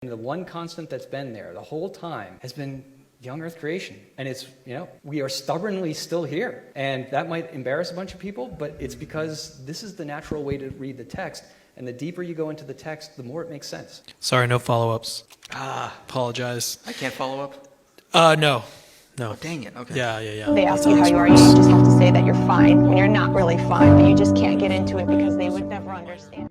The one constant that's been there the whole time has been young Earth creation. And it's, we are stubbornly still here. And that might embarrass a bunch of people, but it's because this is the natural way to read the text. And the deeper you go into the text, the more it makes sense. Sorry, no follow-ups. Apologize. I can't follow up? No. Oh, dang it. Okay. Yeah. They ask you how you are, you just have to say that you're fine when you're not really fine, but you just can't get into it because they would never understand.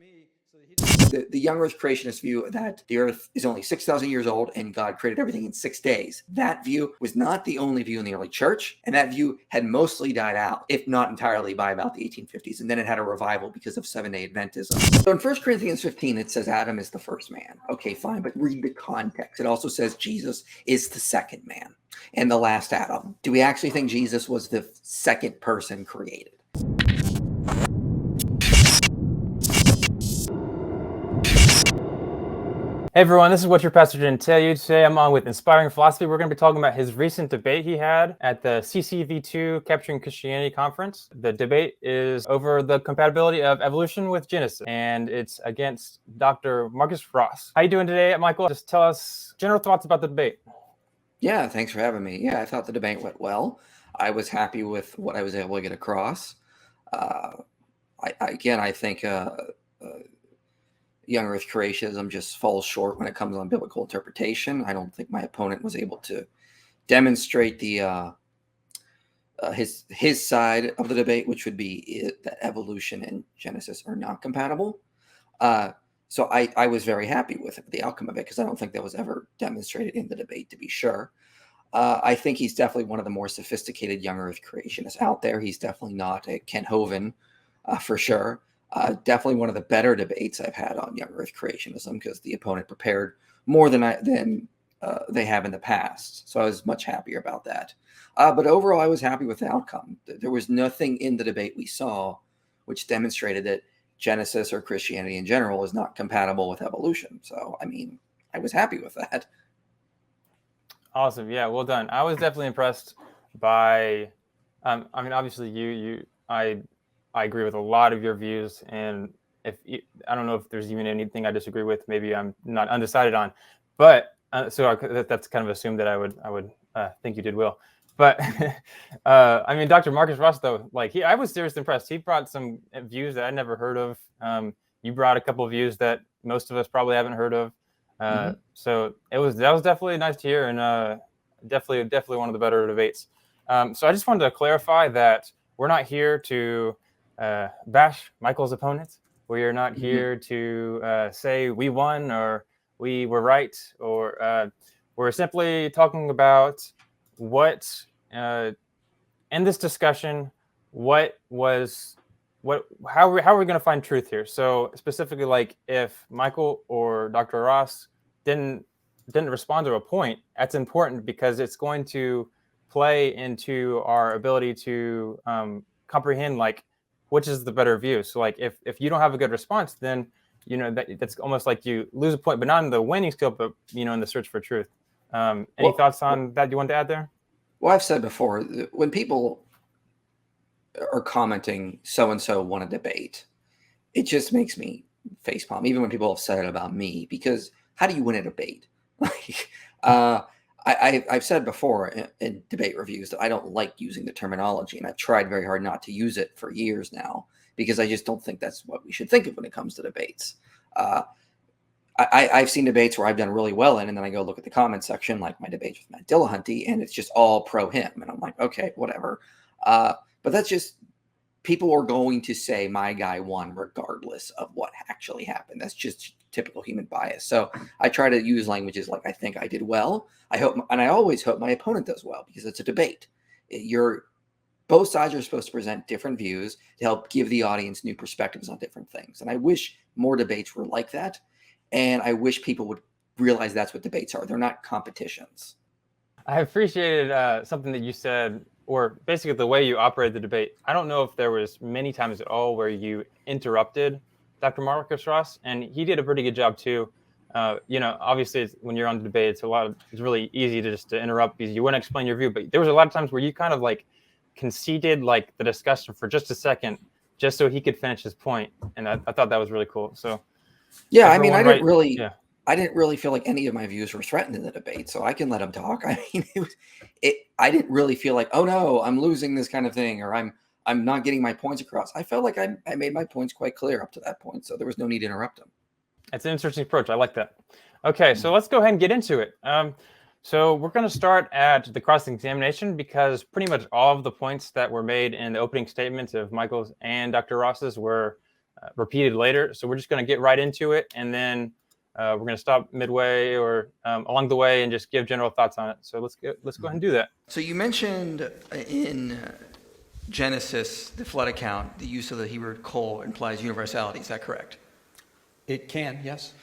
The young Earth creationist view that the Earth is only 6,000 years old and God created everything in 6 days. That view was not the only view in the early church, and that view had mostly died out, if not entirely, by about the 1850s. And then it had a revival because of Seventh-day Adventism. So in 1 Corinthians 15, it says Adam is the first man. Okay, fine, but read the context. It also says Jesus is the second man and the last Adam. Do we actually think Jesus was the second person created? Hey everyone, this is what your pastor didn't tell you. Today I'm on with Inspiring Philosophy. We're going to be talking about his recent debate he had at the CCV2 Capturing Christianity conference. The debate is over the compatibility of evolution with Genesis, and it's against Dr. Marcus Ross. How you doing today, Michael? Just tell us general thoughts about the debate. Yeah, thanks for having me. Yeah, I thought the debate went well. I was happy with what I was able to get across. I think young Earth creationism just falls short when it comes on biblical interpretation. I don't think my opponent was able to demonstrate the his side of the debate, which would be that evolution and Genesis are not compatible. So I was very happy with the outcome of it because I don't think that was ever demonstrated in the debate, to be sure. I think he's definitely one of the more sophisticated young Earth creationists out there. He's definitely not a Kent Hovind, for sure. Definitely one of the better debates I've had on young Earth creationism because the opponent prepared more than they have in the past. So I was much happier about that. But overall, I was happy with the outcome. There was nothing in the debate we saw which demonstrated that Genesis or Christianity in general is not compatible with evolution. So, I mean, I was happy with that. Awesome. Yeah, well done. I was definitely impressed by, obviously I agree with a lot of your views, and I don't know if there's even anything I disagree with. Maybe I'm not undecided on, but that's kind of assumed that I would think you did well. But Dr. Marcus Ross, though, I was seriously impressed. He brought some views that I never heard of. You brought a couple of views that most of us probably haven't heard of. So that was definitely nice to hear, and definitely one of the better debates. So I just wanted to clarify that we're not here to bash Michael's opponent. We are not here to say we won or we were right, or we're simply talking about what in this discussion, how are we going to find truth here? So specifically, if Michael or Dr. Ross didn't respond to a point, that's important because it's going to play into our ability to comprehend which is the better view. So if you don't have a good response, then that's almost like you lose a point, but not in the winning skill, but in the search for truth. Any thoughts on that you want to add there? Well, I've said before, when people are commenting so-and-so won a debate, it just makes me facepalm, even when people have said it about me, because how do you win a debate? I've said before in debate reviews that I don't like using the terminology, and I've tried very hard not to use it for years now because I just don't think that's what we should think of when it comes to debates. I've seen debates where I've done really well in, and then I go look at the comment section, like my debate with Matt Dillahunty, and it's just all pro him. And I'm like, okay, whatever. But that's just, people are going to say my guy won regardless of what actually happened. That's just typical human bias. So I try to use languages like I think I did well. I hope, and I always hope my opponent does well because it's a debate. Both sides are supposed to present different views to help give the audience new perspectives on different things. And I wish more debates were like that. And I wish people would realize that's what debates are. They're not competitions. I appreciated something that you said, or basically the way you operated the debate. I don't know if there was many times at all where you interrupted Dr. Marcus Ross, and he did a pretty good job too. Obviously when you're on the debate, it's really easy to interrupt because you want to explain your view. But there was a lot of times where you kind of conceded the discussion for just a second, just so he could finish his point, and I thought that was really cool. So. Yeah, I mean, I I didn't really feel like any of my views were threatened in the debate, so I can let him talk. I mean, I didn't really feel like, oh no, I'm losing this kind of thing, or I'm not getting my points across. I felt like I made my points quite clear up to that point, so there was no need to interrupt him. That's an interesting approach. I like that. Okay, so let's go ahead and get into it. So we're going to start at the cross-examination because pretty much all of the points that were made in the opening statements of Michael's and Dr. Ross's were repeated later. So we're just going to get right into it, and then we're going to stop midway or along the way and just give general thoughts on it. So let's go ahead and do that. So you mentioned in Genesis, the flood account, the use of the Hebrew kol implies universality. Is that correct? It can, yes.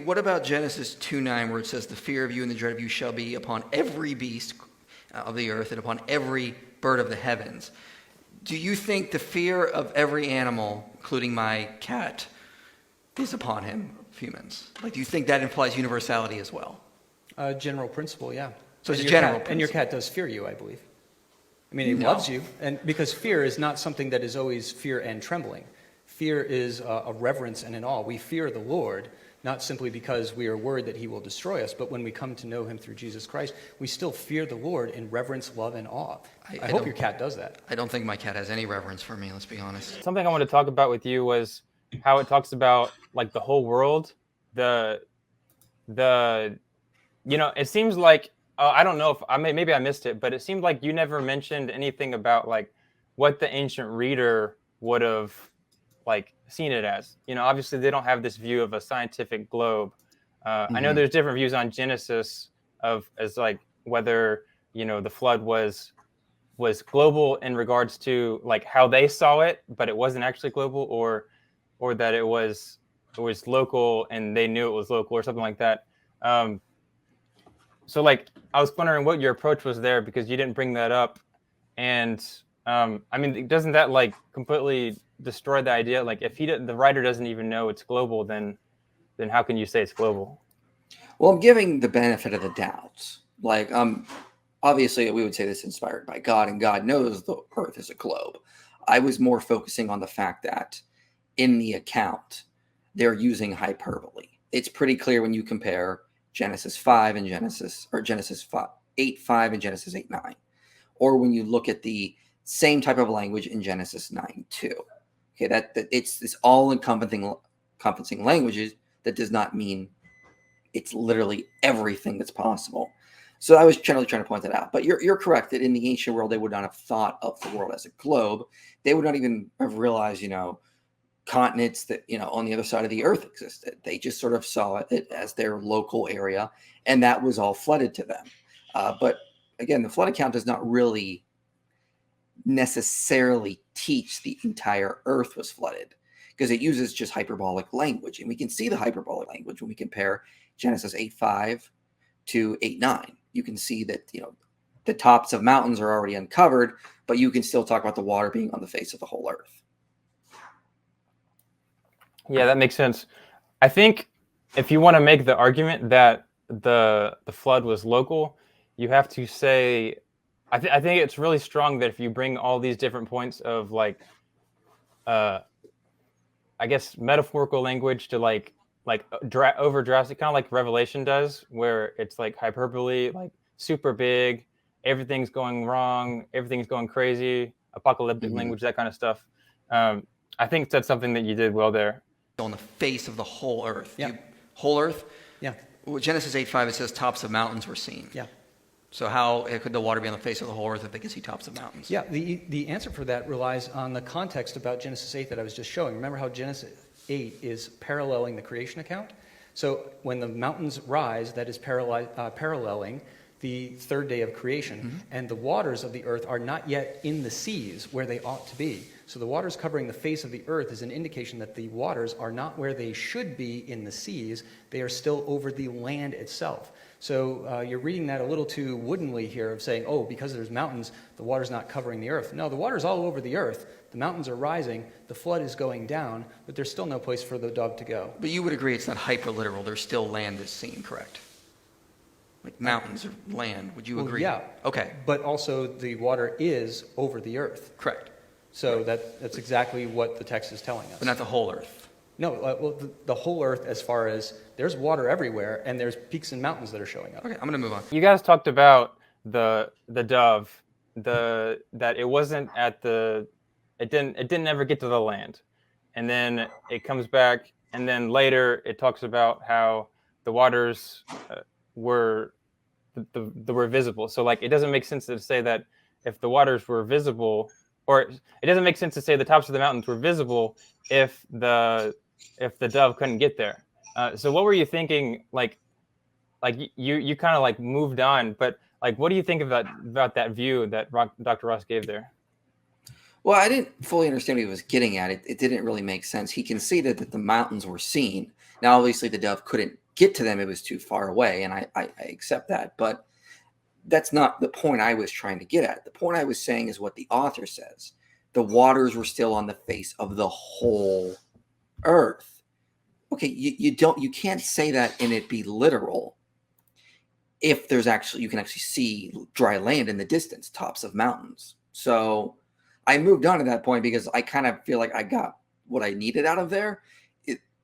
What about Genesis 2:9, where it says, "The fear of you and the dread of you shall be upon every beast of the earth and upon every bird of the heavens"? Do you think the fear of every animal, including my cat, is upon him, humans? Like, do you think that implies universality as well? General principle, yeah. So it's a general principle. And your cat does fear you, I believe. I mean, it loves you, and because fear is not something that is always fear and trembling. Fear is a reverence and an awe. We fear the Lord, not simply because we are worried that he will destroy us, but when we come to know him through Jesus Christ, we still fear the Lord in reverence, love, and awe. I hope your cat does that. I don't think my cat has any reverence for me, let's be honest. Something I want to talk about with you was how it talks about like the whole world. It seems like, I don't know if maybe I missed it, but it seemed like you never mentioned anything about like what the ancient reader would have like seen it as. Obviously they don't have this view of a scientific globe. I know there's different views on Genesis as like whether the flood was global in regards to like how they saw it, but it wasn't actually global, or that it was local and they knew it was local or something like that. So like I was wondering what your approach was there, because you didn't bring that up. And I mean, doesn't that like completely destroy the idea? Like if the writer doesn't even know it's global, then how can you say it's global? Well, I'm giving the benefit of the doubt. Like, obviously we would say this inspired by God, and God knows the earth is a globe. I was more focusing on the fact that in the account, they're using hyperbole. It's pretty clear when you compare Genesis 5 and Genesis 8:5 and Genesis 8:9, or when you look at the same type of language in Genesis 9:2. Okay, that it's this all-encompassing languages. That does not mean it's literally everything that's possible. So I was generally trying to point that out. But you're correct that in the ancient world, they would not have thought of the world as a globe. They would not even have realized, continents that, on the other side of the earth existed. They just sort of saw it as their local area, and that was all flooded to them. But again, the flood account does not really necessarily teach the entire earth was flooded, because it uses just hyperbolic language. And we can see the hyperbolic language when we compare Genesis 8:5 to 8:9. You can see that, the tops of mountains are already uncovered, but you can still talk about the water being on the face of the whole earth. Yeah, that makes sense. I think if you want to make the argument that the flood was local, you have to say, I think it's really strong that if you bring all these different points of like, I guess metaphorical language to like over drastic, kind of like Revelation does, where it's like hyperbole, like super big, everything's going wrong, everything's going crazy, apocalyptic language, that kind of stuff. I think that's something that you did well there. On the face of the whole earth. Yeah. Whole earth? Yeah. Well, Genesis 8:5, it says tops of mountains were seen. Yeah. So how could the water be on the face of the whole earth if they could see tops of mountains? Yeah, the answer for that relies on the context about Genesis 8 that I was just showing. Remember how Genesis 8 is paralleling the creation account? So when the mountains rise, that is paralleling the third day of creation, and the waters of the earth are not yet in the seas where they ought to be. So the waters covering the face of the earth is an indication that the waters are not where they should be in the seas. They are still over the land itself. So you're reading that a little too woodenly here of saying, oh, because there's mountains, the water's not covering the earth. No, the water's all over the earth. The mountains are rising. The flood is going down, but there's still no place for the dog to go. But you would agree it's not hyper-literal. There's still land is seen, correct? Like mountains or land. Would you agree? Yeah. Okay. But also the water is over the earth. Correct. So that's exactly what the text is telling us. But not the whole earth. No, well, the whole Earth, as far as there's water everywhere, and there's peaks and mountains that are showing up. Okay, I'm gonna move on. You guys talked about the dove, that it wasn't at the, it didn't ever get to the land, and then it comes back, and then later it talks about how the waters were were visible. So like it doesn't make sense to say that if the waters were visible, or it doesn't make sense to say the tops of the mountains were visible if the dove couldn't get there. So what were you thinking? Like you kind of like moved on, but like what do you think about that view that Dr. Ross gave there? Well, I didn't fully understand what he was getting at. It didn't really make sense. He conceded that the mountains were seen. Now, obviously, the dove couldn't get to them. It was too far away, and I accept that. But that's not the point I was trying to get at. The point I was saying is what the author says. The waters were still on the face of the whole Earth. Okay, you can't say that and it be literal if there's actually, you can actually see dry land in the distance, tops of mountains. So I moved on to that point because I kind of feel like I got what I needed out of there.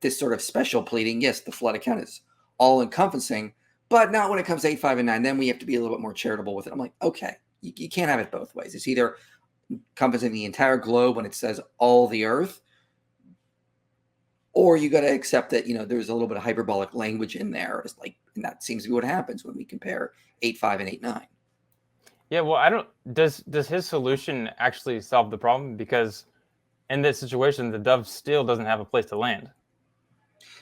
This sort of special pleading, yes, the flood account is all encompassing, but not when it comes to 8, 5, and 9. Then we have to be a little bit more charitable with it. I'm like, okay, you can't have it both ways. It's either encompassing the entire globe when it says all the Earth, or you got to accept that, there's a little bit of hyperbolic language in there. It's like, and that seems to be what happens when we compare 8, 5, and 8, 9. Yeah, well, does his solution actually solve the problem? Because in this situation, the dove still doesn't have a place to land.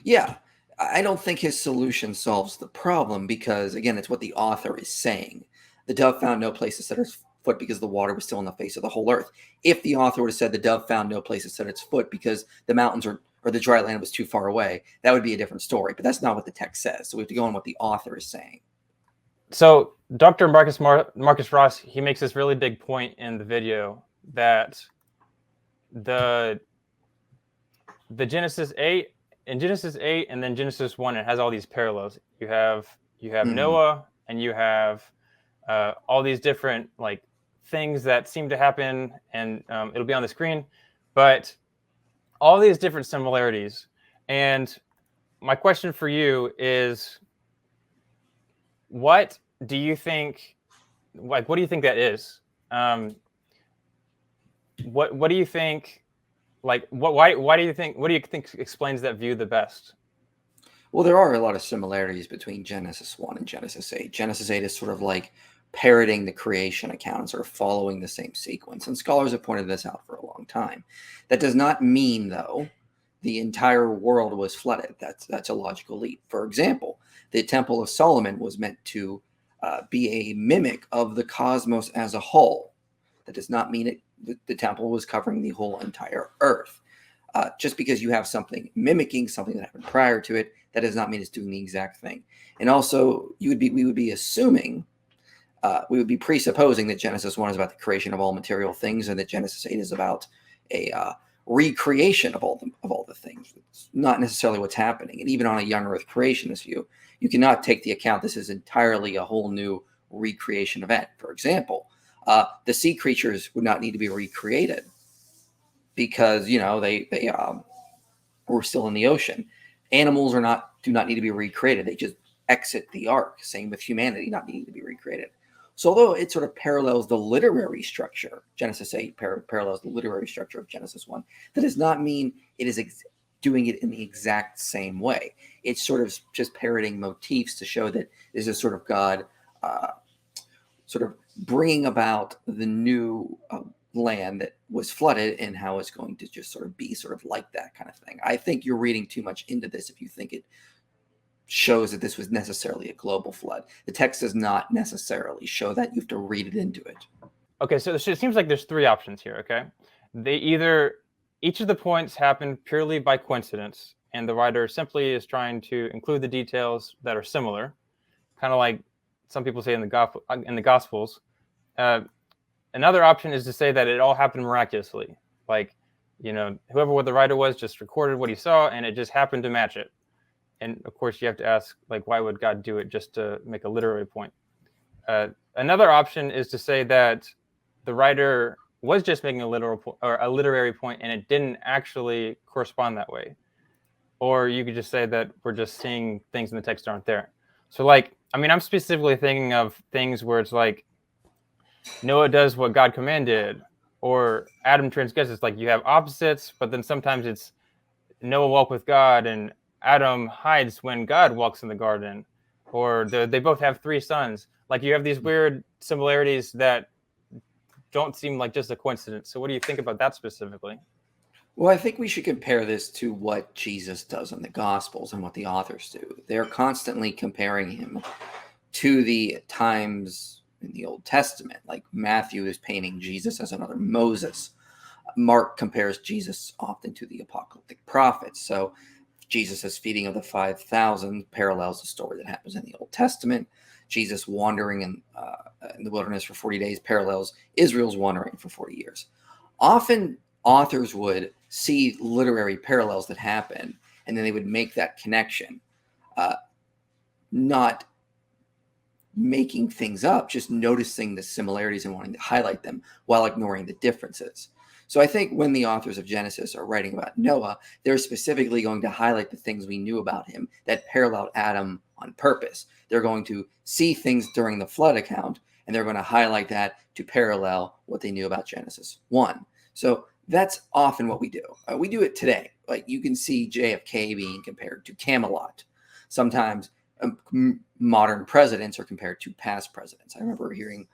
Yeah, I don't think his solution solves the problem because, again, it's what the author is saying. The dove found no place to set its foot because the water was still on the face of the whole Earth. If the author would have said the dove found no place to set its foot because the mountains or the dry land was too far away, that would be a different story. But that's not what the text says. So we have to go on what the author is saying. So Dr. Marcus Ross, he makes this really big point in the video that the Genesis 8 and then Genesis 1, it has all these parallels. You have Noah, and you have all these different like things that seem to happen, and it'll be on the screen, but all these different similarities. And my question for you is, what do you think that is? What do you think? Like, why do you think explains that view the best? Well, there are a lot of similarities between Genesis 1 and Genesis 8. Genesis 8 is sort of like parroting the creation account and sort of following the same sequence. And scholars have pointed this out for a long time. That does not mean, though, the entire world was flooded. That's a logical leap. For example, the Temple of Solomon was meant to be a mimic of the cosmos as a whole. That does not mean the temple was covering the whole entire Earth. Just because you have something mimicking something that happened prior to it, that does not mean it's doing the exact thing. And also, we would be assuming, we would be presupposing that Genesis 1 is about the creation of all material things, and that Genesis 8 is about a recreation of all the things. It's not necessarily what's happening. And even on a Young-Earth Creationist view, you cannot take the account this is entirely a whole new recreation event. For example, the sea creatures would not need to be recreated because they were still in the ocean. Animals do not need to be recreated. They just exit the ark. Same with humanity not needing to be recreated. So although it sort of parallels the literary structure, Genesis 8 parallels the literary structure of Genesis 1, that does not mean it is doing it in the exact same way. It's sort of just parroting motifs to show that this is sort of God sort of bringing about the new land that was flooded and how it's going to just sort of be sort of like that kind of thing. I think you're reading too much into this if you think it shows that this was necessarily a global flood. The text does not necessarily show that. You have to read it into it. Okay, so it seems like there's three options here, okay? Each of the points happened purely by coincidence, and the writer simply is trying to include the details that are similar, kind of like some people say in the Gospels. Another option is to say that it all happened miraculously. Like, whoever the writer was just recorded what he saw, and it just happened to match it. And of course, you have to ask, like, why would God do it just to make a literary point? Another option is to say that the writer was just making a literary point, and it didn't actually correspond that way. or you could just say that we're just seeing things in the text that aren't there. So like, I mean, I'm specifically thinking of things where it's like Noah does what God commanded, or Adam transgresses. Like you have opposites, but then sometimes it's Noah walked with God and Adam hides when God walks in the garden, or they both have 3 sons. Like you have these weird similarities that don't seem like just a coincidence. So what do you think about that specifically? Well, I think we should compare this to what Jesus does in the Gospels and what the authors do. They're constantly comparing him to the times in the Old Testament. Like Matthew is painting Jesus as another Moses. Mark compares Jesus often to the apocalyptic prophets. So Jesus' feeding of the 5,000 parallels the story that happens in the Old Testament. Jesus wandering in the wilderness for 40 days parallels Israel's wandering for 40 years. Often authors would see literary parallels that happen, and then they would make that connection, not making things up, just noticing the similarities and wanting to highlight them while ignoring the differences. So I think when the authors of Genesis are writing about Noah, they're specifically going to highlight the things we knew about him that paralleled Adam on purpose. They're going to see things during the flood account, and they're going to highlight that to parallel what they knew about Genesis 1. So that's often what we do. We do it today. Like you can see JFK being compared to Camelot. Sometimes modern presidents are compared to past presidents. I remember hearing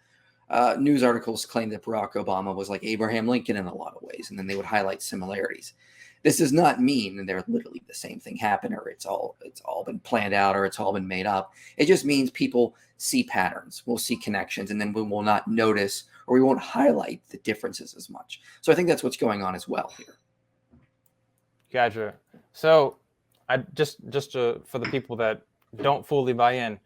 news articles claim that Barack Obama was like Abraham Lincoln in a lot of ways, and then they would highlight similarities. This does not mean that they're literally the same thing happened, or it's all been planned out, or it's all been made up. It just means people see patterns, we'll see connections, and then we will not notice, or we won't highlight the differences as much. So I think that's what's going on as well here. Gotcha. So I just for the people that don't fully buy in.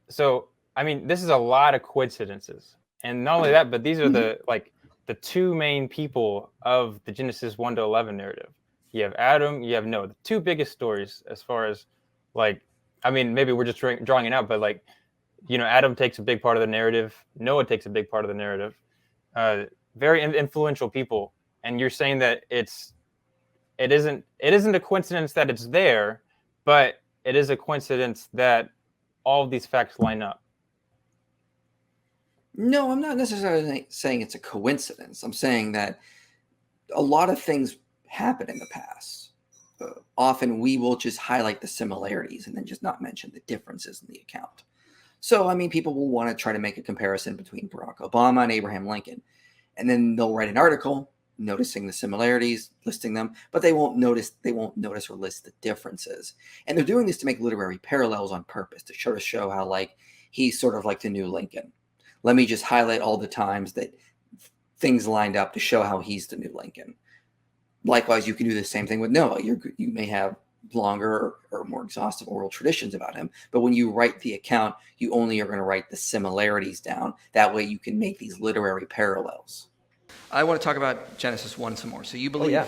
So I mean, this is a lot of coincidences, and not only that, but these are the 2 main people of the Genesis 1 to 11 narrative. You have Adam, you have Noah, the 2 biggest stories as far as like, I mean, maybe we're just drawing it out, but like, you know, Adam takes a big part of the narrative. Noah takes a big part of the narrative. Very influential people, and you're saying that it isn't a coincidence that it's there, but it is a coincidence that all of these facts line up. No, I'm not necessarily saying it's a coincidence. I'm saying that a lot of things happen in the past. Often we will just highlight the similarities and then just not mention the differences in the account. So, I mean, people will want to try to make a comparison between Barack Obama and Abraham Lincoln. And then they'll write an article noticing the similarities, listing them, but they won't notice or list the differences. And they're doing this to make literary parallels on purpose, to show how like he's sort of like the new Lincoln. Let me just highlight all the times that things lined up to show how he's the new Lincoln. Likewise, you can do the same thing with Noah. You may have longer or more exhaustive oral traditions about him, but when you write the account, you only are going to write the similarities down. That way you can make these literary parallels. I want to talk about Genesis 1 some more. So you believe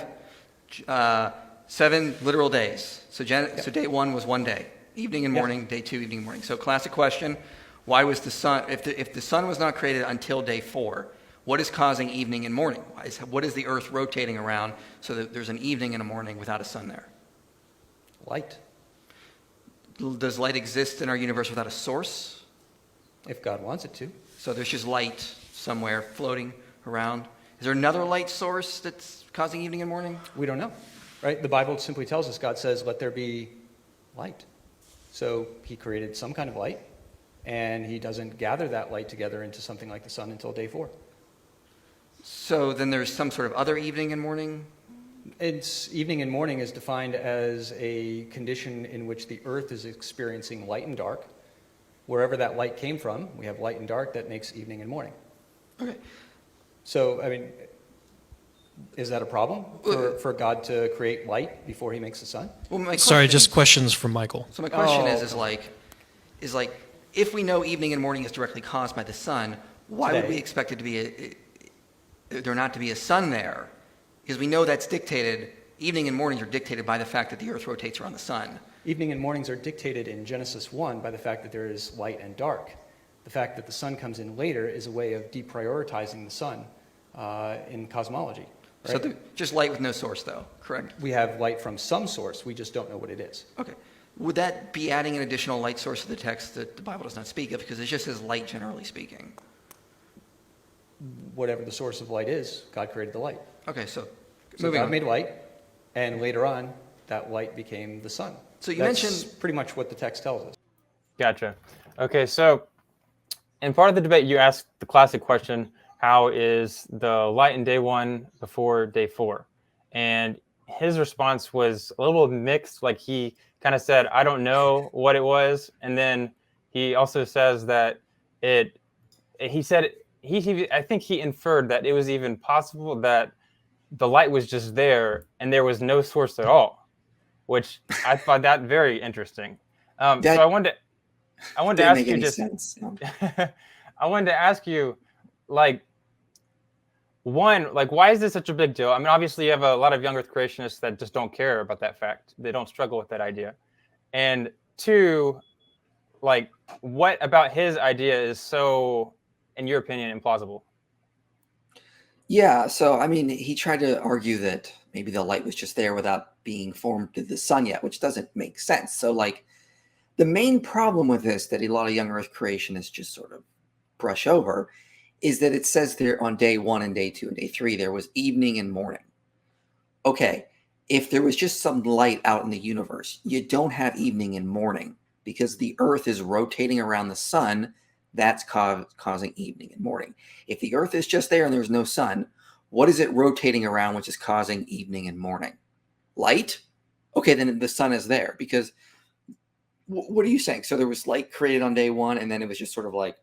7 literal days. So day 1 was 1 day, evening and morning, day 2, evening and morning. So classic question, why was the sun, if the sun was not created until day 4, what is causing evening and morning? What is the earth rotating around so that there's an evening and a morning without a sun there? Light. Does light exist in our universe without a source? If God wants it to. So there's just light somewhere floating around. Is there another light source that's causing evening and morning? We don't know, right? The Bible simply tells us, God says, let there be light. So he created some kind of light, and he doesn't gather that light together into something like the sun until day 4. So then there's some sort of other evening and morning? It's evening and morning is defined as a condition in which the earth is experiencing light and dark. Wherever that light came from, we have light and dark that makes evening and morning. Okay. So, I mean, is that a problem for God to create light before he makes the sun? Well, Sorry, just questions from Michael. So my question is like, if we know evening and morning is directly caused by the sun, why would we expect it to be there not to be a sun there? Because we know that's dictated, evening and mornings are dictated by the fact that the earth rotates around the sun. Evening and mornings are dictated in Genesis 1 by the fact that there is light and dark. The fact that the sun comes in later is a way of deprioritizing the sun in cosmology. So right? they're just light with no source, though, correct? We have light from some source. We just don't know what it is. Okay. Would that be adding an additional light source to the text that the Bible does not speak of? Because it just says light, generally speaking. Whatever the source of light is, God created the light. Okay, so So moving God on. made light, and later on, that light became the sun. So you That's mentioned- pretty much what the text tells us. Gotcha. Okay, so in part of the debate, you asked the classic question, how is the light in day 1 before day 4? And his response was a little mixed. Like, he kind of said, I don't know what it was. And then he also says that he said, I think he inferred that it was even possible that the light was just there and there was no source at all, which I thought that very interesting. So I wanted to Didn't ask make you any just, sense. I wanted to ask you, like, one, like, why is this such a big deal? I mean, obviously you have a lot of young Earth creationists that just don't care about that fact. They don't struggle with that idea. And two, like, what about his idea is so, in your opinion, implausible? Yeah, so I mean, he tried to argue that maybe the light was just there without being formed to the sun yet, which doesn't make sense. So, like, the main problem with this that a lot of young Earth creationists just sort of brush over is that it says there on day 1 and day 2 and day 3 there was evening and morning. Okay, if there was just some light out in the universe, you don't have evening and morning because the Earth is rotating around the sun. That's causing evening and morning. If the Earth is just there and there's no sun, what is it rotating around which is causing evening and morning? Light? Okay, then the sun is there because what are you saying? So there was light created on day 1 and then it was just sort of like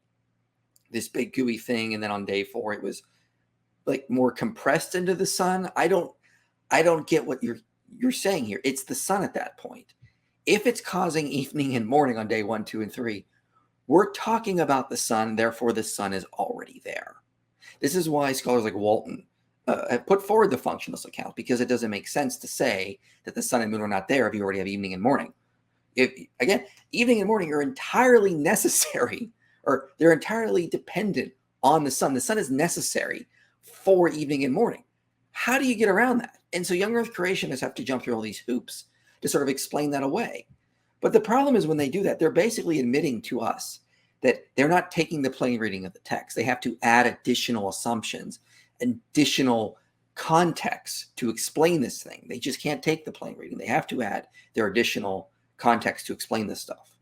this big gooey thing, and then on day 4 it was like more compressed into the sun. I don't get what you're saying here. It's the sun at that point. If it's causing evening and morning on day 1, 2, and 3, we're talking about the sun, therefore the sun is already there. This is why scholars like Walton have put forward the functionalist account, because it doesn't make sense to say that the sun and moon are not there if you already have evening and morning. If, again, evening and morning are entirely necessary, or they're entirely dependent on the sun. The sun is necessary for evening and morning. How do you get around that? And so young Earth creationists have to jump through all these hoops to sort of explain that away. But the problem is when they do that, they're basically admitting to us that they're not taking the plain reading of the text. They have to add additional assumptions, additional context to explain this thing. They just can't take the plain reading. They have to add their additional context to explain this stuff.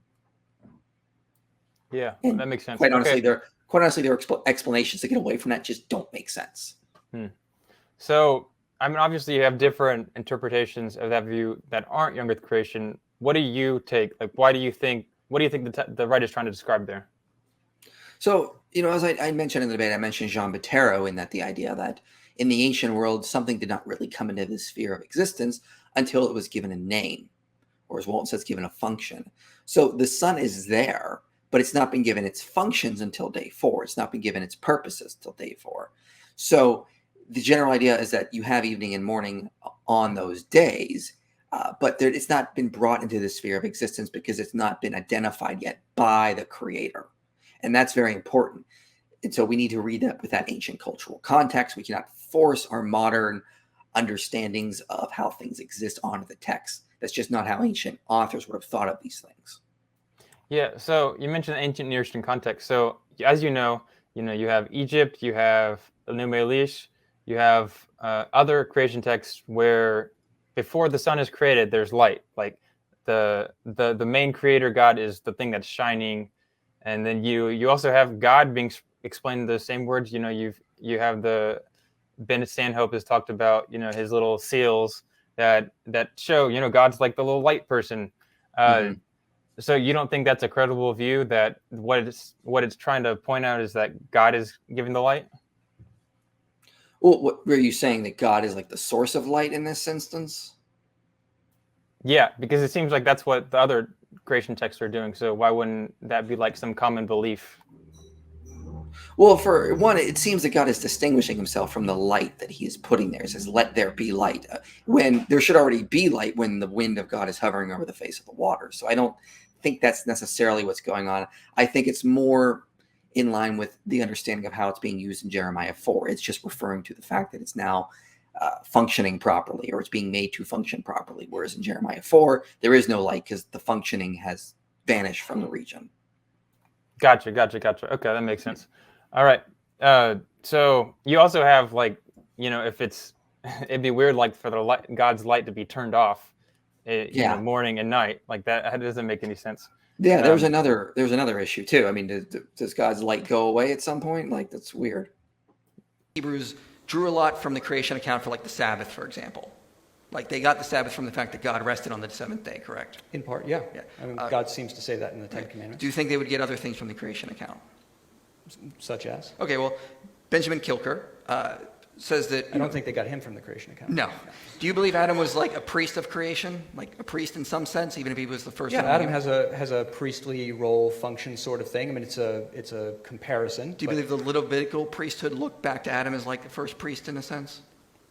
Yeah, And that makes sense. Quite honestly, their explanations to get away from that just don't make sense. So, I mean, obviously you have different interpretations of that view that aren't young Earth creation. What do you take? Like, what do you think the writer is trying to describe there? So, as I mentioned in the debate, I mentioned Jean Bottero in that the idea that in the ancient world, something did not really come into the sphere of existence until it was given a name, or as Walton says, given a function. So the sun is there, but it's not been given its functions until day 4. It's not been given its purposes till day 4. So the general idea is that you have evening and morning on those days, but it's not been brought into the sphere of existence because it's not been identified yet by the creator. And that's very important. And so we need to read that with that ancient cultural context. We cannot force our modern understandings of how things exist onto the text. That's just not how ancient authors would have thought of these things. Yeah, so you mentioned ancient Near Eastern context. So as you know, you have Egypt, you have Enuma Elish, you have other creation texts where before the sun is created, there's light. Like the main creator God is the thing that's shining, and then you also have God being explained in the same words. You have the Bennett Stanhope has talked about his little seals that show God's like the little light person. So you don't think that's a credible view, that what it's trying to point out is that God is giving the light? Well, what were you saying, that God is like the source of light in this instance? Yeah, because it seems like that's what the other creation texts are doing. So why wouldn't that be like some common belief? Well, for one, it seems that God is distinguishing himself from the light that he is putting there. It says, let there be light. When there should already be light when the wind of God is hovering over the face of the water. So I don't think that's necessarily what's going on. I think it's more in line with the understanding of how it's being used in Jeremiah 4. It's just referring to the fact that it's now functioning properly, or it's being made to function properly. Whereas in Jeremiah 4, there is no light because the functioning has vanished from the region. Gotcha. Okay, that makes sense. All right. So you also have like, if it'd be weird like for God's light to be turned off, morning and night, like that doesn't make any sense. Yeah, there's another issue too. I mean, does God's light go away at some point? Like, that's weird. Hebrews drew a lot from the creation account for like the Sabbath, for example. Like they got the Sabbath from the fact that God rested on the seventh day, correct? In part, yeah. Yeah. I mean, God seems to say that in the Ten Commandments. Do you think they would get other things from the creation account? Such as? Okay, well, Benjamin Kilker says that... I don't think they got him from the creation account. No. Do you believe Adam was like a priest of creation? Like a priest in some sense, even if he was the first? Yeah, Adam has a priestly role, function sort of thing. I mean, it's a comparison. Do you believe the Levitical priesthood looked back to Adam as like the first priest in a sense?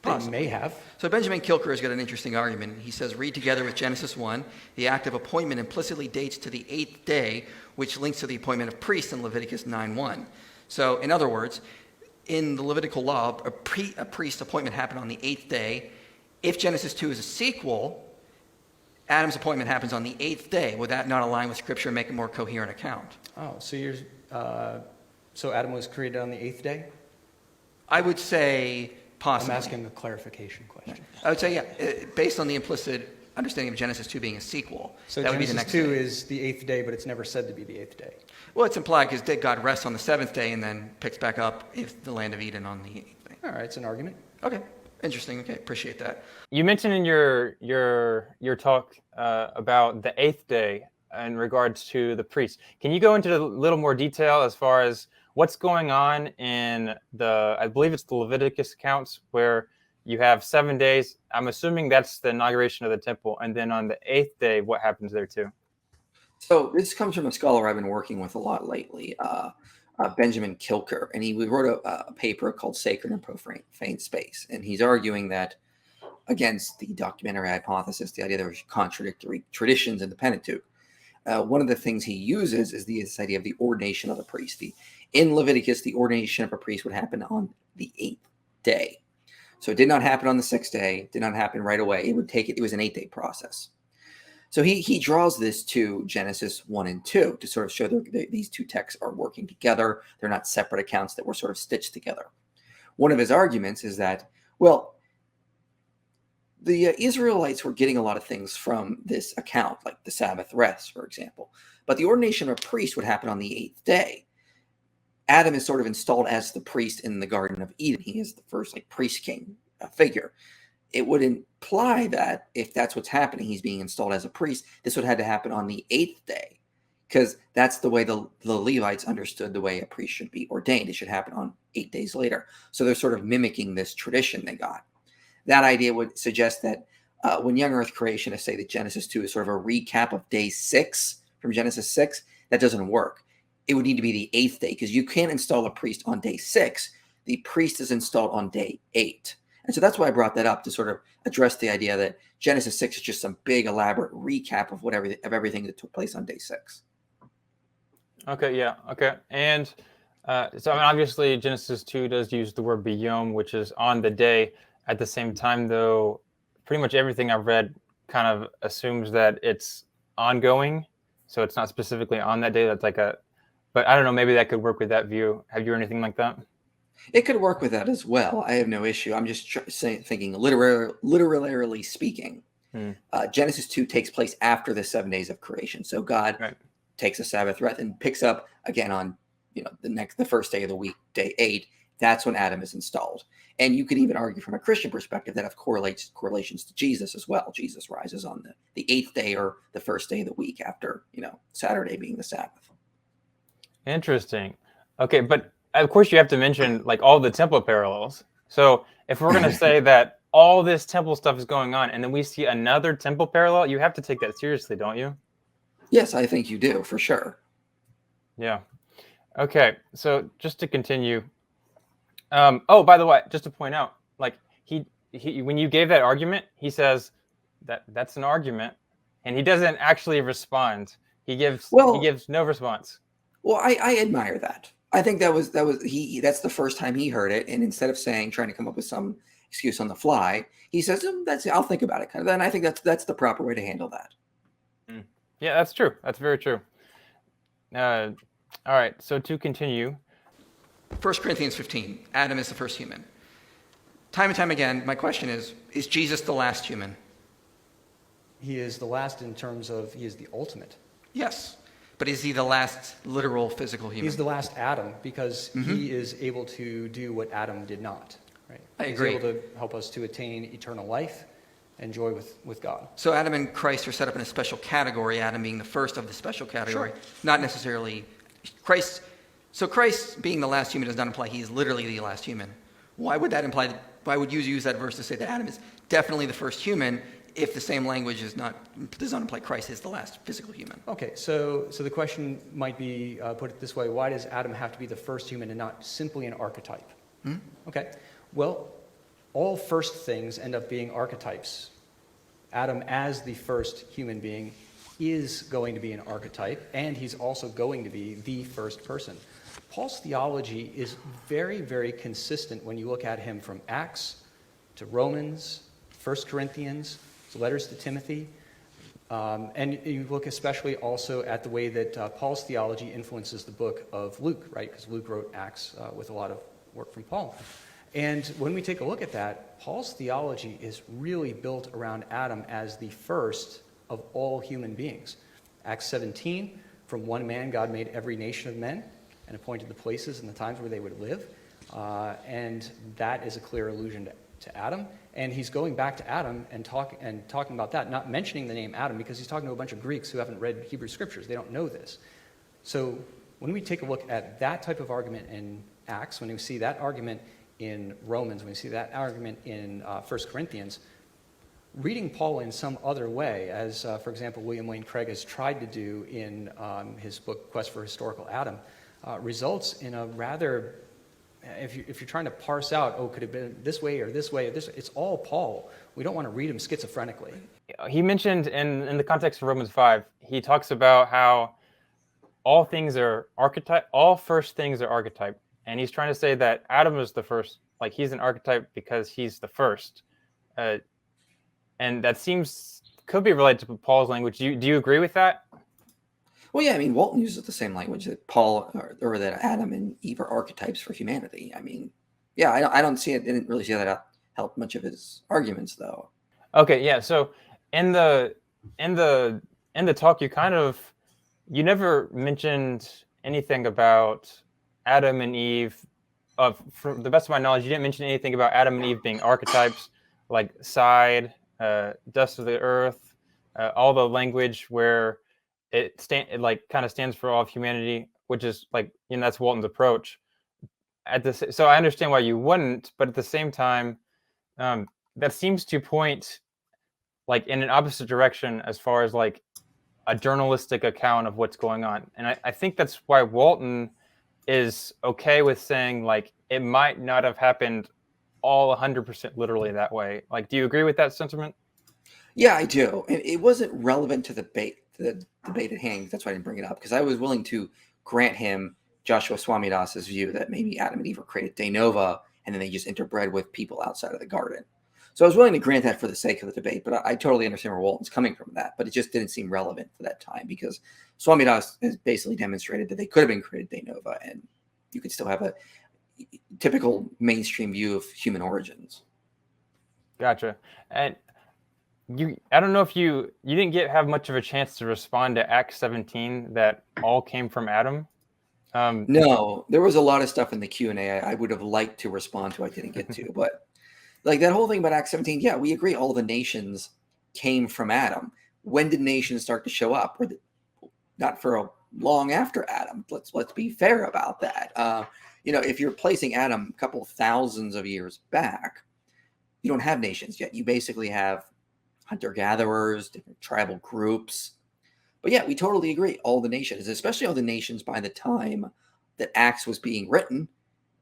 They may have. So Benjamin Kilker has got an interesting argument. He says, read together with Genesis 1, the act of appointment implicitly dates to the 8th day, which links to the appointment of priests in Leviticus 9:1. So in other words, in the Levitical law, a priest appointment happened on the 8th day. If Genesis 2 is a sequel, Adam's appointment happens on the 8th day. Would that not align with Scripture and make a more coherent account? Oh, so Adam was created on the 8th day? I would say possibly. I'm asking a clarification question. I would say, yeah, based on the implicit understanding of Genesis 2 being a sequel. So that would be Genesis the next 2 day. is the 8th day, but it's never said to be the 8th day. Well, it's implied because God rests on the 7th day and then picks back up if the land of Eden on the 8th day. All right, it's an argument. Okay, interesting. Okay, appreciate that. You mentioned in your talk about the 8th day in regards to the priest. Can you go into a little more detail as far as what's going on in I believe it's the Leviticus accounts, where you have 7 days. I'm assuming that's the inauguration of the temple. And then on the 8th day, what happens there too? So this comes from a scholar I've been working with a lot lately, Benjamin Kilker, and he wrote a paper called Sacred and Profane Space. And he's arguing that against the documentary hypothesis, the idea there was contradictory traditions in the Pentateuch. One of the things he uses is this idea of the ordination of the priest. In Leviticus, the ordination of a priest would happen on the 8th day. So it did not happen on the 6th day, did not happen right away. It was an 8-day process. So he draws this to Genesis 1 and 2 to sort of show that these two texts are working together. They're not separate accounts that were sort of stitched together. One of his arguments is that, well, the Israelites were getting a lot of things from this account, like the Sabbath rest, for example. But the ordination of a priest would happen on the 8th day. Adam is sort of installed as the priest in the Garden of Eden. He is the first priest king figure. It would imply that if that's what's happening, he's being installed as a priest, this would have to happen on the 8th day, because that's the way the Levites understood the way a priest should be ordained. It should happen on 8 days later. So they're sort of mimicking this tradition they got. That idea would suggest that when Young-Earth Creationists say that Genesis 2 is sort of a recap of day 6 from Genesis 6, that doesn't work. It would need to be the 8th day, because you can't install a priest on day 6. The priest is installed on day 8. And so that's why I brought that up, to sort of address the idea that Genesis 6 is just some big elaborate recap of everything that took place on day 6. Okay, yeah, okay. And so I mean, obviously Genesis 2 does use the word biyom, which is on the day. At the same time, though, pretty much everything I've read kind of assumes that it's ongoing. So it's not specifically on that day. That's but I don't know, maybe that could work with that view. Have you heard anything like that? It could work with that as well. I have no issue. I'm just thinking literally speaking. Genesis 2 takes place after the 7 days of creation. So God takes a Sabbath rest and picks up again on the first day of the week, day 8. That's when Adam is installed. And you could even argue from a Christian perspective that have correlations to Jesus as well. Jesus rises on the 8th day, or the first day of the week after Saturday being the Sabbath. Interesting. Okay, but of course you have to mention all the temple parallels. So if we're going to say that all this temple stuff is going on and then we see another temple parallel, you have to take that seriously, don't you? Yes, I think you do, for sure. Yeah. Okay, so just to continue. Oh, by the way, just to point out, he when you gave that argument, he says that's an argument, and he doesn't actually respond. He gives no response. Well, I admire that. I think that's the first time he heard it, and instead of trying to come up with some excuse on the fly. He says, I'll think about it. Kind of. Then I think that's the proper way to handle that. Yeah, that's true. That's very true. All right. So to continue. 1 Corinthians 15, Adam is the first human. Time and time again, my question is Jesus the last human? He is the last in terms of he is the ultimate. Yes. But is he the last literal physical human? He's the last Adam because he is able to do what Adam did not. Right? I agree. He's able to help us to attain eternal life and joy with God. So Adam and Christ are set up in a special category, Adam being the first of the special category, not necessarily Christ. So Christ being the last human does not imply he is literally the last human. Why would that imply? Why would you use that verse to say that Adam is definitely the first human if the same language does not imply Christ is the last physical human? Okay, so the question might be put it this way: why does Adam have to be the first human and not simply an archetype? Okay, well, all first things end up being archetypes. Adam, as the first human being, is going to be an archetype, and he's also going to be the first person. Paul's theology is very, very consistent when you look at him from Acts to Romans, 1 Corinthians, to letters to Timothy, and you look especially also at the way that Paul's theology influences the book of Luke, right? Because Luke wrote Acts with a lot of work from Paul. And when we take a look at that, Paul's theology is really built around Adam as the first of all human beings. Acts 17, from one man God made every nation of men and appointed the places and the times where they would live. And that is a clear allusion to Adam. And he's going back to Adam and talking about that, not mentioning the name Adam because he's talking to a bunch of Greeks who haven't read Hebrew scriptures. They don't know this. So when we take a look at that type of argument in Acts, when we see that argument in Romans, when we see that argument in 1 Corinthians, reading Paul in some other way, as, for example, William Wayne Craig has tried to do in his book, Quest for Historical Adam, results in a rather, if you're trying to parse out, could it have been this way or this way or this way, it's all Paul. We don't want to read him schizophrenically. He mentioned in the context of Romans 5, he talks about how all things are archetype, all first things are archetype. And he's trying to say that Adam is the first, like he's an archetype because he's the first. And that could be related to Paul's language. Do you agree with that? Well, yeah, I mean, Walton uses the same language that Paul or that Adam and Eve are archetypes for humanity. I mean, yeah, I don't see it. Didn't really see that help much of his arguments, though. Okay, yeah. So in the talk, you never mentioned anything about Adam and Eve. From the best of my knowledge, you didn't mention anything about Adam and Eve being archetypes, like side, dust of the earth, all the language where it kind of stands for all of humanity, which is that's Walton's approach. So I understand why you wouldn't, but at the same time, that seems to point in an opposite direction as far as a journalistic account of what's going on. And I think that's why Walton is okay with saying it might not have happened all 100% literally that way. Do you agree with that sentiment? Yeah, I do. And it wasn't relevant to the debate at hand. That's why I didn't bring it up, because I was willing to grant him Joshua Swamidass's view that maybe Adam and Eve were created de novo and then they just interbred with people outside of the garden. So I was willing to grant that for the sake of the debate, but I totally understand where Walton's coming from that, but it just didn't seem relevant for that time because Swamidass has basically demonstrated that they could have been created de novo and you could still have a typical mainstream view of human origins. Gotcha. And I don't know if you didn't have much of a chance to respond to Acts 17 that all came from Adam. No, there was a lot of stuff in the Q&A I would have liked to respond to. I didn't get to, but that whole thing about Acts 17, yeah, we agree all the nations came from Adam. When did nations start to show up? Not for long after Adam. Let's be fair about that. If you're placing Adam a couple thousands of years back, you don't have nations yet. You basically have hunter-gatherers, different tribal groups. But yeah, we totally agree. All the nations, especially all the nations by the time that Acts was being written,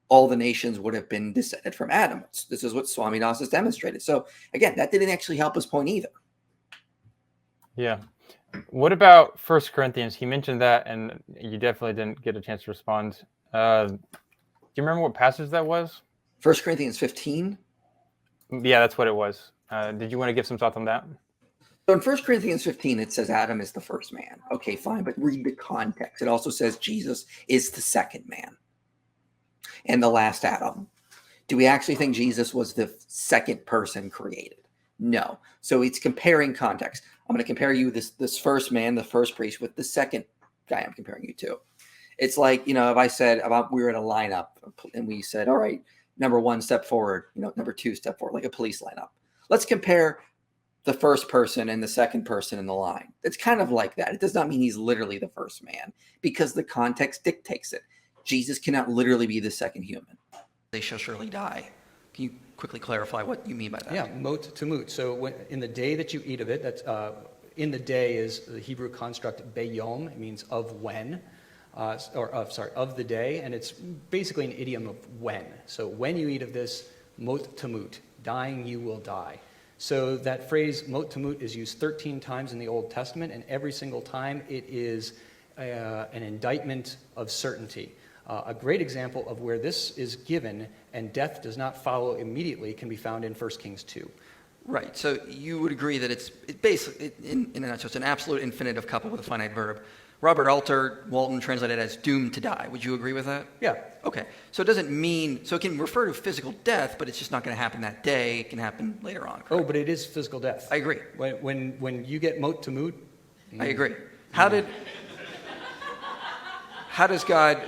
all the nations would have been descended from Adam. This is what Swamidass has demonstrated. So again, that didn't actually help his point either. Yeah. What about 1 Corinthians? He mentioned that, and you definitely didn't get a chance to respond. Do you remember what passage that was? 1 Corinthians 15? Yeah, that's what it was. Did you want to give some thoughts on that? So in 1 Corinthians 15, it says Adam is the first man. Okay, fine, but read the context. It also says Jesus is the second man and the last Adam. Do we actually think Jesus was the second person created? No. So it's comparing context. I'm going to compare you this first man, the first priest, with the second guy I'm comparing you to. It's like, if I said about we were in a lineup and we said, all right, number 1, step forward, number 2, step forward, like a police lineup. Let's compare the first person and the second person in the line. It's kind of like that. It does not mean he's literally the first man because the context dictates it. Jesus cannot literally be the second human. They shall surely die. Can you quickly clarify what you mean by that? Yeah, mot to mut. So in the day that you eat of it, that's in the day is the Hebrew construct beyom. It means of when, of the day, and it's basically an idiom of when. So when you eat of this, mot to mut, dying you will die. So that phrase mot to mut is used 13 times in the Old Testament, and every single time it is an indictment of certainty. A great example of where this is given and death does not follow immediately can be found in 1 Kings 2. Right. So you would agree that it's basically, in a nutshell, it's an absolute infinitive coupled with a finite verb. Robert Alter, Walton translated as doomed to die. Would you agree with that? Yeah. Okay. So it doesn't mean, so it can refer to physical death, but it's just not going to happen that day. It can happen later on. Correct? Oh, but it is physical death. I agree. When you get mot to mut. I agree. How does God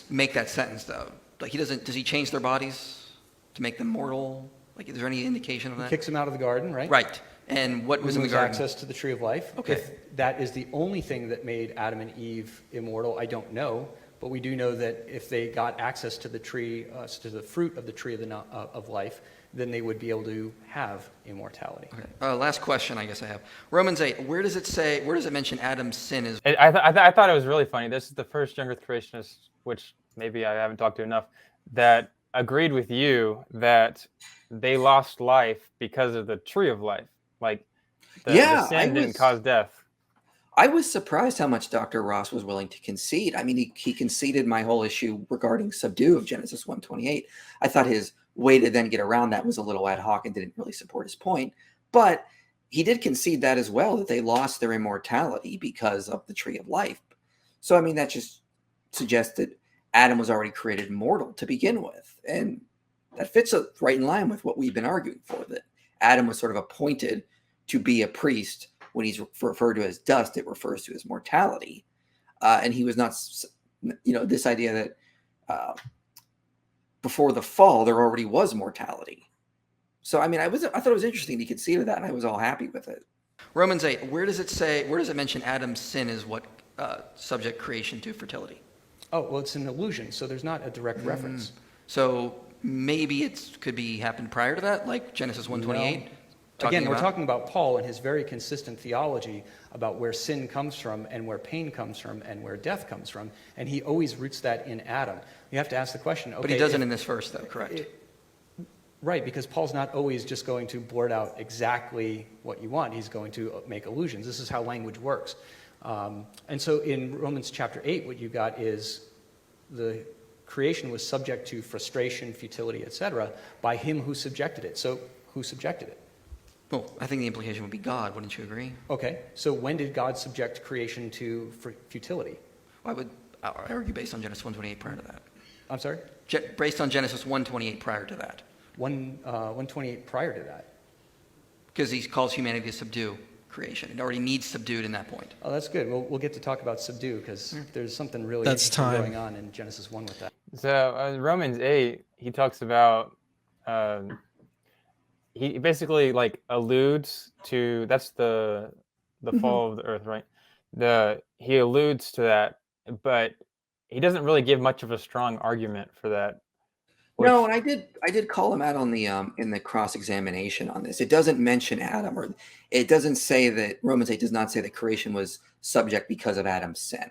make that sentence though? Like does he change their bodies to make them mortal? Like, is there any indication of that? He kicks him out of the garden, right? Right. And what was in the garden? Access to the tree of life. Okay. If that is the only thing that made Adam and Eve immortal, I don't know. But we do know that if they got access to the tree, to the fruit of the tree of life, then they would be able to have immortality. Okay. Last question, I guess I have. Romans 8. Where does it mention Adam's sin is? I thought it was really funny. This is the first Young-Earth Creationist, which maybe I haven't talked to enough, that agreed with you that they lost life because of the tree of life. Like, the sin didn't cause death. I was surprised how much Dr. Ross was willing to concede. I mean, he conceded my whole issue regarding Subdue of Genesis 1:28. I thought his way to then get around that was a little ad hoc and didn't really support his point. But he did concede that as well, that they lost their immortality because of the tree of life. So, I mean, that just suggests that Adam was already created mortal to begin with. And that fits right in line with what we've been arguing for, that Adam was sort of appointed to be a priest. When he's referred to as dust, it refers to his mortality. And he was not, this idea that before the fall, there already was mortality. So, I mean, I thought it was interesting he conceded that, and I was all happy with it. Romans 8, where does it mention Adam's sin is what subject creation to fertility? Oh, well, it's an allusion, so there's not a direct reference. So maybe it could be happened prior to that, like Genesis 1:28? No. Again, we're talking about Paul and his very consistent theology about where sin comes from and where pain comes from and where death comes from, and he always roots that in Adam. You have to ask the question, okay, but he doesn't in this verse, though, correct? Right, because Paul's not always just going to blurt out exactly what you want. He's going to make allusions. This is how language works. And so in Romans chapter 8, what you got is the creation was subject to frustration, futility, etc., by him who subjected it. So who subjected it? Well, I think the implication would be God, wouldn't you agree? Okay, so when did God subject creation to futility? I would argue based on Genesis 1:28 prior to that. I'm sorry? Based on Genesis 1:28 prior to that. 128 prior to that. Because he calls humanity to subdue creation. It already needs subdued in that point. Oh, that's good. We'll get to talk about subdue because there's something really That's interesting time. going on in Genesis 1 with that. So Romans 8, he talks about, he basically like alludes to, that's the fall of the earth, right? He alludes to that, but he doesn't really give much of a strong argument for that. No, and I did call him out on the in the cross-examination on this. It doesn't mention Adam, or it doesn't say that Romans 8 does not say that creation was subject because of Adam's sin.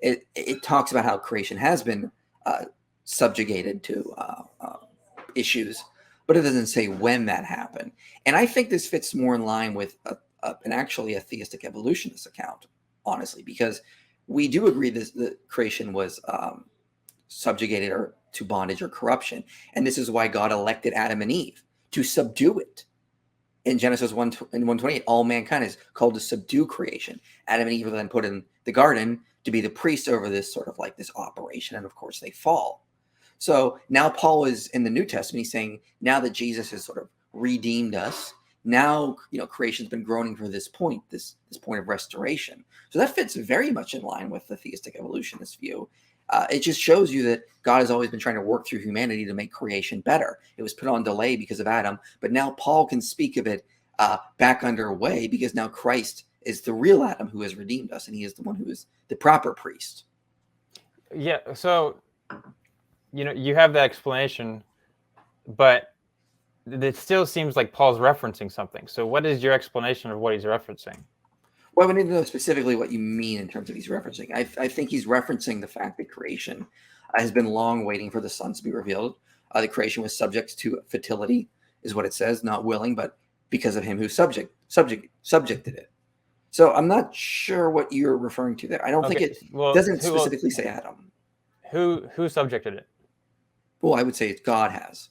It talks about how creation has been subjugated to issues, but it doesn't say when that happened. And I think this fits more in line with an actually a theistic evolutionist account, honestly, because we do agree that creation was subjugated or to bondage or corruption. And this is why God elected Adam and Eve to subdue it. In Genesis 1 and 128, all mankind is called to subdue creation. Adam and Eve are then put in the garden to be the priests over this sort of like this operation, and of course they fall. So now Paul is in the New Testament. He's saying now that Jesus has sort of redeemed us, now creation's been groaning for this point, this point of restoration. So that fits very much in line with the theistic evolutionist view. It just shows you that God has always been trying to work through humanity to make creation better. It was put on delay because of Adam, but now Paul can speak of it back underway because now Christ is the real Adam who has redeemed us, and he is the one who is the proper priest. Yeah, so you have that explanation, but it still seems like Paul's referencing something. So what is your explanation of what he's referencing? Well, we need to know specifically what you mean in terms of he's referencing. I think he's referencing the fact that creation has been long waiting for the sons to be revealed. The creation was subject to fertility, is what it says, not willing, but because of him who subjected it. So I'm not sure what you're referring to there. I don't think it doesn't specifically say Adam. Who subjected it? Well, I would say God has.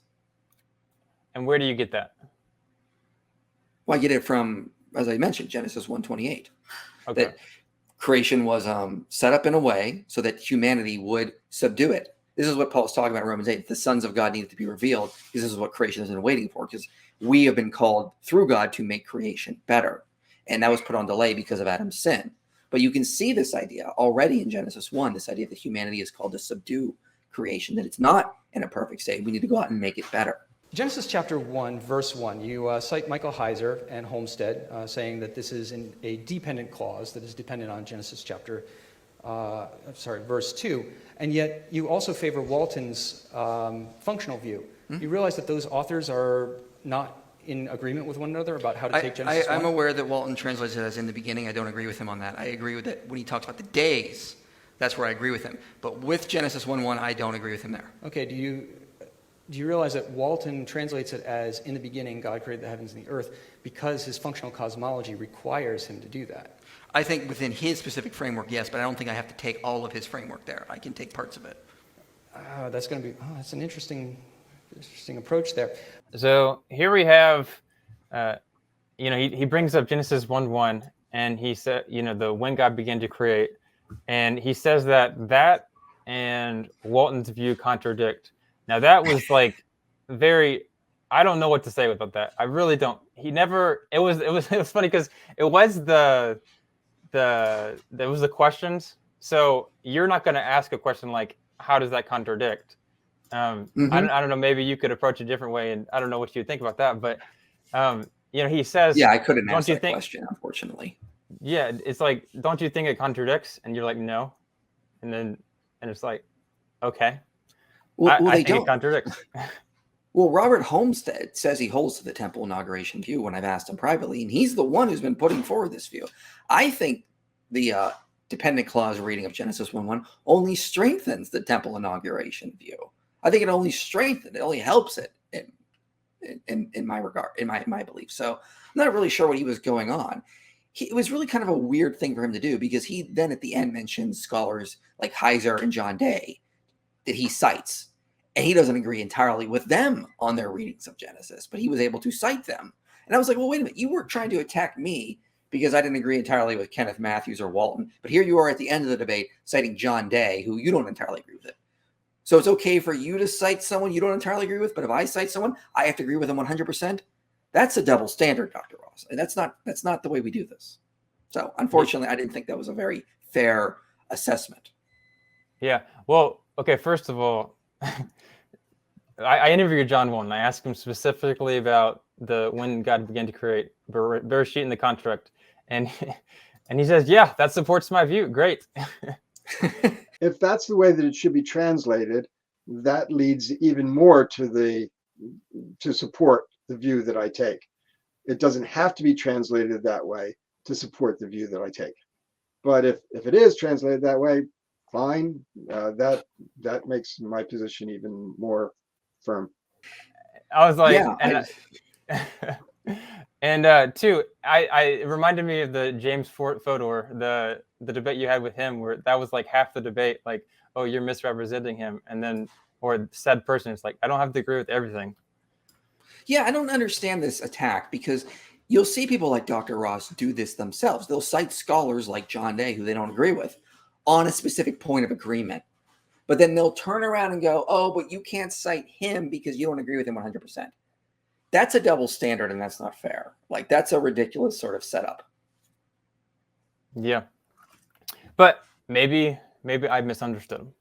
And where do you get that? Well, I get it from, as I mentioned, Genesis 1:28. Okay. That creation was set up in a way so that humanity would subdue it. This is what Paul's talking about in Romans 8. The sons of God needed to be revealed because this is what creation has been waiting for, because we have been called through God to make creation better. And that was put on delay because of Adam's sin. But you can see this idea already in Genesis 1, this idea that humanity is called to subdue creation, that it's not in a perfect state. We need to go out and make it better. Genesis chapter 1, verse 1, you cite Michael Heiser and Homestead saying that this is a dependent clause that is dependent on Genesis chapter, verse 2. And yet you also favor Walton's functional view. You realize that those authors are not in agreement with one another about how to take Genesis 1? I'm aware that Walton translates it as in the beginning. I don't agree with him on that. I agree with it when he talks about the days. That's where I agree with him. But with Genesis 1:1, I don't agree with him there. Okay, do you realize that Walton translates it as in the beginning God created the heavens and the earth because his functional cosmology requires him to do that? I think within his specific framework, yes, but I don't think I have to take all of his framework there. I can take parts of it. That's an interesting approach there. So here we have, he brings up Genesis 1:1, and he said, the when God began to create, and he says that and Walton's view contradict. Now that was like I don't know what to say about that. I really don't. It was funny because it was there was the questions. So you're not going to ask a question like, how does that contradict? I don't know, maybe you could approach it a different way, and I don't know what you think about that, but he says, yeah, I couldn't answer that question, unfortunately. Yeah, it's like, don't you think it contradicts? And you're like, no. And it's like, okay. Well, I think it contradicts. Well, Robert Homestead says he holds to the temple inauguration view when I've asked him privately, and he's the one who's been putting forward this view. I think the dependent clause reading of Genesis 1:1 only strengthens the temple inauguration view. I think it only helps it in my regard, in my belief. So I'm not really sure what he was going on. It was really kind of a weird thing for him to do, because he then at the end mentions scholars like Heiser and John Day that he cites, and he doesn't agree entirely with them on their readings of Genesis, but he was able to cite them. And I was like, well, wait a minute, you weren't trying to attack me because I didn't agree entirely with Kenneth Matthews or Walton, but here you are at the end of the debate citing John Day, who you don't entirely agree with it. So it's okay for you to cite someone you don't entirely agree with, but if I cite someone, I have to agree with them 100%. That's a double standard, Dr. Ross, and that's not the way we do this. So unfortunately, I didn't think that was a very fair assessment. Yeah. Well, okay. First of all, I interviewed John Walton. I asked him specifically about when God began to create, Bereshit in the contract, and he says, yeah, that supports my view. Great. If that's the way that it should be translated, that leads even more to support the view that I take. It doesn't have to be translated that way to support the view that I take. But if it is translated that way, fine. That makes my position even more firm. I was like, yeah, and two, it reminded me of the James Fodor, the debate you had with him, where that was like half the debate, like, oh, you're misrepresenting him, and then, or said person, it's like, I don't have to agree with everything. Yeah, I don't understand this attack because you'll see people like Dr. Ross do this themselves. They'll cite scholars like John Day, who they don't agree with, on a specific point of agreement. But then they'll turn around and go, oh, but you can't cite him because you don't agree with him 100%. That's a double standard, and that's not fair. Like, that's a ridiculous sort of setup. Yeah. But maybe I misunderstood him.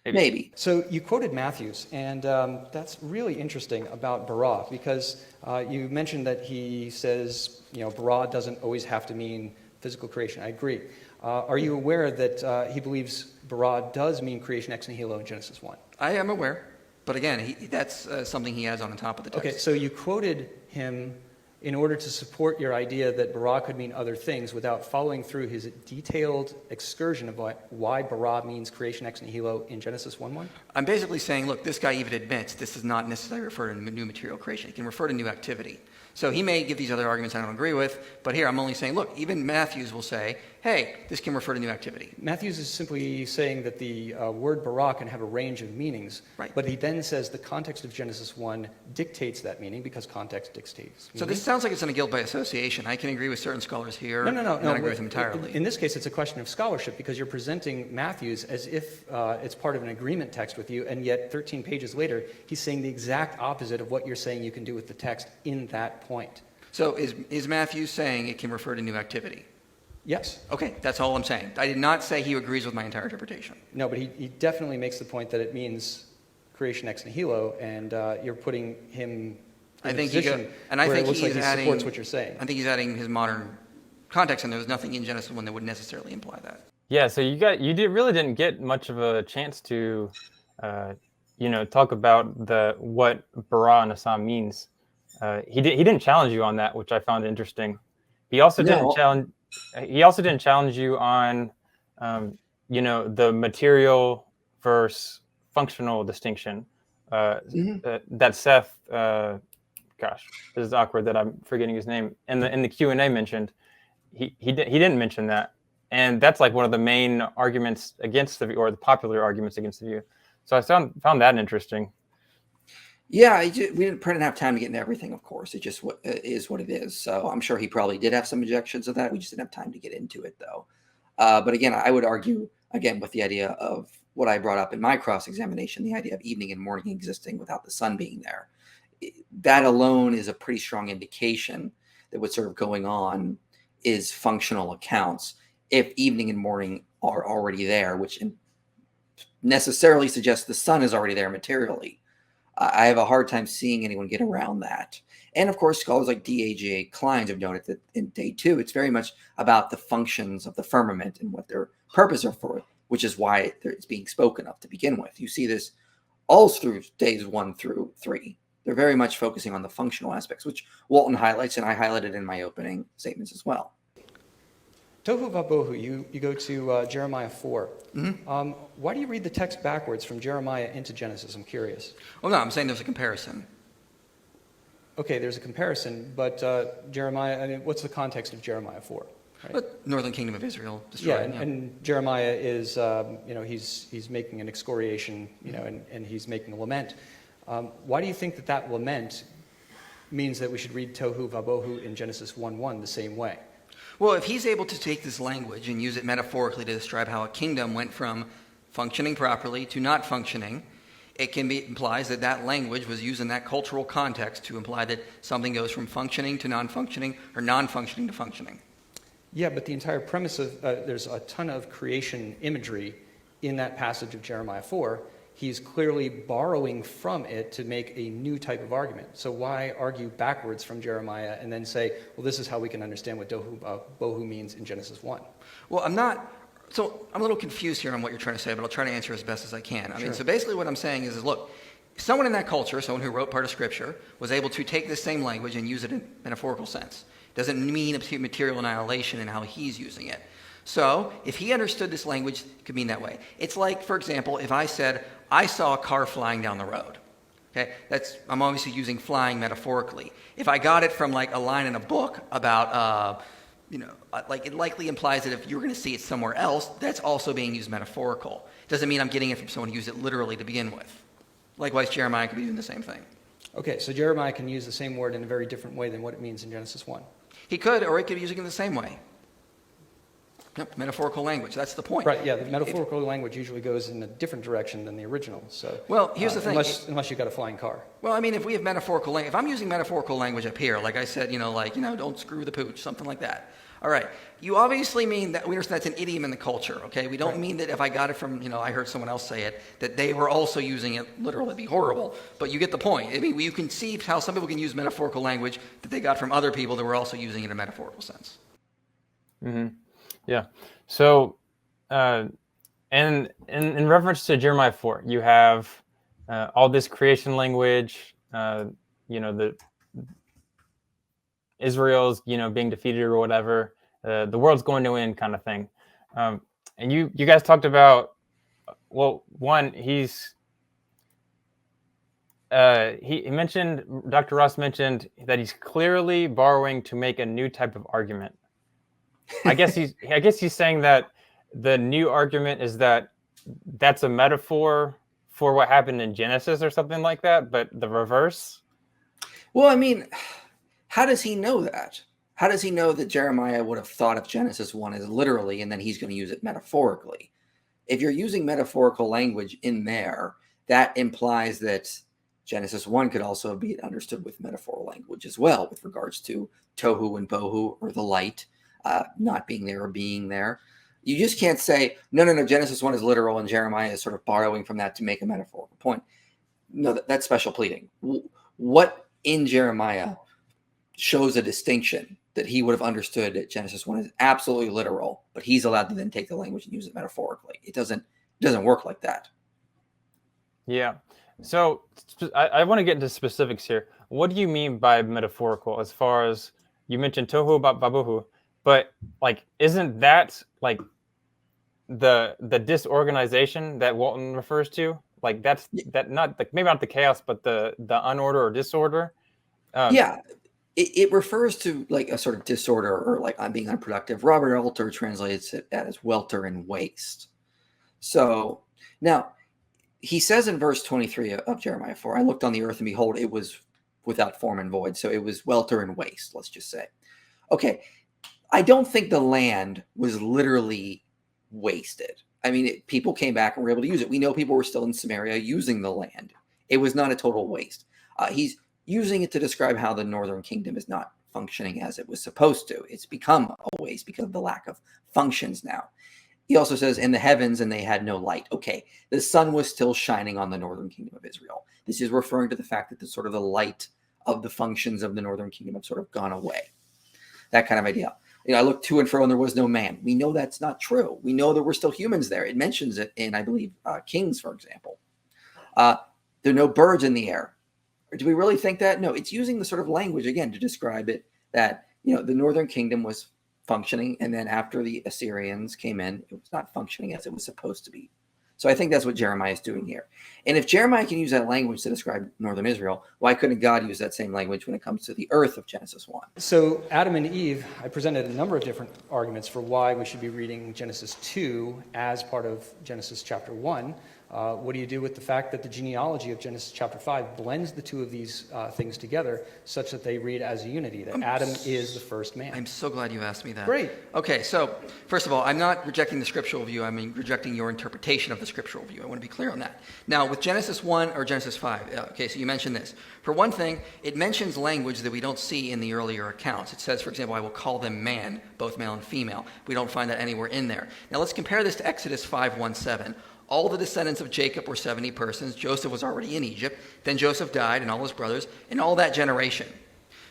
Maybe. So you quoted Matthews, and that's really interesting about bara, because you mentioned that he says, bara doesn't always have to mean physical creation. I agree. Are you aware that he believes bara does mean creation ex nihilo in Genesis 1? I am aware, but again, that's something he has on the top of the text. Okay, so you quoted him in order to support your idea that bara could mean other things without following through his detailed excursion of why bara means creation ex nihilo in Genesis 1:1? I'm basically saying, look, this guy even admits this does not necessarily refer to new material creation. It can refer to new activity. So he may give these other arguments I don't agree with, but here I'm only saying, look, even Matthews will say, hey, this can refer to new activity. Matthews is simply saying that the word bara can have a range of meanings, Right. but he then says the context of Genesis 1 dictates that meaning because context dictates meaning. So this sounds like it's a guilt by association. I can agree with certain scholars here. No. Not agree with them entirely. In this case, it's a question of scholarship because you're presenting Matthews as if it's part of an agreement text with you, and yet 13 pages later, he's saying the exact opposite of what you're saying you can do with the text in that point. So is Matthews saying it can refer to new activity? Yes. Okay, that's all I'm saying. I did not say he agrees with my entire interpretation. No, but he definitely makes the point that it means creation ex nihilo, and you're putting him in a position where it looks like he supports what you're saying. I think he's adding his modern context, and there's nothing in Genesis 1 that would necessarily imply that. Yeah, so really didn't get much of a chance to, talk about what bara and Assam means. He didn't challenge you on that, which I found interesting. He also didn't challenge you on, the material versus functional distinction. That Seth, gosh, this is awkward that I'm forgetting his name. In the Q&A mentioned, he didn't mention that, and that's like one of the main arguments against the view, or the popular arguments against the view. So I found that interesting. Yeah, we didn't have time to get into everything, of course. It just is what it is. So I'm sure he probably did have some objections to that. We just didn't have time to get into it, though. But again, I would argue, again, with the idea of what I brought up in my cross-examination, the idea of evening and morning existing without the sun being there. That alone is a pretty strong indication that what's sort of going on is functional accounts. If evening and morning are already there, which necessarily suggests the sun is already there materially, I have a hard time seeing anyone get around that. And of course, scholars like D.A.J. Kleins have noted that in day 2, it's very much about the functions of the firmament and what their purpose are for, which is why it's being spoken of to begin with. You see this all through days 1 through 3. They're very much focusing on the functional aspects, which Walton highlights, and I highlighted in my opening statements as well. Tohu vabohu, you go to Jeremiah 4. Mm-hmm. Why do you read the text backwards from Jeremiah into Genesis? I'm curious. Well, no, I'm saying there's a comparison. Okay, there's a comparison, but Jeremiah, what's the context of Jeremiah 4? Right? But Northern Kingdom of Israel destroyed. Yeah, and Jeremiah is, he's making an excoriation, and he's making a lament. Why do you think that lament means that we should read Tohu vabohu in Genesis 1:1 the same way? Well, if he's able to take this language and use it metaphorically to describe how a kingdom went from functioning properly to not functioning, it implies that language was used in that cultural context to imply that something goes from functioning to non-functioning or non-functioning to functioning. Yeah, but the entire premise of there's a ton of creation imagery in that passage of Jeremiah 4. He's clearly borrowing from it to make a new type of argument. So why argue backwards from Jeremiah and then say, well, this is how we can understand what bohu means in Genesis 1? Well, I'm a little confused here on what you're trying to say, but I'll try to answer as best as I can. Sure. So basically what I'm saying is look, someone in that culture, someone who wrote part of Scripture, was able to take this same language and use it in a metaphorical sense. Doesn't mean material annihilation in how he's using it. So if he understood this language, it could mean that way. It's like, for example, if I said, I saw a car flying down the road. Okay, I'm obviously using flying metaphorically. If I got it from like a line in a book about, it likely implies that if you were going to see it somewhere else, that's also being used metaphorical. Doesn't mean I'm getting it from someone who used it literally to begin with. Likewise, Jeremiah could be doing the same thing. Okay, so Jeremiah can use the same word in a very different way than what it means in Genesis 1. He could, or he could be using it the same way. Yep, metaphorical language. That's the point. Right, yeah, the metaphorical language usually goes in a different direction than the original. So, well, here's the thing. Unless you've got a flying car. Well, I mean, if we have metaphorical language, if I'm using metaphorical language up here, like I said, don't screw the pooch, something like that. All right. You obviously mean that we understand that's an idiom in the culture, okay? We don't mean that if I got it from, I heard someone else say it, that they were also using it literally. It'd be horrible. But you get the point. I mean, you can see how some people can use metaphorical language that they got from other people that were also using it in a metaphorical sense. Mm-hmm. Yeah. So, and in reference to Jeremiah 4, you have all this creation language, the Israel's, being defeated or whatever, the world's going to end kind of thing. And you guys talked about, well, one, he mentioned, Dr. Ross mentioned that he's clearly borrowing to make a new type of argument. I guess he's saying that the new argument is that that's a metaphor for what happened in Genesis or something like that, but the reverse. Well, I mean, how does he know that? How does he know that Jeremiah would have thought of Genesis 1 as literally, and then he's going to use it metaphorically? If you're using metaphorical language in there, that implies that Genesis 1 could also be understood with metaphorical language as well, with regards to tohu and bohu, or the light, not being there or being there. You just can't say, no, Genesis 1 is literal and Jeremiah is sort of borrowing from that to make a metaphorical point. No, that's special pleading. What in Jeremiah shows a distinction that he would have understood that Genesis 1 is absolutely literal, but he's allowed to then take the language and use it metaphorically? It doesn't work like that. Yeah. So I want to get into specifics here. What do you mean by metaphorical? As far as you mentioned tohu babuhu, but isn't that the disorganization that Walton refers to? That's not maybe not the chaos, but the unorder or disorder. It refers to a sort of disorder, or I'm being unproductive. Robert Alter translates it as welter and waste. So now he says in verse 23 of Jeremiah 4, I looked on the earth and behold, it was without form and void. So it was welter and waste, let's just say. Okay. I don't think the land was literally wasted. I mean, people came back and were able to use it. We know people were still in Samaria using the land. It was not a total waste. He's using it to describe how the northern kingdom is not functioning as it was supposed to. It's become a waste because of the lack of functions now. He also says, in the heavens, and they had no light. Okay, the sun was still shining on the northern kingdom of Israel. This is referring to the fact that the light of the functions of the northern kingdom have sort of gone away. That kind of idea. I looked to and fro and there was no man. We know that's not true. We know there were still humans there. It mentions it in, I believe, Kings, for example. There are no birds in the air. Or do we really think that? No, it's using the sort of language, again, to describe it that, the northern kingdom was functioning, and then after the Assyrians came in, it was not functioning as it was supposed to be. So I think that's what Jeremiah is doing here. And if Jeremiah can use that language to describe northern Israel, why couldn't God use that same language when it comes to the earth of Genesis 1? So Adam and Eve, I presented a number of different arguments for why we should be reading Genesis 2 as part of Genesis chapter 1. What do you do with the fact that the genealogy of Genesis chapter 5 blends the two of these things together such that they read as a unity, that Adam is the first man? I'm so glad you asked me that. Great. Okay, so first of all, I'm not rejecting the scriptural view. I mean, rejecting your interpretation of the scriptural view. I want to be clear on that. Now, with Genesis 1 or Genesis 5, okay, so you mentioned this. For one thing, it mentions language that we don't see in the earlier accounts. It says, for example, I will call them man, both male and female. We don't find that anywhere in there. Now, let's compare this to Exodus 5:1-7. All the descendants of Jacob were 70 persons. Joseph was already in Egypt. Then Joseph died, and all his brothers, and all that generation.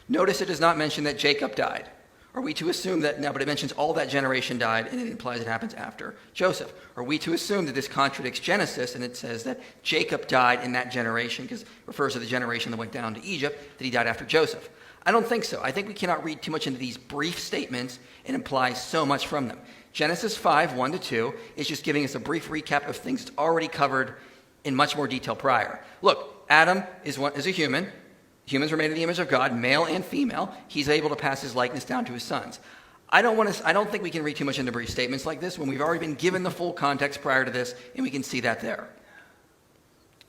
Notice it does not mention that Jacob died. Are we to assume that, no, but it mentions all that generation died, and it implies it happens after Joseph. Are we to assume that this contradicts Genesis, and it says that Jacob died in that generation, because it refers to the generation that went down to Egypt, that he died after Joseph? I don't think so. I think we cannot read too much into these brief statements and imply so much from them. Genesis 5:1-2 is just giving us a brief recap of things that's already covered in much more detail prior. Look, Adam is a human. Humans were made in the image of God, male and female. He's able to pass his likeness down to his sons. I don't think we can read too much into brief statements like this when we've already been given the full context prior to this, and we can see that there.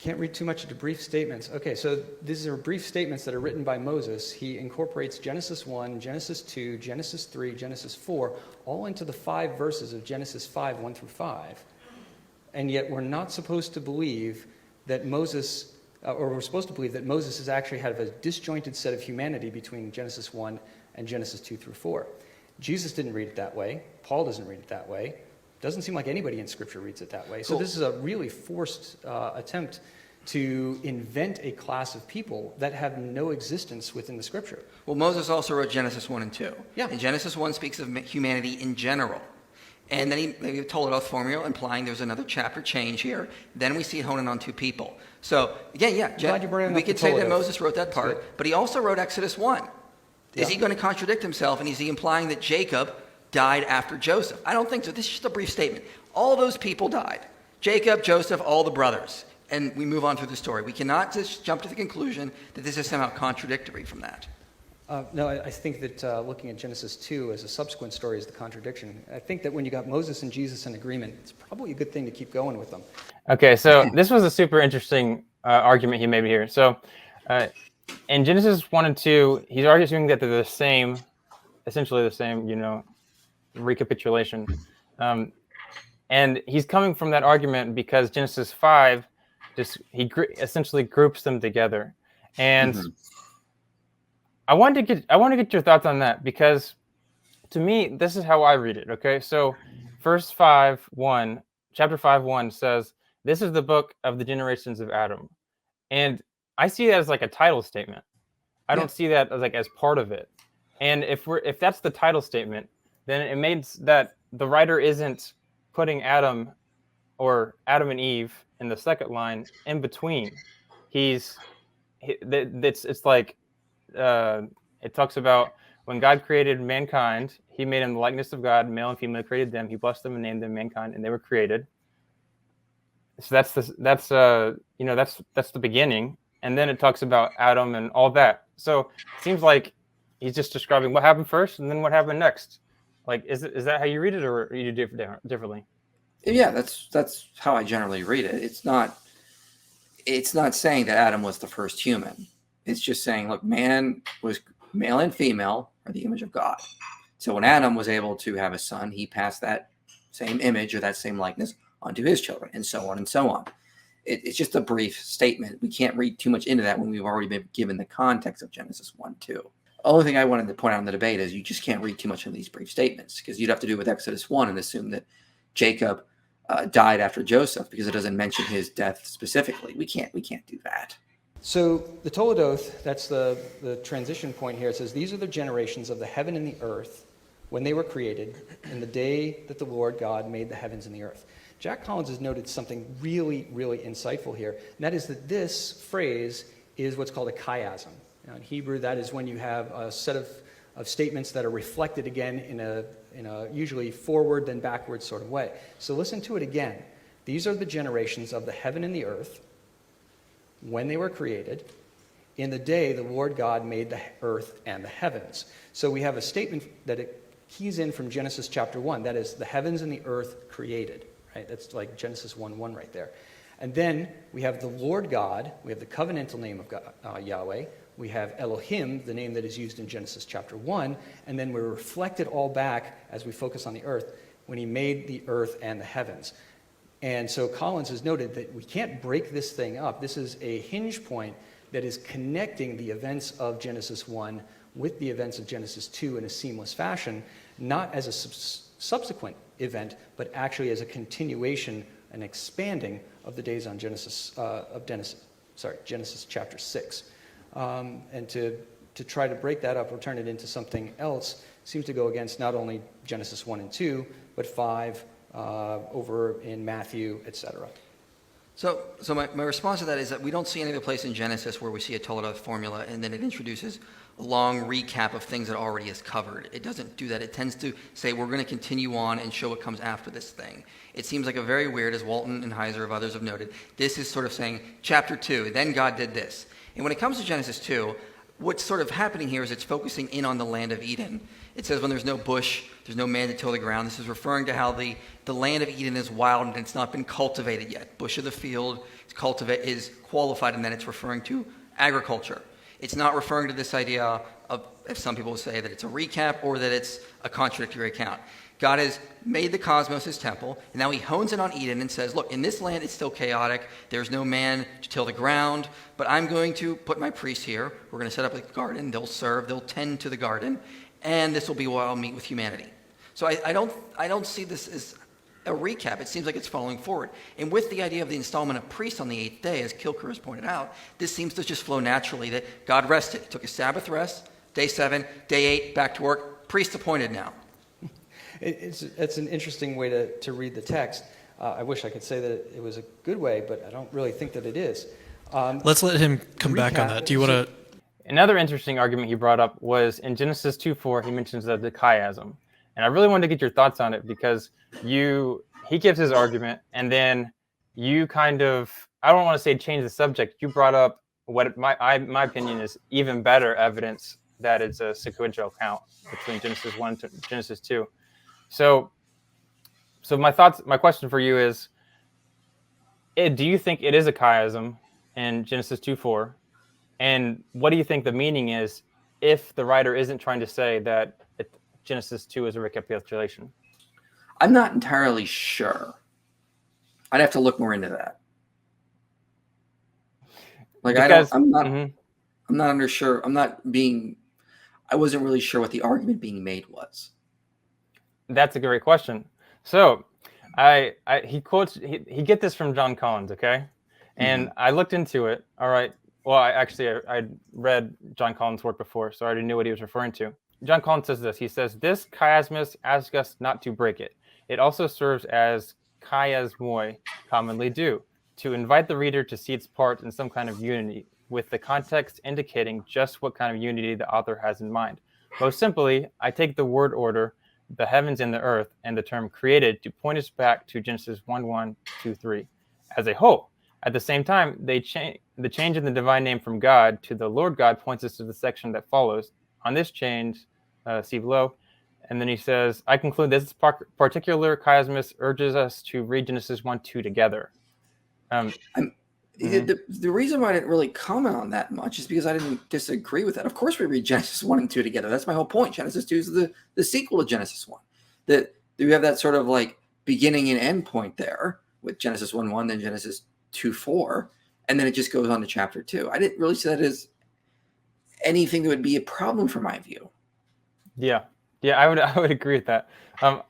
Can't read too much into brief statements. Okay, so these are brief statements that are written by Moses. He incorporates Genesis 1, Genesis 2, Genesis 3, Genesis 4, all into the 5 verses of Genesis 5, 1 through 5. And yet we're not supposed to believe that Moses, or we're supposed to believe that Moses has actually had a disjointed set of humanity between Genesis 1 and Genesis 2 through 4. Jesus didn't read it that way. Paul doesn't read it that way. Doesn't seem like anybody in Scripture reads it that way. So this is a really forced attempt to invent a class of people that have no existence within the Scripture. Well, Moses also wrote Genesis 1 and 2. Yeah. And Genesis 1 speaks of humanity in general. And then he told us formula, implying there's another chapter change here. Then we see it honing on 2 people. So, again, Glad you brought it we up could to say that Toledo. Moses wrote that part, but he also wrote Exodus 1. Is he going to contradict himself, and is he implying that Jacob died after Joseph? I don't think so. This is just a brief statement. All those people died. Jacob, Joseph, all the brothers. And we move on through the story. We cannot just jump to the conclusion that this is somehow contradictory from that. No, I think that looking at Genesis 2 as a subsequent story is the contradiction. I think that when you got Moses and Jesus in agreement, it's probably a good thing to keep going with them. Okay, so this was a super interesting argument he made here. So in Genesis 1 and 2, he's arguing that they're the same, essentially the same, recapitulation. And he's coming from that argument because Genesis 5, essentially groups them together. And I want to get your thoughts on that, because to me, this is how I read it. Okay, so chapter 5:1 says, "This is the book of the generations of Adam," and I see that as like a title statement. I don't see that as part of it. And if that's the title statement, then it means that the writer isn't putting Adam and Eve in the second line in between. It talks about when God created mankind, he made in the likeness of God, male and female created them. He blessed them and named them mankind, and they were created. So that's the beginning. And then it talks about Adam and all that. So it seems like he's just describing what happened first and then what happened next. Like, is that how you read it, or you do it differently? Yeah, that's how I generally read it. It's not saying that Adam was the first human. It's just saying, look, man was male and female are the image of God. So when Adam was able to have a son, he passed that same image or that same likeness onto his children, and so on and so on. It's just a brief statement. We can't read too much into that when we've already been given the context of Genesis 1-2. The only thing I wanted to point out in the debate is you just can't read too much into these brief statements, because you'd have to do with Exodus 1 and assume that Jacob died after Joseph, because it doesn't mention his death specifically. We can't do that. So the Toledoth, that's the transition point here. It says, "These are the generations of the heaven and the earth when they were created, in the day that the Lord God made the heavens and the earth." Jack Collins has noted something really, really insightful here, and that is that this phrase is what's called a chiasm. Now, in Hebrew, that is when you have a set of statements that are reflected again in a usually forward then backward sort of way. So listen to it again. "These are the generations of the heaven and the earth when they were created, in the day the Lord God made the earth and the heavens." So we have a statement that it keys in from Genesis chapter 1. That is, the heavens and the earth created. Right? That's like Genesis 1:1 right there. And then we have the Lord God. We have the covenantal name of God, Yahweh. We have Elohim, the name that is used in Genesis chapter 1. And then we reflect it all back as we focus on the earth when he made the earth and the heavens. And so Collins has noted that we can't break this thing up. This is a hinge point that is connecting the events of Genesis 1 with the events of Genesis 2 in a seamless fashion, not as a subsequent event, but actually as a continuation and expanding of the days on Genesis chapter 6. And to try to break that up or turn it into something else seems to go against not only Genesis 1 and 2, but 5 over in Matthew, etc. So my response to that is that we don't see any other place in Genesis where we see a Toledo formula and then it introduces a long recap of things that already is covered. It doesn't do that. It tends to say we're going to continue on and show what comes after this thing. It seems like a very weird, as Walton and Heiser and others have noted, this is sort of saying chapter 2, then God did this. And when it comes to Genesis 2, what's sort of happening here is it's focusing in on the land of Eden. It says when there's no bush, there's no man to till the ground. This is referring to how the land of Eden is wild and it's not been cultivated yet. Bush of the field, it's cultivate is qualified, and then it's referring to agriculture. It's not referring to this idea of, if some people say, that it's a recap or that it's a contradictory account. God has made the cosmos his temple, and now he hones in on Eden and says, look, in this land it's still chaotic. There's no man to till the ground, but I'm going to put my priests here. We're going to set up a garden. They'll serve. They'll tend to the garden, and this will be where I'll meet with humanity. So I don't see this as a recap. It seems like it's following forward. And with the idea of the installment of priests on the 8th day, as Kilker has pointed out, this seems to just flow naturally, that God rested. He took a Sabbath rest, day 7, day 8, back to work, priest appointed now. It's an interesting way to read the text. I wish I could say that it was a good way, but I don't really think that it is. Let's let him come back on that. Do you want to? Another interesting argument he brought up was in Genesis 2:4, he mentions the chiasm. And I really wanted to get your thoughts on it because he gives his argument, and then you kind of, I don't want to say change the subject. You brought up what my opinion is even better evidence that it's a sequential account between Genesis 1 to Genesis 2. So my question for you is, do you think it is a chiasm in Genesis 2:4? And what do you think the meaning is if the writer isn't trying to say that Genesis 2 is a recapitulation? I'm not entirely sure. I'd have to look more into that. Like, because, I'm not sure. I wasn't really sure what the argument being made was. That's a great question. So he get this from John Collins, okay? And I looked into it. All right. Well, I read John Collins' work before, so I already knew what he was referring to. John Collins says this. He says, this chiasmus asks us not to break it. It also serves as chiasmoi commonly do, to invite the reader to see its part in some kind of unity, with the context indicating just what kind of unity the author has in mind. Most simply, I take the word order, the heavens and the earth, and the term created to point us back to Genesis 1:1, 2:3 as a whole. At the same time, the change in the divine name from God to the Lord God points us to the section that follows. On this change, see below. And then he says, I conclude this particular chiasmus urges us to read Genesis 1:2 together. The reason why I didn't really comment on that much is because I didn't disagree with that. Of course we read Genesis 1 and 2 together. That's my whole point. Genesis 2 is the sequel to Genesis 1. That you have that sort of like beginning and end point there with Genesis 1:1, then Genesis 2:4, and then it just goes on to chapter 2. I didn't really see that as anything that would be a problem from my view. Yeah, I would agree with that.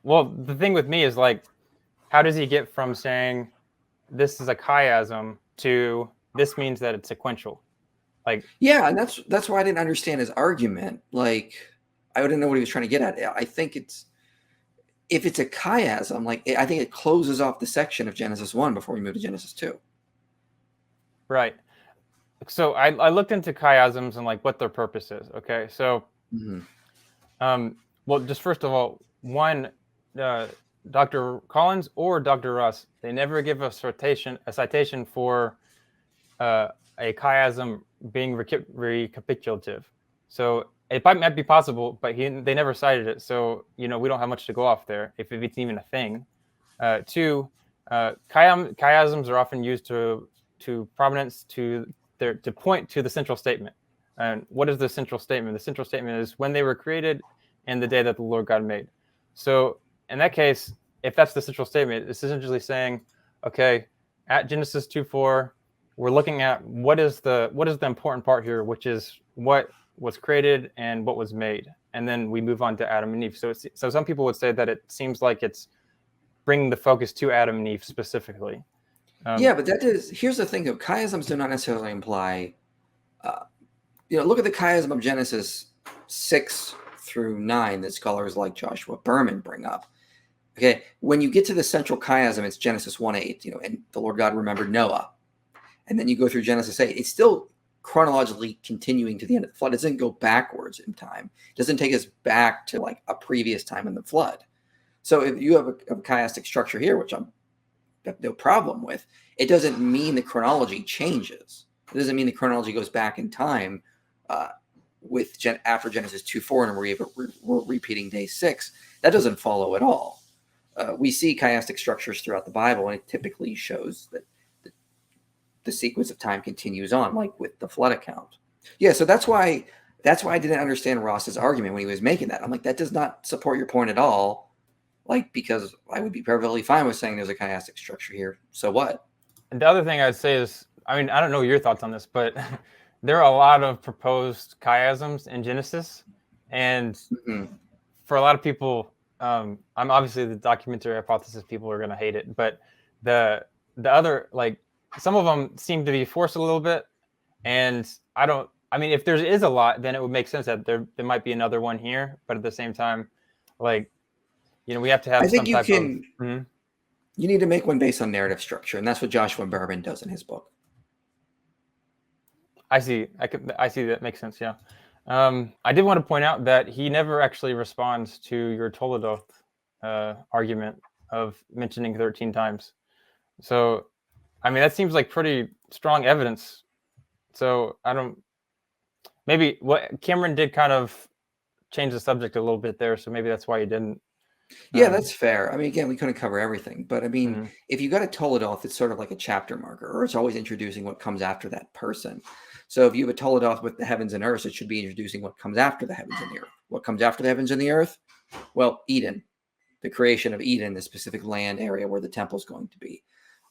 Well, the thing with me is, like, how does he get from saying this is a chiasm to this means that it's sequential? Like, yeah, and that's why I didn't understand his argument. Like, I didn't know what he was trying to get at. I think if it's a chiasm, like, I think it closes off the section of Genesis 1 before we move to Genesis 2. Right. So I looked into chiasms and like what their purpose is. Okay, so well, just first of all, one, Dr. Collins or Dr. Russ, they never give a citation for a chiasm being recapitulative. So it might be possible, but they never cited it. So, we don't have much to go off there if it's even a thing. Two, chiasms are often used to prominence to point to the central statement. And what is the central statement? The central statement is when they were created and the day that the Lord God made. So in that case, if that's the central statement, it's essentially saying, okay, at Genesis 2:4, we're looking at what is the important part here, which is what was created and what was made. And then we move on to Adam and Eve. So some people would say that it seems like it's bringing the focus to Adam and Eve specifically. Yeah, but here's the thing, though. Chiasms do not necessarily imply, look at the chiasm of Genesis 6-9 that scholars like Joshua Berman bring up. Okay, when you get to the central chiasm, it's Genesis 1:8, and the Lord God remembered Noah. And then you go through Genesis 8. It's still chronologically continuing to the end of the flood. It doesn't go backwards in time. It doesn't take us back to like a previous time in the flood. So if you have a chiastic structure here, which I have no problem with, it doesn't mean the chronology changes. It doesn't mean the chronology goes back in time after Genesis 2:4 and we're repeating day 6. That doesn't follow at all. We see chiastic structures throughout the Bible, and it typically shows that the sequence of time continues on, like with the flood account. Yeah, so that's why I didn't understand Ross's argument when he was making that. I'm like, that does not support your point at all. Like, because I would be perfectly fine with saying there's a chiastic structure here. So what? And the other thing I'd say is, I mean, I don't know your thoughts on this, but there are a lot of proposed chiasms in Genesis, and for a lot of people, I'm obviously the documentary hypothesis people are going to hate it, but the other, like, some of them seem to be forced a little bit, and I mean, if there is a lot, then it would make sense that there might be another one here, but at the same time, like, we have to have some type of. You need to make one based on narrative structure, and that's what Joshua Berman does in his book. I see. I see that makes sense. Yeah. I did want to point out that he never actually responds to your Toledoth argument of mentioning 13 times. So, I mean, that seems like pretty strong evidence. So maybe what Cameron did kind of change the subject a little bit there. So maybe that's why he didn't. Yeah, that's fair. I mean, again, we couldn't cover everything, but I mean, if you got a Toledoth, it's sort of like a chapter marker, or it's always introducing what comes after that person. So if you have a Toledoth with the heavens and earth, it should be introducing what comes after the heavens and the earth. What comes after the heavens and the earth? Well, Eden, the creation of Eden, the specific land area where the temple is going to be.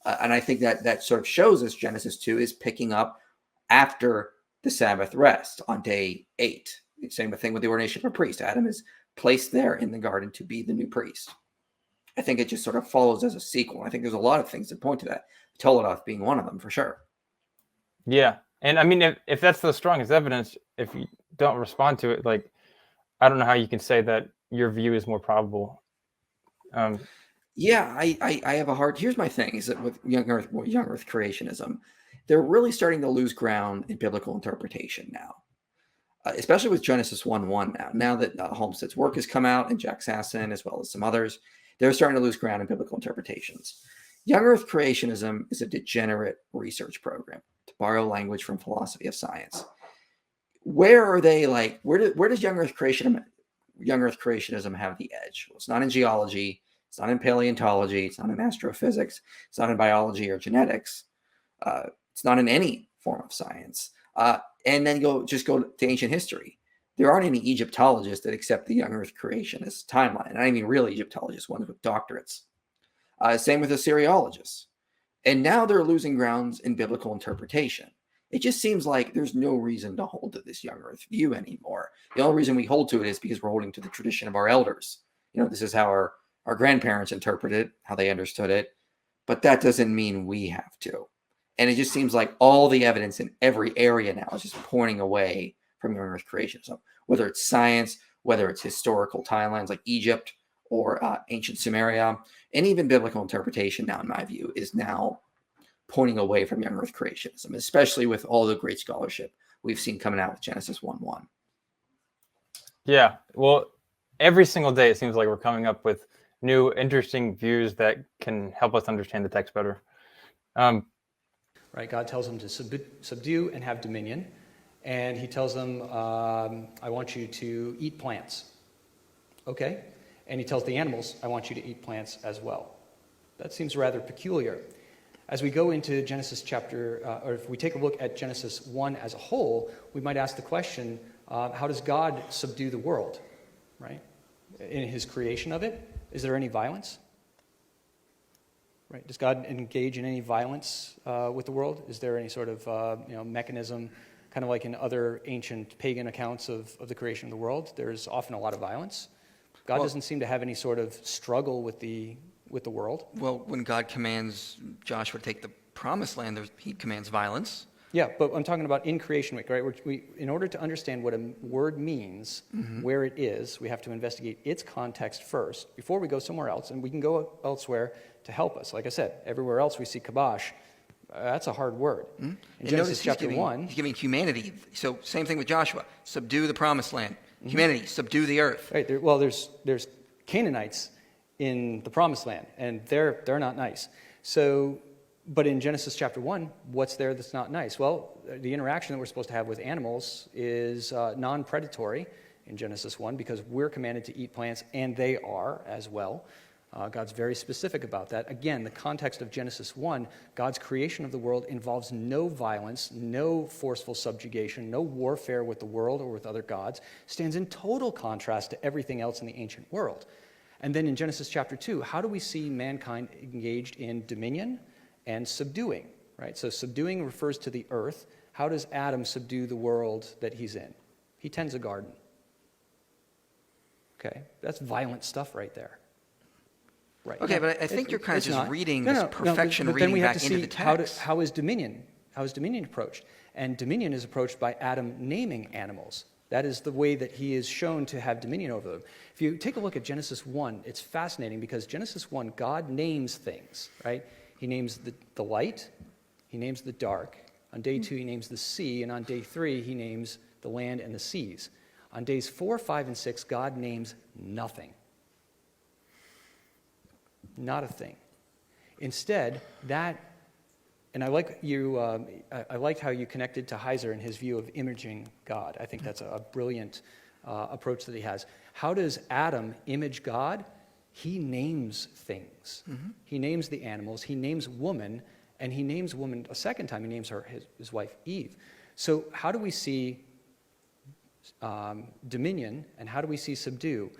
And I think that sort of shows us Genesis 2 is picking up after the Sabbath rest on day 8. Same thing with the ordination of a priest. Adam is placed there in the garden to be the new priest. I think it just sort of follows as a sequel. I think there's a lot of things that point to that. Toledoth being one of them for sure. Yeah. And I mean, if that's the strongest evidence, if you don't respond to it, like, I don't know how you can say that your view is more probable. Yeah, I have a hard. Here's my thing: is that with Young-Earth creationism, they're really starting to lose ground in biblical interpretation now, especially with Genesis 1:1 now. Now that Homestead's work has come out and Jack Sasson, as well as some others, they're starting to lose ground in biblical interpretations. Young-Earth creationism is a degenerate research program, to borrow language from philosophy of science. Where are they? Like, where does Young-Earth creationism have the edge? Well, it's not in geology. It's not in paleontology. It's not in astrophysics. It's not in biology or genetics. It's not in any form of science. And then go to ancient history. There aren't any Egyptologists that accept the Young-Earth creationist timeline. And I mean real Egyptologists, ones with doctorates. Same with Assyriologists. And now they're losing grounds in biblical interpretation. It just seems like there's no reason to hold to this Young-Earth view anymore. The only reason we hold to it is because we're holding to the tradition of our elders. This is how our grandparents interpreted it, how they understood it. But that doesn't mean we have to. And it just seems like all the evidence in every area now is just pointing away from Young-Earth creationism, whether it's science, whether it's historical timelines like Egypt or ancient Sumeria, and even biblical interpretation now, in my view, is now pointing away from Young-Earth creationism, especially with all the great scholarship we've seen coming out with Genesis 1:1. Yeah, well, every single day it seems like we're coming up with new, interesting views that can help us understand the text better. Right, God tells them to subdue and have dominion, and he tells them, I want you to eat plants. Okay, and he tells the animals, I want you to eat plants as well. That seems rather peculiar. As we go into Genesis or if we take a look at Genesis 1 as a whole, we might ask the question, how does God subdue the world, right? In his creation of it, is there any violence? Right? Does God engage in any violence with the world? Is there any sort of mechanism, kind of like in other ancient pagan accounts of the creation of the world? There's often a lot of violence. God doesn't seem to have any sort of struggle with the world. Well, when God commands Joshua to take the promised land, he commands violence. Yeah, but I'm talking about in creation week, right? In order to understand what a word means, where it is, we have to investigate its context first before we go somewhere else, and we can go elsewhere to help us. Like I said, everywhere else we see Khavash. That's a hard word. In Genesis chapter 1... He's giving humanity. So same thing with Joshua. Subdue the promised land. Humanity, subdue the earth. Right. There's Canaanites in the promised land, and they're not nice. So... But in Genesis chapter 1, what's there that's not nice? Well, the interaction that we're supposed to have with animals is non-predatory in Genesis 1 because we're commanded to eat plants, and they are as well. God's very specific about that. Again, the context of Genesis 1, God's creation of the world involves no violence, no forceful subjugation, no warfare with the world or with other gods, stands in total contrast to everything else in the ancient world. And then in Genesis chapter 2, how do we see mankind engaged in dominion and subduing? Right? So subduing refers to the earth. How does Adam subdue the world that he's in? He tends a garden. Okay, that's violent stuff right there. Right. Okay, Now, but I think you're kind of just not. reading No, this no, perfection but then reading we have back to into see the text. how is dominion approached? And dominion is approached by Adam naming animals. That is the way that he is shown to have dominion over them. If you take a look at Genesis 1, it's fascinating because Genesis 1, God names things, right? He names the light, he names the dark. On day 2, he names the sea, and on day 3, he names the land and the seas. On days 4, 5, and 6, God names nothing. Not a thing. Instead, and I liked how you connected to Heiser and his view of imaging God. I think that's a brilliant approach that he has. How does Adam image God? He names things. Mm-hmm. He names the animals. He names woman, and he names woman a second time. He names her his wife Eve. So how do we see dominion, and how do we see subdue?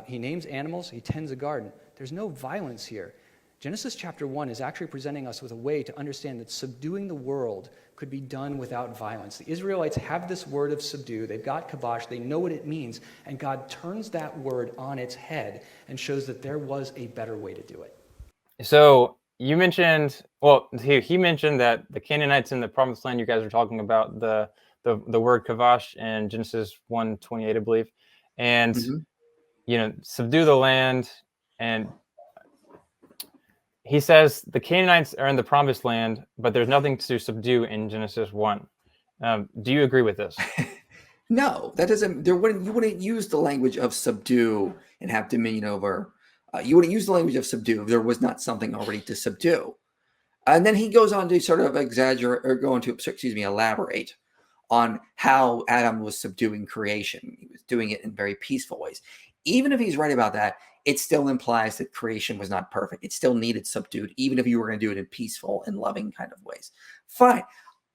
He names animals. He tends a garden. There's no violence here. Genesis chapter 1 is actually presenting us with a way to understand that subduing the world could be done without violence. The Israelites have this word of subdue. They've got Khavash. They know what it means. And God turns that word on its head and shows that there was a better way to do it. So you mentioned, he mentioned that the Canaanites in the Promised Land, you guys are talking about the word Khavash in Genesis 1:28, I believe. And, subdue the land. And he says the Canaanites are in the Promised Land, but there's nothing to subdue in Genesis 1. Do you agree with this? No, that doesn't. You wouldn't use the language of subdue and have dominion over. You wouldn't use the language of subdue if there was not something already to subdue. And then he goes on to sort of elaborate on how Adam was subduing creation. He was doing it in very peaceful ways. Even if he's right about that, it still implies that creation was not perfect. It still needed subdued, even if you were going to do it in peaceful and loving kind of ways. Fine.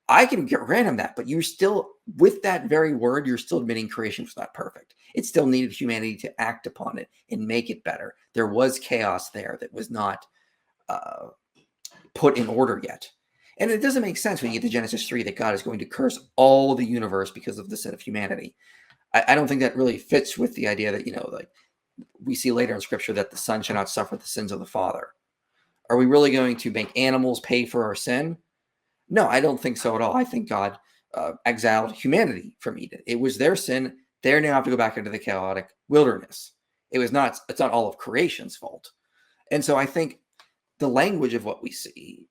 I can grant him that, but you're still, with that very word, you're still admitting creation was not perfect. It still needed humanity to act upon it and make it better. There was chaos there that was not put in order yet. And it doesn't make sense when you get to Genesis 3 that God is going to curse all the universe because of the sin of humanity. I don't think that really fits with the idea that, like we see later in Scripture that the Son shall not suffer the sins of the Father. Are we really going to make animals pay for our sin? No, I don't think so at all. I think God exiled humanity from Eden. It was their sin. They now have to go back into the chaotic wilderness. It's not all of creation's fault. And so I think the language of what we see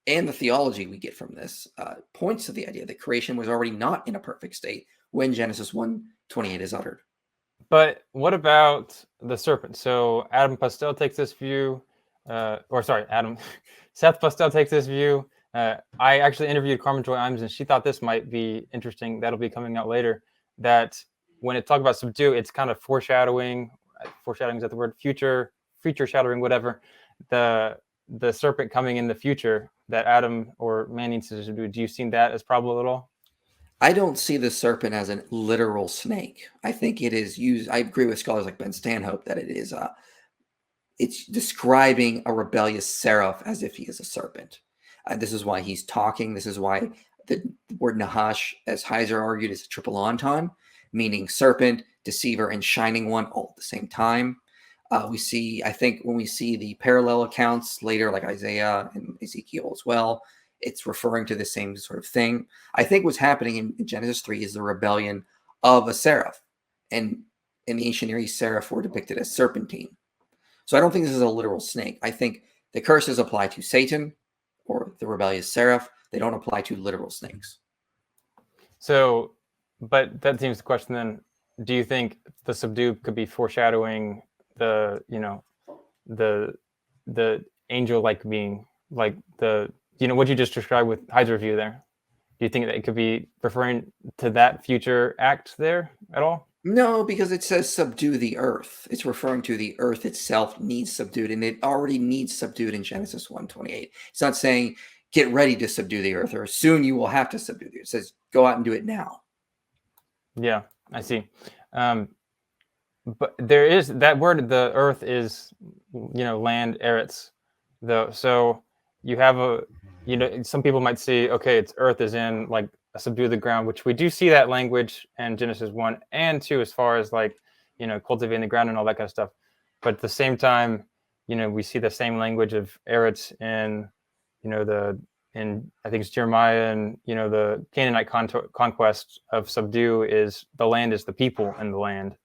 and the theology we get from this points to the idea that creation was already not in a perfect state when Genesis 1:28 is uttered. But what about the serpent? So Adam Pastel takes this view, Seth Pastel takes this view. I actually interviewed Carmen Joy Imes, and she thought this might be interesting. That'll be coming out later. That when it talks about subdue, it's kind of foreshadowing. Foreshadowing, is that the word? Future shadowing, whatever. The serpent coming in the future that Adam or man needs to subdue. Do you see that as probable at all? I don't see the serpent as a literal snake. I think it is used. I agree with scholars like Ben Stanhope that it is. It's describing a rebellious seraph as if he is a serpent. This is why he's talking. This is why the word Nahash, as Heiser argued, is a triple entendre, meaning serpent, deceiver, and shining one all at the same time. We see, I think, when we see the parallel accounts later, like Isaiah and Ezekiel as well, it's referring to the same sort of thing. I think what's happening in Genesis 3 is the rebellion of a seraph. And in the ancient Near East, seraph were depicted as serpentine. So I don't think this is a literal snake. I think the curses apply to Satan or the rebellious seraph. They don't apply to literal snakes. So, but that seems the question then. Do you think the subdue could be foreshadowing the angel-like being, like what you just described with Heiser's view there? Do you think that it could be referring to that future act there at all? No, because it says subdue the earth. It's referring to the earth itself needs subdued, and it already needs subdued in Genesis 1:28. It's not saying get ready to subdue the earth, or soon you will have to subdue the earth. It says go out and do it now. Yeah, I see. But there is that word, the earth is, land, eretz, though. So you have some people might see, okay, it's earth is in like subdue the ground, which we do see that language in Genesis 1 and 2, as far as like, cultivating the ground and all that kind of stuff. But at the same time, we see the same language of eretz in, in I think it's Jeremiah, and, the Canaanite conquest of subdue is the land is the people and the land.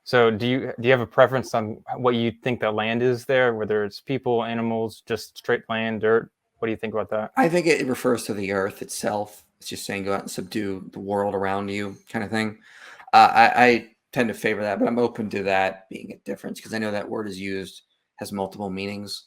So do you have a preference on what you think the land is there, whether it's people, animals, just straight land, dirt? What do you think about that? I think it refers to the earth itself. It's just saying go out and subdue the world around you, kind of thing. I tend to favor that, but I'm open to that being a difference because I know that word is used, has multiple meanings.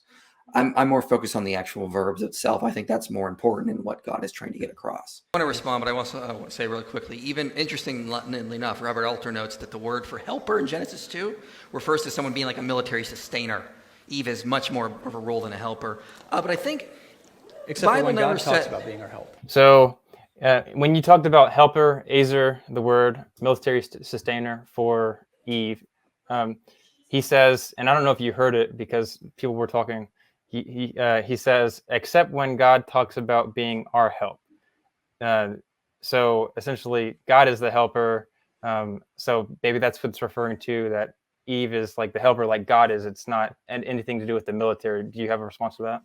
I'm more focused on the actual verbs itself. I think that's more important in what God is trying to get across. I want to respond, but I also want to say really quickly, even interestingly enough, Robert Alter notes that the word for helper in Genesis 2 refers to someone being like a military sustainer. Eve is much more of a role than a helper. But I think Except Bible for when God never talks said- about being our help. So when you talked about helper, Heiser, the word military sustainer for Eve, he says, and I don't know if you heard it because people were talking. He says, except when God talks about being our help. So essentially, God is the helper. So maybe that's what it's referring to, that Eve is like the helper, like God is. It's not anything to do with the military. Do you have a response to that?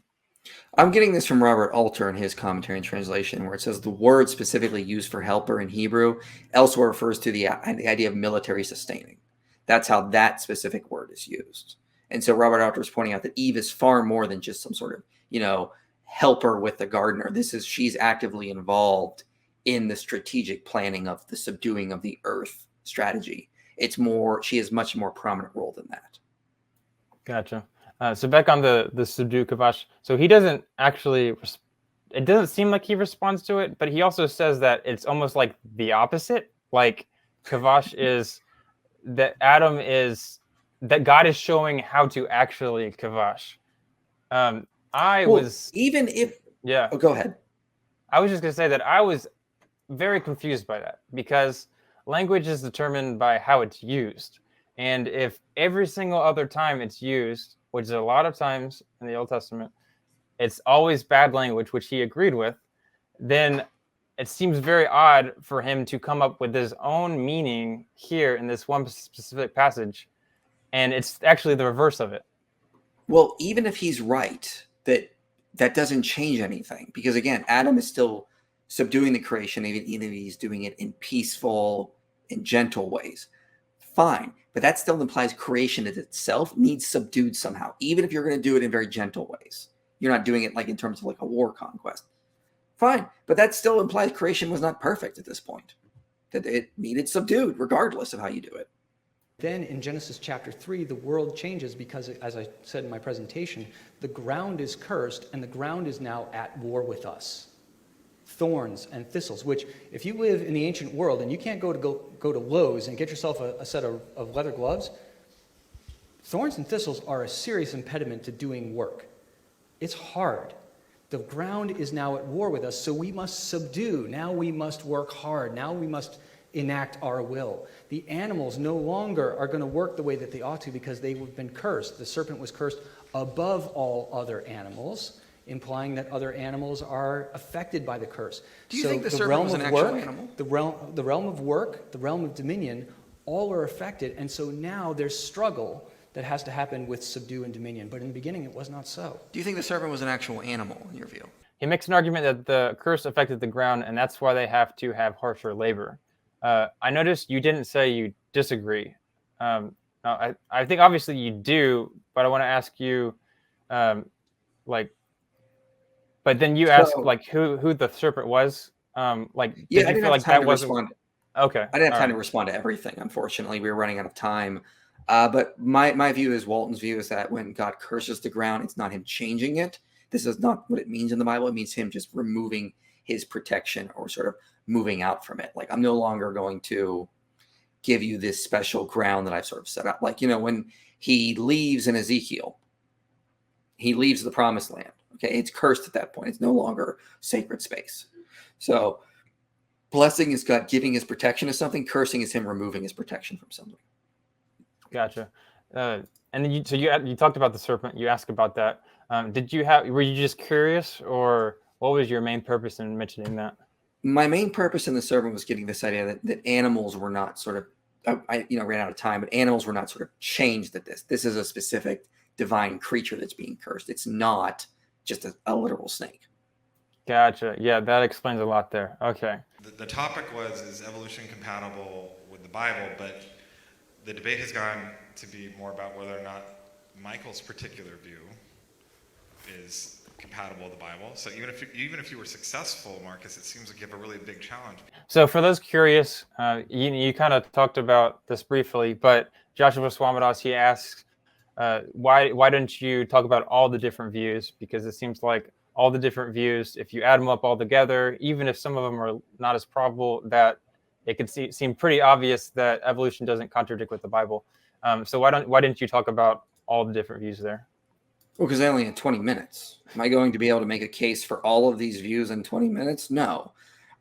I'm getting this from Robert Alter in his commentary and translation, where it says the word specifically used for helper in Hebrew elsewhere refers to the idea of military sustaining. That's how that specific word is used. And so Robert Alter is pointing out that Eve is far more than just some sort of, helper with the gardener. She's actively involved in the strategic planning of the subduing of the earth strategy. She has much more prominent role than that. Gotcha. So back on the Subdue Khavash. So he doesn't actually, it doesn't seem like he responds to it, but he also says that it's almost like the opposite. Like Khavash is that that God is showing how to actually Khavash. Even if, yeah. Oh, go ahead. I was just going to say that I was very confused by that, because language is determined by how it's used. And if every single other time it's used, which is a lot of times in the Old Testament, it's always bad language, which he agreed with, then it seems very odd for him to come up with his own meaning here in this one specific passage. And it's actually the reverse of it. Well, even if he's right, that doesn't change anything, because again, Adam is still subduing the creation, even if he's doing it in peaceful and gentle ways. Fine, but that still implies creation in itself needs subdued somehow, even if you're going to do it in very gentle ways. You're not doing it like in terms of like a war conquest. Fine, but that still implies creation was not perfect at this point, that it needed subdued regardless of how you do it. Then in Genesis chapter 3, the world changes because, as I said in my presentation, the ground is cursed and the ground is now at war with us. Thorns and thistles, which if you live in the ancient world and you can't go to Lowe's and get yourself a set of leather gloves, thorns and thistles are a serious impediment to doing work. It's hard. The ground is now at war with us, so we must subdue. Now we must work hard. Now we must enact our will. The animals no longer are going to work the way that they ought to because they've been cursed. The serpent was cursed above all other animals, implying that other animals are affected by the curse. Do you think the serpent was an actual animal? The realm of work, the realm of dominion, all are affected, and so now there's struggle that has to happen with subdue and dominion. But in the beginning, it was not so. Do you think the serpent was an actual animal, in your view? He makes an argument that the curse affected the ground, and that's why they have to have harsher labor. I noticed you didn't say you disagree. I think obviously you do, but I want to ask you, but then you asked who the serpent was. Did you feel like that wasn't? Okay. I didn't have time to respond to everything. Unfortunately, we were running out of time. But my view is Walton's view is that when God curses the ground, it's not him changing it. This is not what it means in the Bible. It means him just removing his protection or sort of moving out from it. Like I'm no longer going to, give you this special ground that I've sort of set up. Like, when he leaves in Ezekiel, he leaves the promised land. Okay, it's cursed at that point. It's no longer sacred space. So blessing is God giving his protection to something. Cursing is him removing his protection from something. Gotcha. And then you talked about the serpent. You asked about that. Were you just curious, or what was your main purpose in mentioning that? My main purpose in the serpent was getting this idea that animals were not sort of, I ran out of time, but animals were not sort of changed at this is a specific divine creature that's being cursed. It's not just a literal snake. Gotcha. Yeah, that explains a lot there. Okay. The topic is evolution compatible with the Bible, but the debate has gone to be more about whether or not Michael's particular view is compatible with the Bible. So even if you were successful, Marcus, it seems like you have a really big challenge. So for those curious, you kind of talked about this briefly, but Joshua Swamidass, he asks, why didn't you talk about all the different views? Because it seems like all the different views, if you add them up all together, even if some of them are not as probable, that it could seem pretty obvious that evolution doesn't contradict with the Bible. So why didn't you talk about all the different views there? Well, because I only had 20 minutes. Am I going to be able to make a case for all of these views in 20 minutes? No.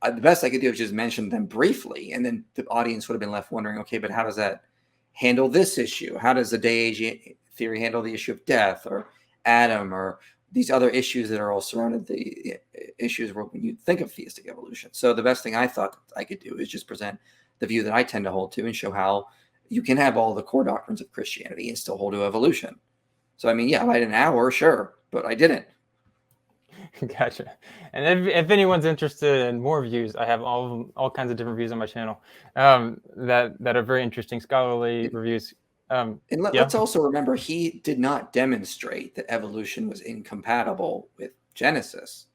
The best I could do is just mention them briefly, and then the audience would have been left wondering, okay, but how does that handle this issue? How does the day-age theory handle the issue of death, or Adam, or these other issues that are all surrounded the issues when you think of theistic evolution? So the best thing I thought I could do is just present the view that I tend to hold to and show how you can have all the core doctrines of Christianity and still hold to evolution. So, I mean, yeah, if I had an hour, sure, but I didn't. Gotcha. And if anyone's interested in more views, I have all kinds of different views on my channel that are very interesting scholarly reviews. Let's also remember, he did not demonstrate that evolution was incompatible with Genesis.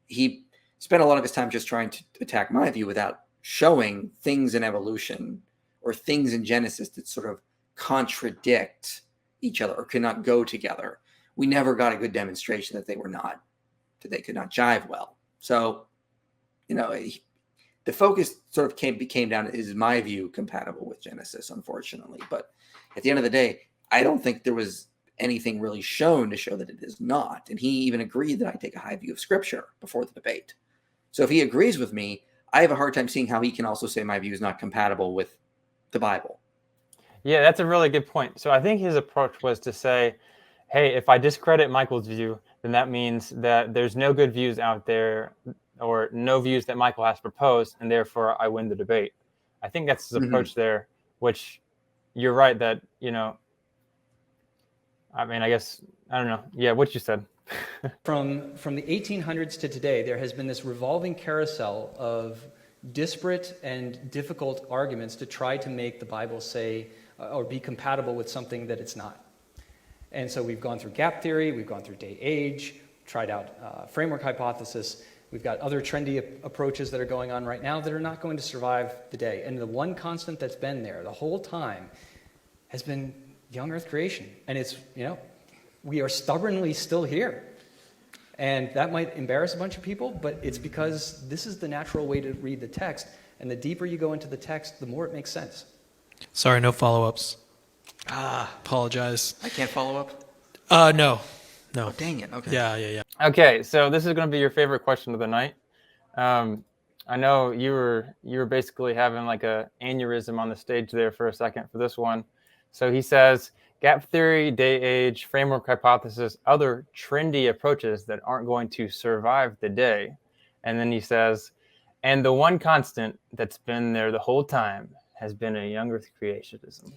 He spent a lot of his time just trying to attack my view without showing things in evolution or things in Genesis that sort of contradict each other or could not go together. We never got a good demonstration that they could not jive well. So, the focus sort of became down, is my view compatible with Genesis, unfortunately. But at the end of the day, I don't think there was anything really shown to show that it is not. And he even agreed that I take a high view of Scripture before the debate. So if he agrees with me, I have a hard time seeing how he can also say my view is not compatible with the Bible. Yeah, that's a really good point. So I think his approach was to say, hey, if I discredit Michael's view, then that means that there's no good views out there, or no views that Michael has proposed, and therefore I win the debate. I think that's his approach there, which you're right that, I mean, I guess, I don't know. Yeah, what you said. From the 1800s to today, there has been this revolving carousel of disparate and difficult arguments to try to make the Bible say or be compatible with something that it's not. And so we've gone through gap theory, we've gone through day-age, tried out framework hypothesis. We've got other trendy approaches that are going on right now that are not going to survive the day. And the one constant that's been there the whole time has been Young-Earth creation. And it's, we are stubbornly still here. And that might embarrass a bunch of people, but it's because this is the natural way to read the text. And the deeper you go into the text, the more it makes sense. Sorry, no follow-ups. Apologize. I can't follow up? No. Oh, dang it. Okay. Yeah. Okay, so this is going to be your favorite question of the night. I know you were basically having like a aneurysm on the stage there for a second for this one. So he says, gap theory, day-age, framework hypothesis, other trendy approaches that aren't going to survive the day. And then he says, and the one constant that's been there the whole time has been a Young-Earth creationism.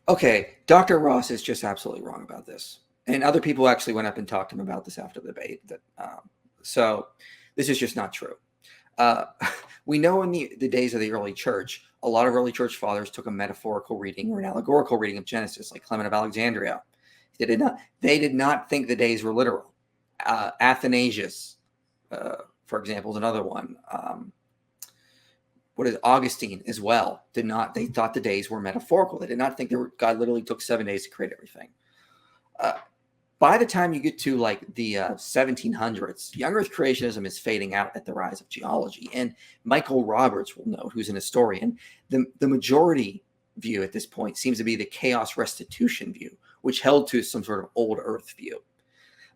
Okay, Dr. Ross is just absolutely wrong about this. And other people actually went up and talked to him about this after the debate. So this is just not true. We know in the days of the early church, a lot of early church fathers took a metaphorical reading or an allegorical reading of Genesis, like Clement of Alexandria. They did not think the days were literal. Athanasius, for example, is another one. Augustine as well did not. They thought the days were metaphorical. They did not think God literally took 7 days to create everything. By the time you get to like the 1700s, Young-Earth creationism is fading out at the rise of geology. And Michael Roberts will note, who's an historian, the majority view at this point seems to be the chaos restitution view, which held to some sort of old Earth view.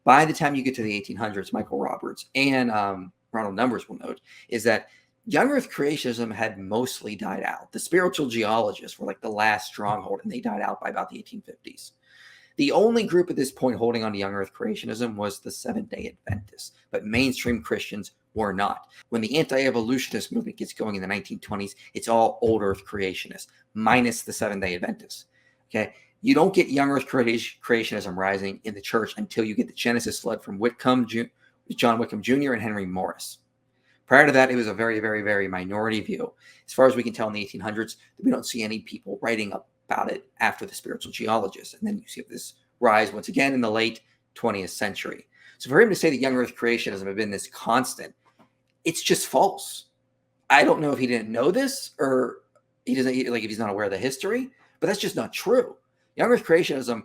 By the time you get to the 1800s, Michael Roberts and Ronald Numbers will note is that Young-Earth creationism had mostly died out. The spiritual geologists were like the last stronghold, and they died out by about the 1850s. The only group at this point holding on to Young-Earth creationism was the Seventh-day Adventists, but mainstream Christians were not. When the anti-evolutionist movement gets going in the 1920s, it's all old Earth creationists, minus the Seventh-day Adventists. Okay, you don't get Young-Earth creationism rising in the church until you get the Genesis flood from John Whitcomb Jr. and Henry Morris. Prior to that, it was a very, very, very minority view. As far as we can tell in the 1800s, we don't see any people writing about it after the spiritual geologists. And then you see this rise once again in the late 20th century. So for him to say that Young-Earth creationism had been this constant, it's just false. I don't know if he didn't know this or he doesn't, like if he's not aware of the history, but that's just not true. Young-Earth creationism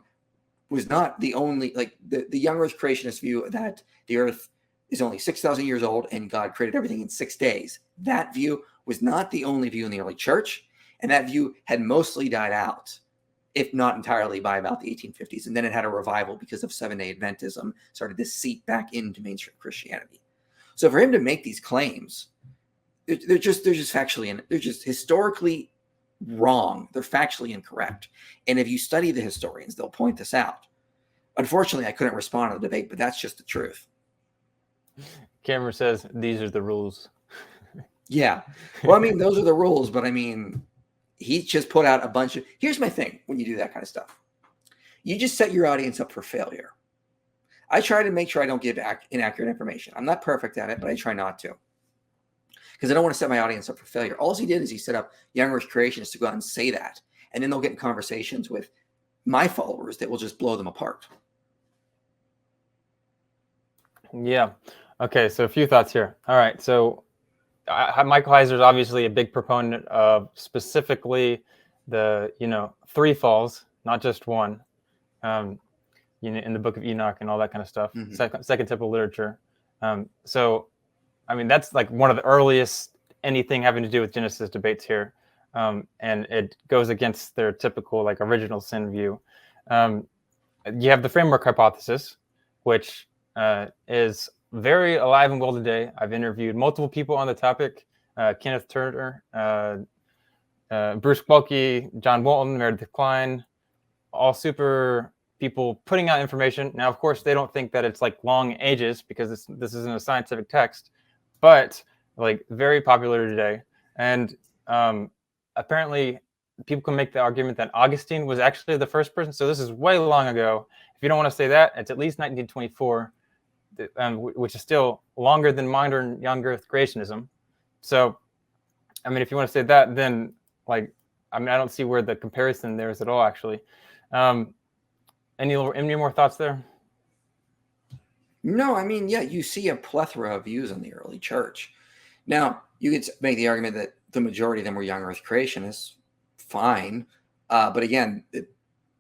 was not the only, like the Young-Earth creationist view that the earth is only 6,000 years old and God created everything in 6 days. That view was not the only view in the early church. And that view had mostly died out, if not entirely, by about the 1850s. And then it had a revival because of Seventh-day Adventism started to seep back into mainstream Christianity. So for him to make these claims, they're just factually, they're just historically wrong. They're factually incorrect. And if you study the historians, they'll point this out. Unfortunately, I couldn't respond to the debate, but that's just the truth. Cameron says these are the rules. Yeah. Well, I mean, those are the rules, but I mean, he just put out a bunch of, here's my thing when you do that kind of stuff. You just set your audience up for failure. I try to make sure I don't give inaccurate information. I'm not perfect at it, but I try not to. Because I don't want to set my audience up for failure. All he did is he set up Young-Earth creationists to go out and say that. And then they'll get in conversations with my followers that will just blow them apart. Yeah. Okay. So a few thoughts here. All right. So Michael Heiser is obviously a big proponent of specifically the, 3 falls, not just one, in the Book of Enoch and all that kind of stuff. Mm-hmm. Second Temple literature. So, I mean, that's like one of the earliest anything having to do with Genesis debates here. And it goes against their typical like original sin view. You have the framework hypothesis, which is very alive and well today. I've interviewed multiple people on the topic, Kenneth Turner, Bruce Welke, John Walton, Meredith Klein, all super people putting out information. Now, of course, they don't think that it's like long ages because this isn't a scientific text, but like very popular today. And apparently people can make the argument that Augustine was actually the first person. So this is way long ago. If you don't want to say that, it's at least 1924. Which is still longer than modern Young-Earth creationism. So, I mean, if you want to say that, then I don't see where the comparison there is at all, actually. Any more thoughts there? No, I mean, yeah, you see a plethora of views in the early church. Now, you could make the argument that the majority of them were Young-Earth creationists. Fine. But again,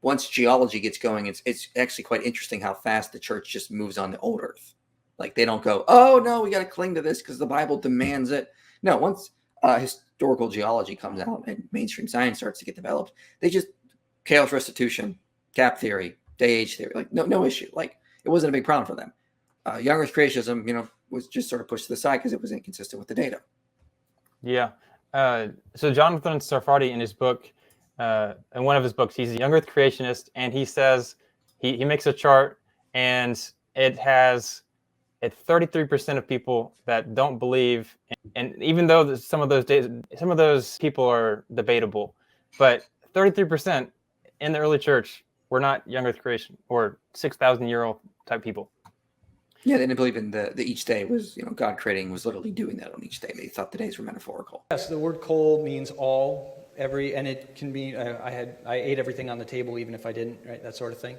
once geology gets going, it's actually quite interesting how fast the church just moves on to old Earth. Like they don't go, oh no, we got to cling to this because the Bible demands it. No, once historical geology comes out and mainstream science starts to get developed, they just chaos restitution, gap theory, day age theory, like no issue. Like it wasn't a big problem for them. Young-Earth creationism, was just sort of pushed to the side because it was inconsistent with the data. Yeah. So Jonathan Sarfati in his book. In one of his books, he's a Young-Earth creationist, and he says he makes a chart, and it has 33% of people that don't believe, and even though some of those people are debatable, but 33% in the early church were not Young-Earth creation or 6,000-year-old type people. Yeah, they didn't believe in the each day was, God creating was literally doing that on each day. They thought the days were metaphorical. Yes, the word kol means all. And it can be, I ate everything on the table even if I didn't, right, that sort of thing.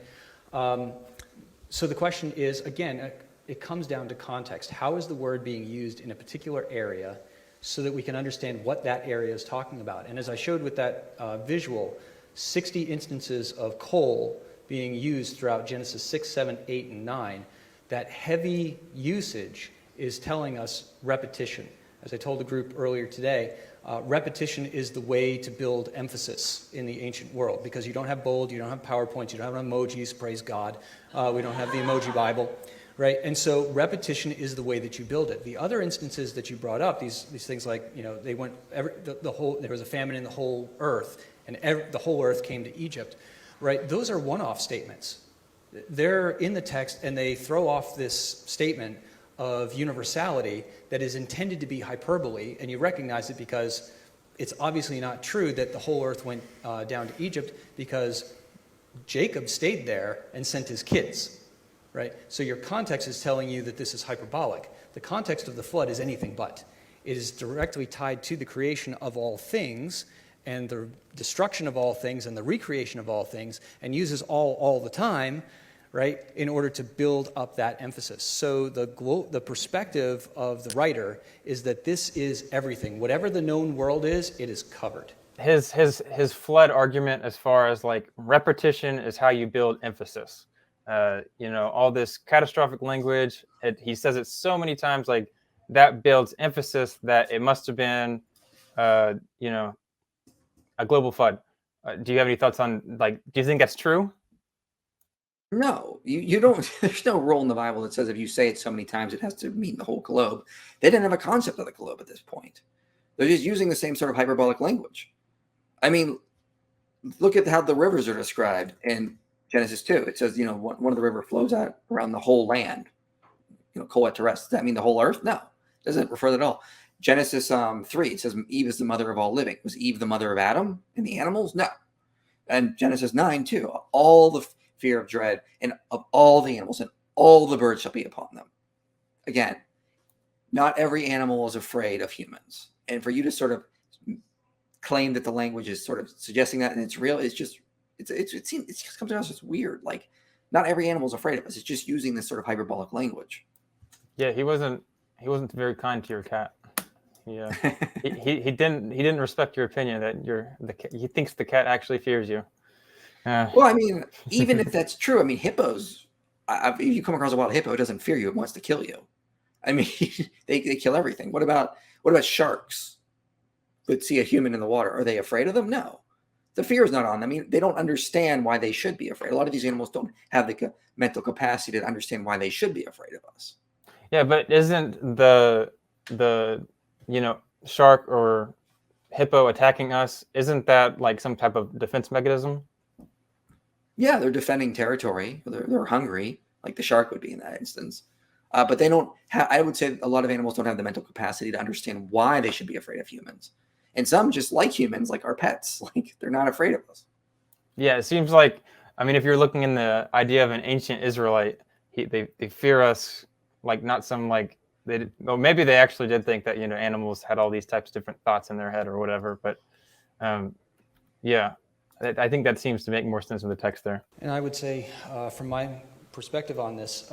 So the question is, again, it comes down to context. How is the word being used in a particular area so that we can understand what that area is talking about? And as I showed with that visual, 60 instances of kol being used throughout Genesis 6, 7, 8, and 9, that heavy usage is telling us repetition. As I told the group earlier today, repetition is the way to build emphasis in the ancient world, because you don't have bold, you don't have PowerPoints, you don't have emojis, praise God. We don't have the emoji Bible, right? And so repetition is the way that you build it. The other instances that you brought up, these things like, they went, there was a famine in the whole earth, and the whole earth came to Egypt, right? Those are one-off statements. They're in the text, and they throw off this statement of universality that is intended to be hyperbole, and you recognize it because it's obviously not true that the whole earth went down to Egypt, because Jacob stayed there and sent his kids, right? So your context is telling you that this is hyperbolic. The context of the flood is anything but. It is directly tied to the creation of all things and the destruction of all things and the recreation of all things, and uses all the time, right, in order to build up that emphasis. So the perspective of the writer is that this is everything. Whatever the known world is, it is covered. His flood argument, as far as like repetition is how you build emphasis. All this catastrophic language, he says it so many times, like that builds emphasis that it must have been, a global flood. Do you have any thoughts on, like, do you think that's true? No, you don't. There's no rule in the Bible that says if you say it so many times, it has to mean the whole globe. They didn't have a concept of the globe at this point. They're just using the same sort of hyperbolic language. I mean, look at how the rivers are described in Genesis 2. It says, one of the river flows out around the whole land. Koa Teres. Does that mean the whole earth? No, it doesn't refer to that at all. Genesis 3, it says Eve is the mother of all living. Was Eve the mother of Adam and the animals? No. And Genesis 9, too. All the fear of dread and of all the animals and all the birds shall be upon them. Again, not every animal is afraid of humans. And for you to sort of claim that the language is sort of suggesting that and it's real, it just comes across as weird. Like, not every animal is afraid of us. It's just using this sort of hyperbolic language. Yeah, he wasn't very kind to your cat. Yeah, he didn't respect your opinion that he thinks the cat actually fears you. Well, I mean, even if that's true, I mean, hippos, if you come across a wild hippo, it doesn't fear you, it wants to kill you. I mean, they kill everything. What about sharks that see a human in the water? Are they afraid of them? No. The fear is not on them. I mean, they don't understand why they should be afraid. A lot of these animals don't have the mental capacity to understand why they should be afraid of us. Yeah, but isn't the shark or hippo attacking us, isn't that like some type of defense mechanism? Yeah, they're defending territory. They're hungry, like the shark would be in that instance. But they don't I would say a lot of animals don't have the mental capacity to understand why they should be afraid of humans. And some just like humans, like our pets, like they're not afraid of us. Yeah, it seems like, I mean, if you're looking in the idea of an ancient Israelite, they fear us like not some like, maybe they actually did think that, animals had all these types of different thoughts in their head or whatever. But yeah. I think that seems to make more sense in the text there. And I would say, from my perspective on this,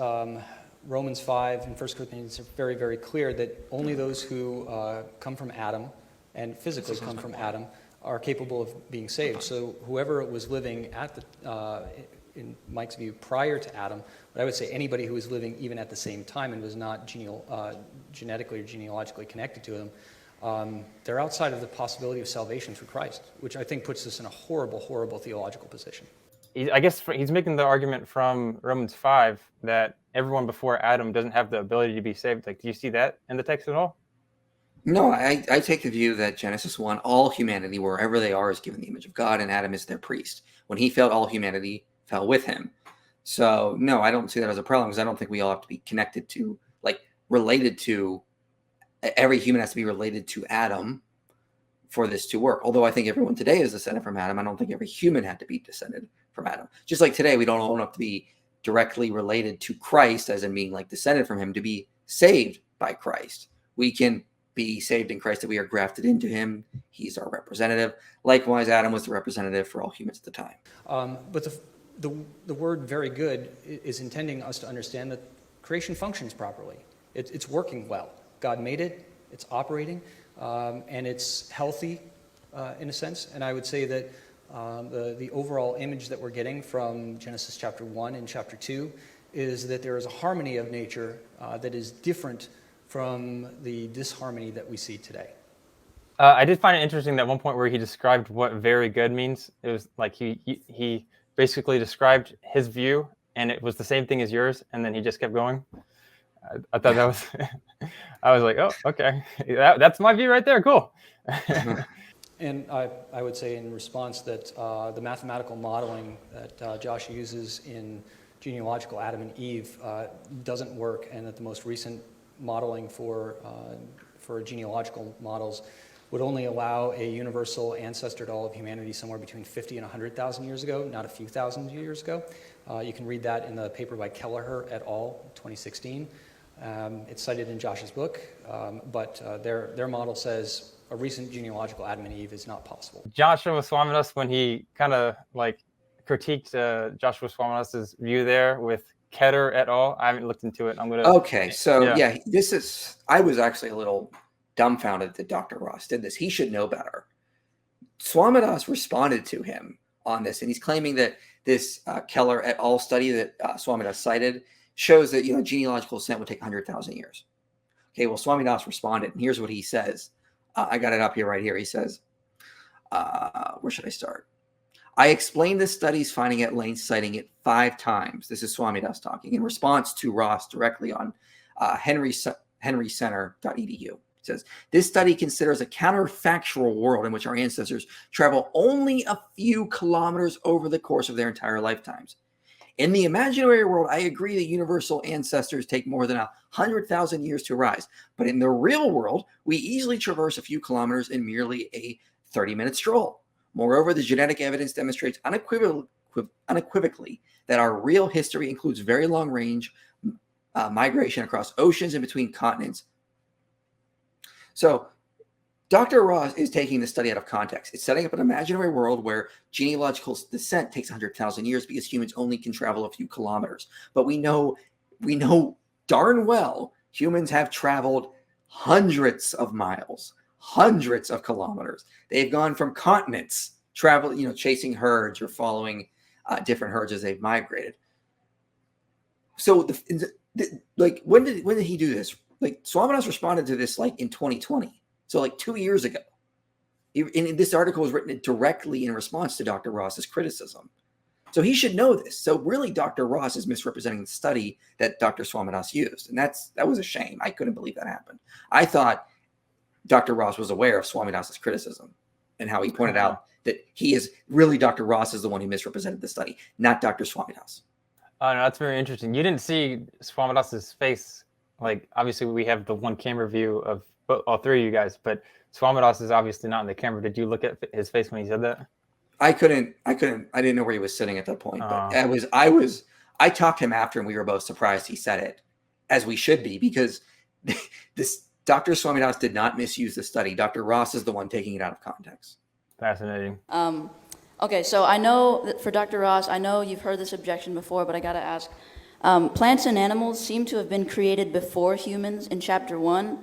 Romans 5 and 1 Corinthians are very, very clear that only those who come from Adam and physically come from Adam are capable of being saved. So whoever was living at in Mike's view, prior to Adam, but I would say anybody who was living even at the same time and was not genetically or genealogically connected to them, they're outside of the possibility of salvation through Christ, which I think puts us in a horrible, horrible theological position. I guess he's making the argument from Romans 5 that everyone before Adam doesn't have the ability to be saved. Like, do you see that in the text at all? No, I take the view that Genesis 1, all humanity, wherever they are, is given the image of God, and Adam is their priest. When he fell, all humanity fell with him. So, no, I don't see that as a problem, because I don't think we all have to be connected to, like, related to, every human has to be related to Adam for this to work. Although I think everyone today is descended from Adam, I don't think every human had to be descended from Adam. Just like today, we don't all have to be directly related to Christ, as in being like descended from him, to be saved by Christ. We can be saved in Christ, that we are grafted into him. He's our representative. Likewise, Adam was the representative for all humans at the time. But the word very good is intending us to understand that creation functions properly. It's working well. God made it, it's operating, and it's healthy in a sense. And I would say that the overall image that we're getting from Genesis chapter 1 and chapter 2 is that there is a harmony of nature that is different from the disharmony that we see today. I did find it interesting that one point where he described what very good means. It was like he basically described his view, and it was the same thing as yours, and then he just kept going. I thought that was, I was like, oh, okay, that's my view right there. Cool. And I would say in response that the mathematical modeling that Josh uses in genealogical Adam and Eve doesn't work, and that the most recent modeling for genealogical models would only allow a universal ancestor to all of humanity somewhere between 50 and 100,000 years ago, not a few thousand years ago. You can read that in the paper by Kelleher et al., 2016. It's cited in Josh's book, but their model says a recent genealogical Adam and Eve is not possible. Joshua Swamidass, when he kind of like critiqued Joshua Swamidass's view there with Keter et al. I haven't looked into it. I'm gonna. Okay, so yeah, this is. I was actually a little dumbfounded that Dr. Ross did this. He should know better. Swamidass responded to him on this, and he's claiming that this Keller et al. Study that Swamidass cited shows that genealogical descent would take 100,000 years. Okay, well, Swamidass responded, and here's what he says. I got it up here right here. He says, where should I start? I explained this study's finding at length, citing it 5 times. This is Swamidass talking in response to Ross directly on henrycenter.edu. It says, this study considers a counterfactual world in which our ancestors travel only a few kilometers over the course of their entire lifetimes. In the imaginary world, I agree that universal ancestors take more than 100,000 years to arise. But in the real world, we easily traverse a few kilometers in merely a 30-minute stroll. Moreover, the genetic evidence demonstrates unequivocally that our real history includes very long-range migration across oceans and between continents. So Dr. Ross is taking the study out of context. It's setting up an imaginary world where genealogical descent takes 100,000 years because humans only can travel a few kilometers. But we know darn well humans have traveled hundreds of miles, hundreds of kilometers. They've gone from continents, chasing herds or following different herds as they've migrated. So, when did he do this? Like, Swamidass responded to this in 2020. So 2 years ago. And this article was written directly in response to Dr. Ross's criticism. So he should know this. So really, Dr. Ross is misrepresenting the study that Dr. Swamidass used. And that was a shame. I couldn't believe that happened. I thought Dr. Ross was aware of Swamidass's criticism and how he pointed out that Dr. Ross is the one who misrepresented the study, not Dr. Swamidass. Oh, no, that's very interesting. You didn't see Swamidass's face. Obviously, we have the one camera view of all 3 of you guys, but Swamidass is obviously not in the camera. Did you look at his face when he said that? I didn't know where he was sitting at that point. But I talked to him after, and we were both surprised he said it, as we should be, because this Dr. Swamidass did not misuse the study. Dr. Ross is the one taking it out of context. Fascinating. Okay, so I know that for Dr. Ross, I know you've heard this objection before, but I got to ask. Plants and animals seem to have been created before humans in chapter 1.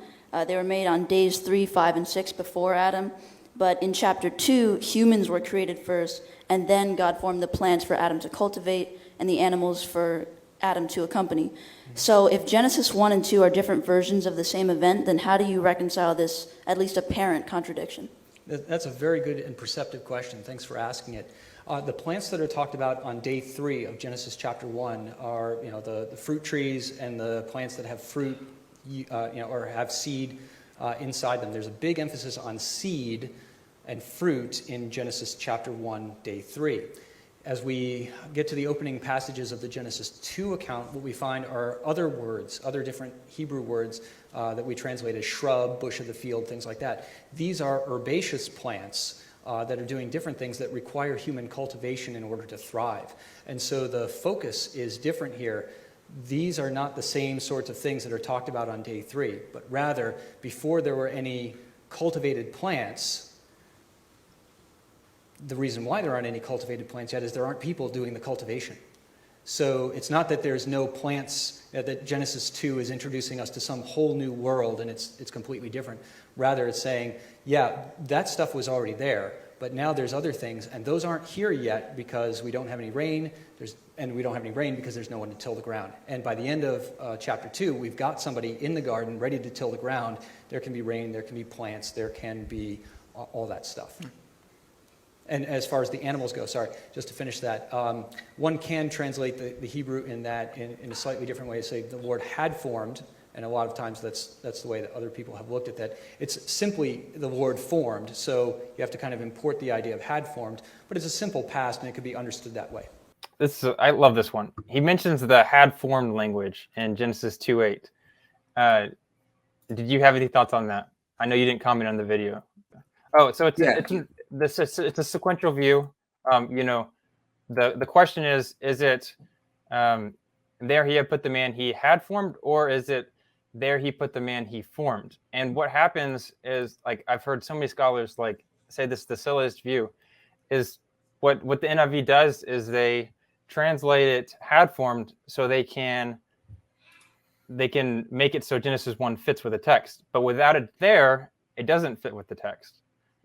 They were made on days 3, 5, and 6 before Adam. But in chapter 2, humans were created first, and then God formed the plants for Adam to cultivate and the animals for Adam to accompany. So if Genesis 1 and 2 are different versions of the same event, then how do you reconcile this at least apparent contradiction? That's a very good and perceptive question. Thanks for asking it. The plants that are talked about on day 3 of Genesis chapter 1 are the fruit trees and the plants that have fruit or have seed inside them. There's a big emphasis on seed and fruit in Genesis chapter 1, day 3. As we get to the opening passages of the Genesis 2 account, what we find are other words, other different Hebrew words that we translate as shrub, bush of the field, things like that. These are herbaceous plants that are doing different things that require human cultivation in order to thrive. And so the focus is different here. These are not the same sorts of things that are talked about on day 3, but rather, before there were any cultivated plants, the reason why there aren't any cultivated plants yet is there aren't people doing the cultivation. So it's not that there's no plants, that Genesis 2 is introducing us to some whole new world and it's completely different. Rather, it's saying, yeah, that stuff was already there, But now there's other things, and those aren't here yet because we don't have any rain, and we don't have any rain because there's no one to till the ground. And by the end of chapter 2, we've got somebody in the garden ready to till the ground. There can be rain, there can be plants, there can be all that stuff. And as far as the animals go, sorry, just to finish that, one can translate the Hebrew in that in a slightly different way, say the Lord had formed, and a lot of times that's the way that other people have looked at that. It's simply the Lord formed, so you have to kind of import the idea of had formed, but it's a simple past, and it could be understood that way. I love this one. He mentions the had formed language in Genesis 2:8. Did you have any thoughts on that? I know you didn't comment on the video. Oh, so it's a sequential view. The question is it there he had put the man he had formed, or is it there he put the man he formed? And what happens is, like, I've heard so many scholars like say this, the silliest view is what the NIV does is they translate it had formed so they can make it so Genesis 1 fits with the text, but without it there, it doesn't fit with the text.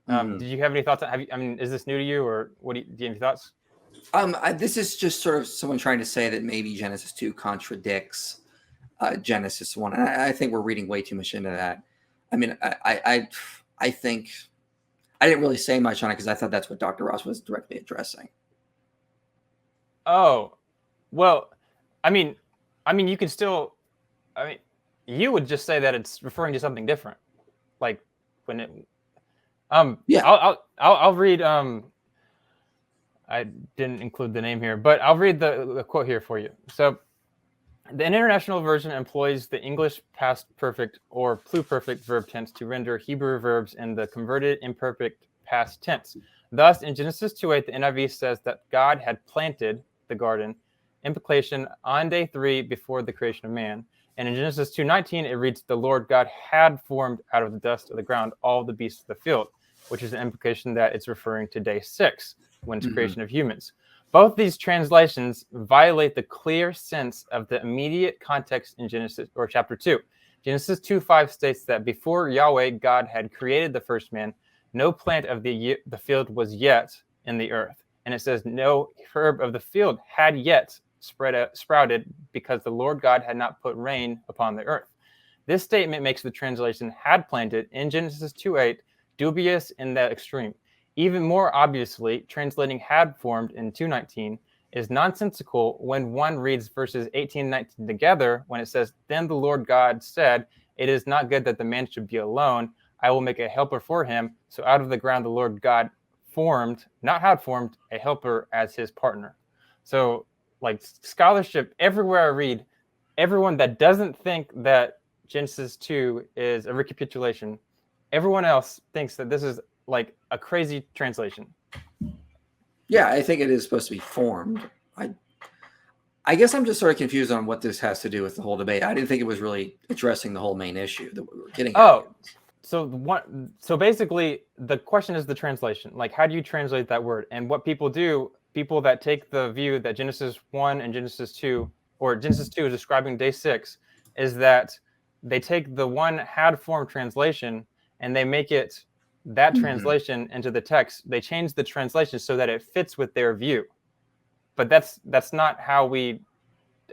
Did you have any thoughts? Is this new to you, or do you have any thoughts? This is just sort of someone trying to say that maybe Genesis 2 contradicts Genesis 1. And I think we're reading way too much into that. I mean, I think I didn't really say much on it because I thought that's what Dr. Ross was directly addressing. Oh, well, I mean, you can still, you would just say that it's referring to something different, like when it. Yeah. I'll read. I didn't include the name here, but I'll read the quote here for you. So, the International Version employs the English past perfect or pluperfect verb tense to render Hebrew verbs in the converted imperfect past tense. Thus, in Genesis 2:8, the NIV says that God had planted the garden, implication on day 3 before the creation of man. And in Genesis 2:19, it reads, the Lord God had formed out of the dust of the ground all the beasts of the field, which is an implication that it's referring to day 6, when it's creation of humans. Both these translations violate the clear sense of the immediate context in Genesis or chapter 2. Genesis 2:5 states that before Yahweh God had created the first man, no plant of the field was yet in the earth. And it says no herb of the field had yet sprouted because the Lord God had not put rain upon the earth. This statement makes the translation had planted in Genesis 2:8 dubious in the extreme. Even more obviously, translating had formed in 2:19 is nonsensical when one reads verses 18 and 19 together when it says, then the Lord God said, it is not good that the man should be alone. I will make a helper for him. So out of the ground the Lord God formed, not had formed, a helper as his partner. So, like, scholarship everywhere I read, everyone that doesn't think that Genesis 2 is a recapitulation, everyone else thinks that this is like a crazy translation. Yeah, I think it is supposed to be formed. I guess I'm just sort of confused on what this has to do with the whole debate. I didn't think it was really addressing the whole main issue that we were getting at. Oh, so basically the question is the translation. Like, how do you translate that word? And what people do, people that take the view that Genesis 1 and Genesis 2, or Genesis 2 is describing day 6, is that they take the one had formed translation and they make it that translation into the text. They change the translation so that it fits with their view. But that's not how we.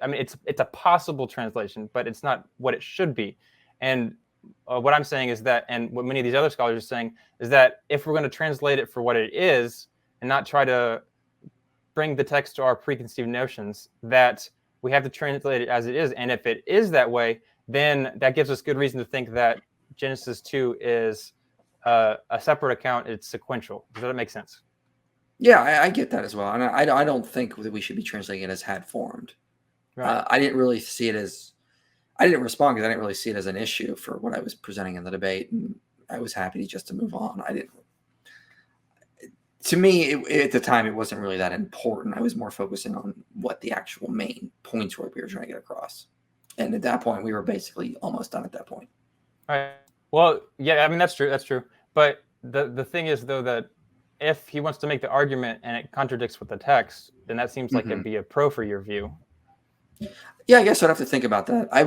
I mean, it's a possible translation, but it's not what it should be. And what I'm saying is that, and what many of these other scholars are saying, is that if we're going to translate it for what it is and not try to bring the text to our preconceived notions, that we have to translate it as it is. And if it is that way, then that gives us good reason to think that Genesis 2 is a separate account. It's sequential. Does that make sense? Yeah, I get that as well. And I don't think that we should be translating it as had formed. Right. I didn't really see it as, I didn't respond because I didn't really see it as an issue for what I was presenting in the debate. And I was happy just to move on. To me, at the time, it wasn't really that important. I was more focusing on what the actual main points were we were trying to get across. And at that point, we were basically almost done at that point. All right. Well, yeah, I mean, that's true. That's true. But the thing is, though, that if he wants to make the argument and it contradicts with the text, then that seems like it'd be a pro for your view. Yeah, I guess I'd have to think about that. I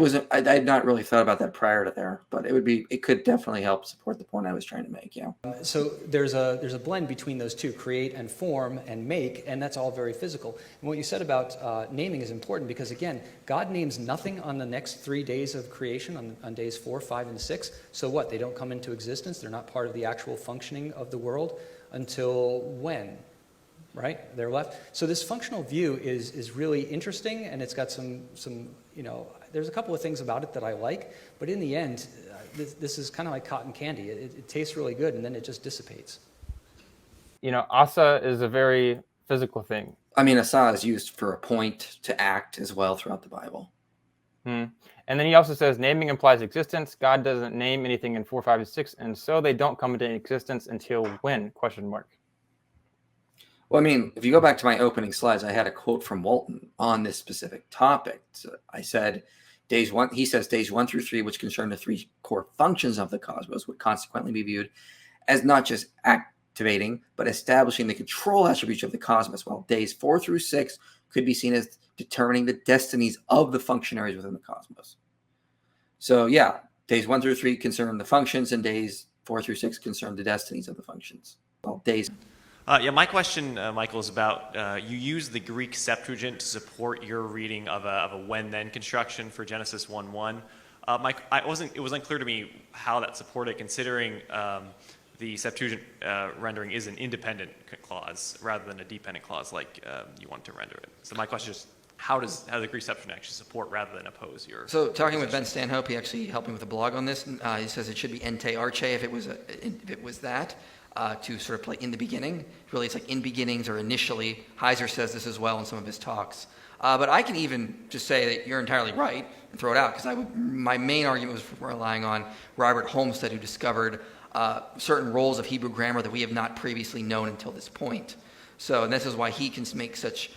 had not really thought about that prior to there, but it could definitely help support the point I was trying to make. Yeah. So there's a blend between those two, create and form and make, and that's all very physical. And what you said about naming is important because, again, God names nothing on the next 3 days of creation, on days 4, 5, and 6. So what? They don't come into existence? They're not part of the actual functioning of the world until when? Right? They're left. So this functional view is really interesting, and it's got some there's a couple of things about it that I like, but in the end, this is kind of like cotton candy. It tastes really good, and then it just dissipates. Asa is a very physical thing. I mean, asa is used for a point to act as well throughout the Bible. And then he also says naming implies existence. God doesn't name anything in 4, 5, and 6, and so they don't come into existence until when? ? Well, I mean, if you go back to my opening slides, I had a quote from Walton on this specific topic. So I said, he says days 1 through 3, which concern the 3 core functions of the cosmos, would consequently be viewed as not just activating, but establishing the control attributes of the cosmos, while days 4 through 6 could be seen as determining the destinies of the functionaries within the cosmos. So yeah, days 1 through 3 concern the functions, and days 4 through 6 concern the destinies of the functions. Well, days. My question, Michael, is about you use the Greek Septuagint to support your reading of a when-then construction for Genesis 1:1. It was unclear to me how that supported, considering the Septuagint rendering is an independent clause rather than a dependent clause like you want to render it. So my question is, how does the Greek Septuagint actually support rather than oppose your? So talking with Ben Stanhope, he actually helped me with a blog on this. He says it should be ente arche if it was that. To sort of play in the beginning. Really, it's like in beginnings or initially. Heiser says this as well in some of his talks. But I can even just say that you're entirely right and throw it out, because my main argument was relying on Robert Homestead, who discovered certain roles of Hebrew grammar that we have not previously known until this point. So, and this is why he can make such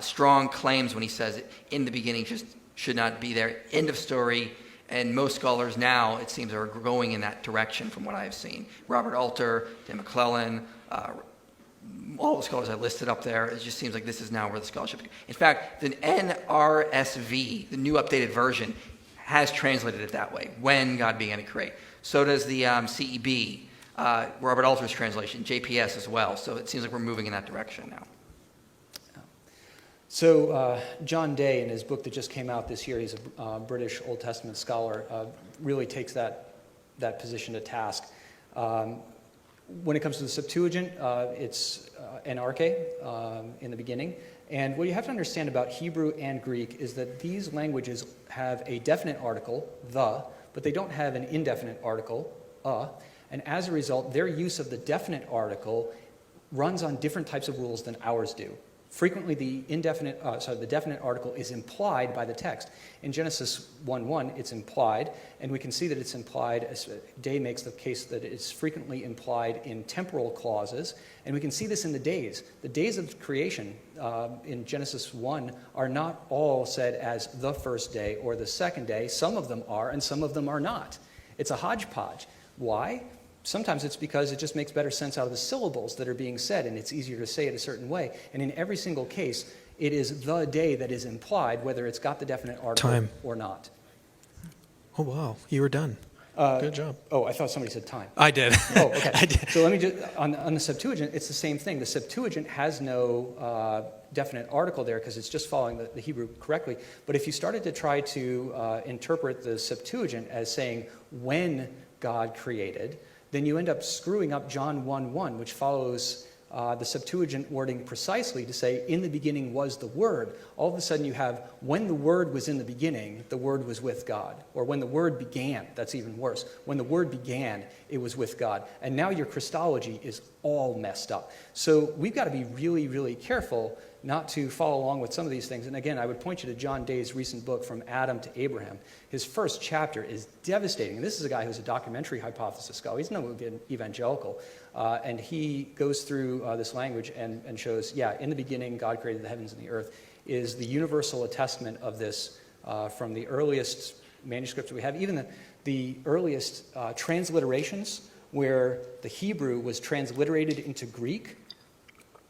strong claims when he says in the beginning just should not be there. End of story. And most scholars now, it seems, are going in that direction from what I have seen. Robert Alter, Dan McClellan, all the scholars I listed up there, it just seems like this is now where the scholarship is. In fact, the NRSV, the new updated version, has translated it that way, when God began to create. So does the CEB, Robert Alter's translation, JPS as well. So it seems like we're moving in that direction now. So John Day, in his book that just came out this year, he's a British Old Testament scholar, really takes that position to task. When it comes to the Septuagint, it's anarche in the beginning. And what you have to understand about Hebrew and Greek is that these languages have a definite article, the, but they don't have an indefinite article, and as a result, their use of the definite article runs on different types of rules than ours do. Frequently, the definite article is implied by the text. In Genesis 1:1, it's implied, and we can see that it's implied, as Day makes the case that it's frequently implied in temporal clauses, and we can see this in the days. The days of creation in Genesis 1 are not all said as the first day or the second day. Some of them are, and some of them are not. It's a hodgepodge. Why? Sometimes it's because it just makes better sense out of the syllables that are being said, and it's easier to say it a certain way. And in every single case, it is the day that is implied, whether it's got the definite article or not. Oh, wow. You were done. Good job. Oh, I thought somebody said time. I did. Oh, okay. I did. So let me just, on the Septuagint, it's the same thing. The Septuagint has no definite article there because it's just following the Hebrew correctly. But if you started to try to interpret the Septuagint as saying when God created, then you end up screwing up John 1:1, which follows the Septuagint wording precisely to say, in the beginning was the Word. All of a sudden you have, when the Word was in the beginning, the Word was with God. Or when the Word began, that's even worse. When the Word began, it was with God. And now your Christology is all messed up. So we've got to be really, really careful not to follow along with some of these things. And again, I would point you to John Day's recent book, From Adam to Abraham. His first chapter is devastating. This is a guy who's a documentary hypothesis scholar. He's no evangelical. And he goes through this language and shows, yeah, in the beginning, God created the heavens and the earth, is the universal attestament of this from the earliest manuscripts we have, even the earliest transliterations where the Hebrew was transliterated into Greek.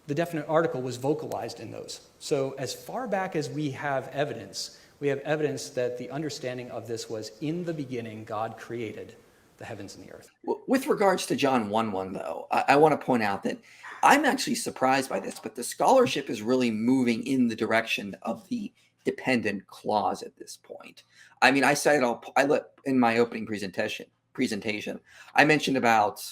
The definite article was vocalized in those. So as far back as we have evidence, We have evidence that the understanding of this was in the beginning, God created the heavens and the earth. With regards to John 1:1, though, I want to point out that I'm actually surprised by this, but the scholarship is really moving in the direction of the dependent clause at this point. I mean, in my opening presentation, I mentioned about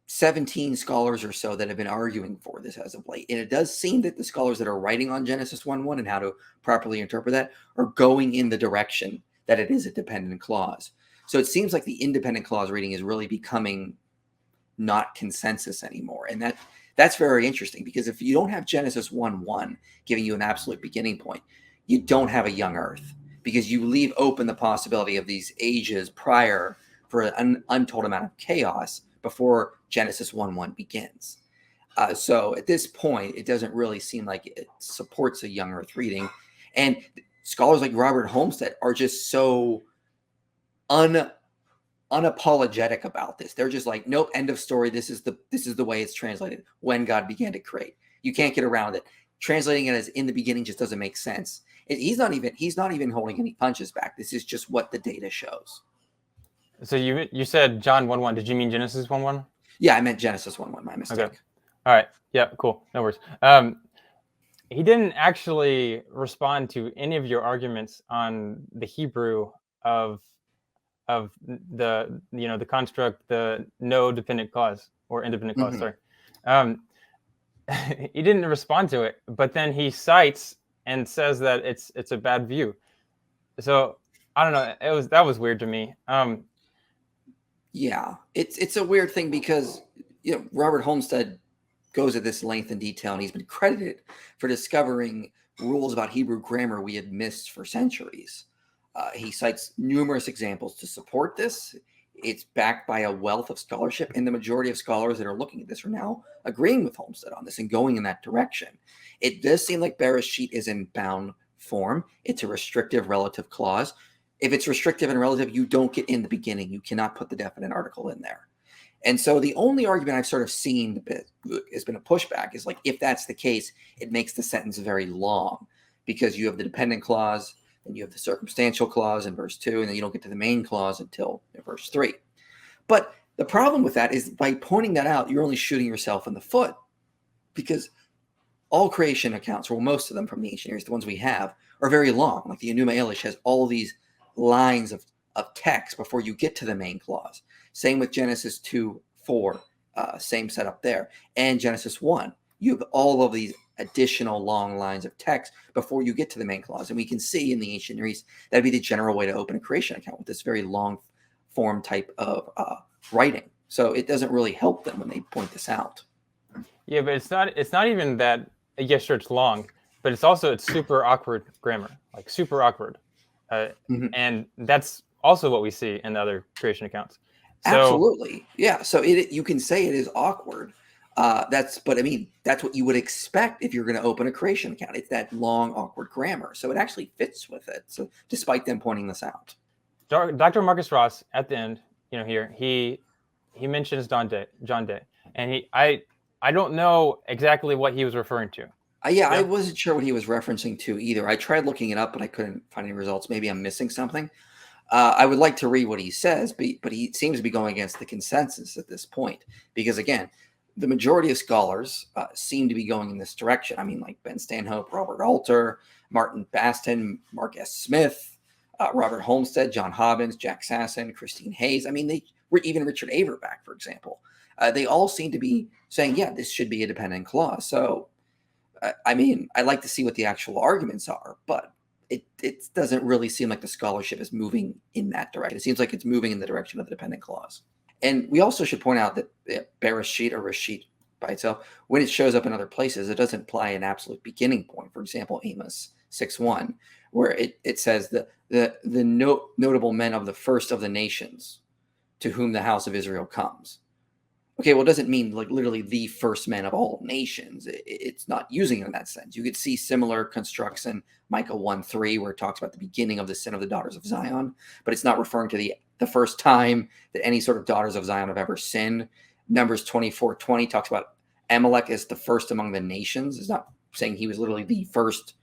17 scholars or so that have been arguing for this as of late. And it does seem that the scholars that are writing on Genesis 1:1 and how to properly interpret that are going in the direction that it is a dependent clause. So it seems like the independent clause reading is really becoming not consensus anymore. And that's very interesting, because if you don't have Genesis 1:1 giving you an absolute beginning point, you don't have a young earth, because you leave open the possibility of these ages prior for an untold amount of chaos before Genesis 1:1 begins. So at this point, it doesn't really seem like it supports a young earth reading. And scholars like Robert Homestead are just so unapologetic about this. They're just like, nope, end of story. This is the way it's translated when God began to create. You can't get around it. Translating it as in the beginning just doesn't make sense. He's not even holding any punches back. This is just what the data shows. So you said John 1:1. Did you mean Genesis 1:1? Yeah, I meant Genesis 1:1. My mistake. Okay. All right. Yeah. Cool. No worries. He didn't actually respond to any of your arguments on the Hebrew of the construct, the no dependent clause or independent clause. Sorry. He didn't respond to it, but then he cites and says that it's a bad view. So I don't know. That was weird to me. Yeah, it's a weird thing, because Robert Homestead goes at this length and detail, and he's been credited for discovering rules about Hebrew grammar we had missed for centuries. He cites numerous examples to support this. It's backed by a wealth of scholarship, and the majority of scholars that are looking at this are now agreeing with Homestead on this and going in that direction. It does seem like Bereshit is in bound form. It's a restrictive relative clause. If it's restrictive and relative, you don't get in the beginning. You cannot put the definite article in there. And so the only argument I've sort of seen has been a pushback is like, if that's the case, it makes the sentence very long, because you have the dependent clause, and you have the circumstantial clause in verse 2, and then you don't get to the main clause until verse 3. But the problem with that is, by pointing that out, you're only shooting yourself in the foot, because all creation accounts, or most of them from the ancient areas, the ones we have, are very long. Like the Enuma Elish has all these lines of text before you get to the main clause. Same with Genesis 2:4, same setup there. And Genesis 1, you have all of these additional long lines of text before you get to the main clause. And we can see in the ancient Near East, that'd be the general way to open a creation account, with this very long form type of writing. So it doesn't really help them when they point this out. Yeah, but it's not even that. Yes, sure, it's long, but it's super awkward grammar, like super awkward. And that's also what we see in the other creation accounts. So, absolutely. Yeah. So you can say it is awkward. But I mean, that's what you would expect if you're going to open a creation account. It's that long, awkward grammar. So it actually fits with it. So despite them pointing this out. Dr. Marcus Ross at the end, here, he mentions John Day, and I don't know exactly what he was referring to. Yeah, I wasn't sure what he was referencing to either. I tried looking it up, but I couldn't find any results. Maybe I'm missing something. I would like to read what he says, but he seems to be going against the consensus at this point, because again, the majority of scholars seem to be going in this direction. I mean, like Ben Stanhope, Robert Alter, Martin Baston, Mark S. Smith, Robert Homestead, John Hobbins, Jack Sasson, Christine Hayes. I mean, even Richard Averback, for example. They all seem to be saying, yeah, this should be a dependent clause. So, I mean, I'd like to see what the actual arguments are, but it doesn't really seem like the scholarship is moving in that direction. It seems like it's moving in the direction of the dependent clause. And we also should point out that Bereshit or Reshit by itself, when it shows up in other places, it doesn't imply an absolute beginning point. For example, Amos 6:1, where it says the notable men of the first of the nations to whom the house of Israel comes. Okay, well, it doesn't mean like literally the first men of all nations. It's not using it in that sense. You could see similar constructs in Micah 1:3, where it talks about the beginning of the sin of the daughters of Zion, but it's not referring to the first time that any sort of daughters of Zion have ever sinned. Numbers 24:20 talks about Amalek as the first among the nations. It's not saying he was literally the first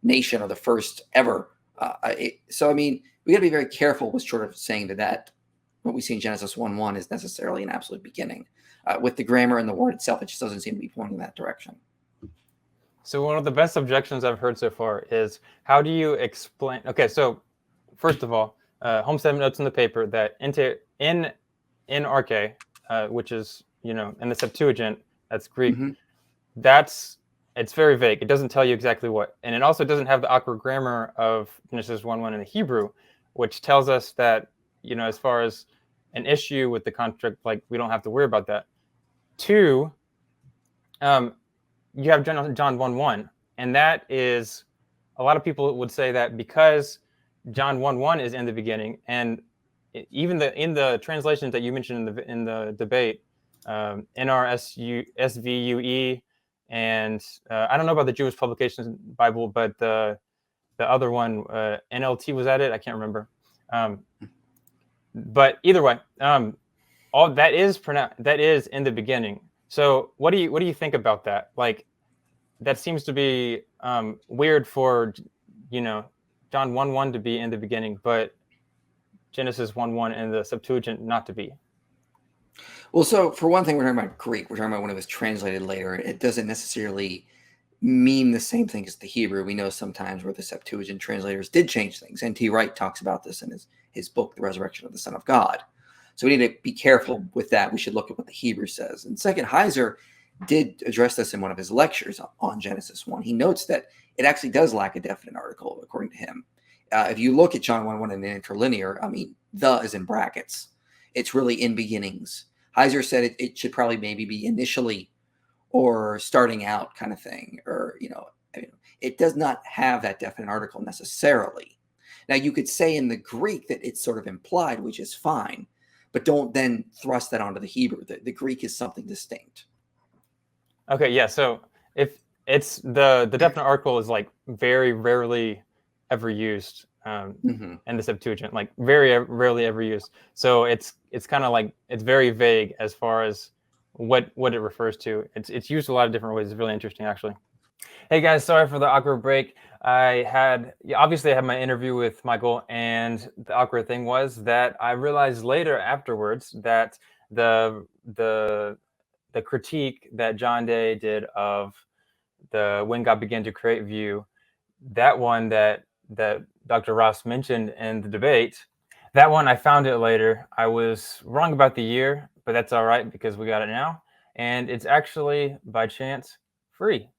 nation or the first ever. So, I mean, we got to be very careful with sort of saying that what we see in Genesis 1:1 is necessarily an absolute beginning. With the grammar and the word itself, it just doesn't seem to be pointing in that direction. So one of the best objections I've heard so far is, how do you explain? Okay, so first of all, Homestead notes in the paper that in arche, which is, in the Septuagint, that's Greek. It's very vague. It doesn't tell you exactly what, and it also doesn't have the awkward grammar of Genesis 1:1 in the Hebrew, which tells us that, as far as an issue with the construct, like, we don't have to worry about that. Two, you have John 1:1, and that is, a lot of people would say that because John 1:1 is in the beginning, and even in the translations that you mentioned in the debate, NRSVUE, and I don't know about the Jewish Publications Bible, but the other one, NLT, was that it? I can't remember. But either way, all that is in the beginning. So what do you think about that? Like, that seems to be weird for, John 1:1 to be in the beginning, but Genesis 1:1 and the Septuagint not to be. Well, so for one thing, we're talking about Greek. We're talking about when it was translated later. It doesn't necessarily mean the same thing as the Hebrew. We know sometimes where the Septuagint translators did change things. N.T. Wright talks about this in his book, The Resurrection of the Son of God. So we need to be careful with that. We should look at what the Hebrew says. And second, Heiser did address this in one of his lectures on Genesis 1. He notes that it actually does lack a definite article, according to him. If you look at John 1:1 in the interlinear, I mean, the is in brackets. It's really in beginnings. Heiser said it should probably maybe be initially or starting out kind of thing, or, it does not have that definite article necessarily. Now, you could say in the Greek that it's sort of implied, which is fine, but don't then thrust that onto the Hebrew. The Greek is something distinct. Okay, yeah. So if it's the definite article is like very rarely ever used in the Septuagint, like very rarely ever used. So it's kind of like, it's very vague as far as what it refers to. It's used a lot of different ways. It's really interesting, actually. Hey guys, sorry for the awkward break. Obviously I had my interview with Michael, and the awkward thing was that I realized later afterwards that the critique that John Day did of the When God Began to Create view, that one that Dr. Ross mentioned in the debate, that one, I found it later. I was wrong about the year, but that's all right because we got it now. And it's actually, by chance, free.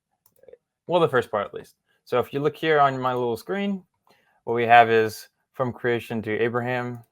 Well, the first part at least. So if you look here on my little screen, what we have is From Creation to Abraham.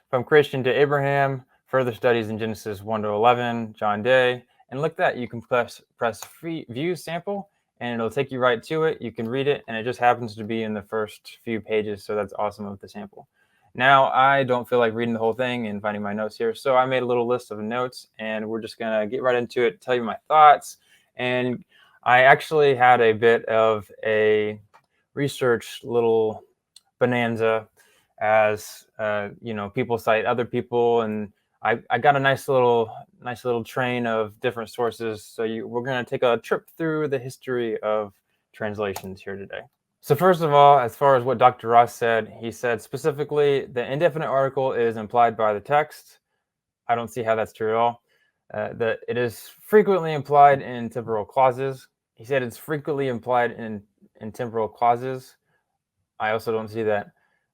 From Creation to Abraham, Further Studies in Genesis 1-11, John Day. And look at that, you can press free view sample, and it'll take you right to it. You can read it, and it just happens to be in the first few pages, so that's awesome with the sample. Now, I don't feel like reading the whole thing and finding my notes here, so I made a little list of notes, and we're just going to get right into it, tell you my thoughts. And I actually had a bit of a research little bonanza, as people cite other people, and I got a nice little train of different sources. So we're going to take a trip through the history of translations here today. So first of all, as far as what Dr. Ross said, he said specifically the indefinite article is implied by the text. I don't see how that's true at all. That it is frequently implied in temporal clauses. He said it's frequently implied in temporal clauses. I also don't see that.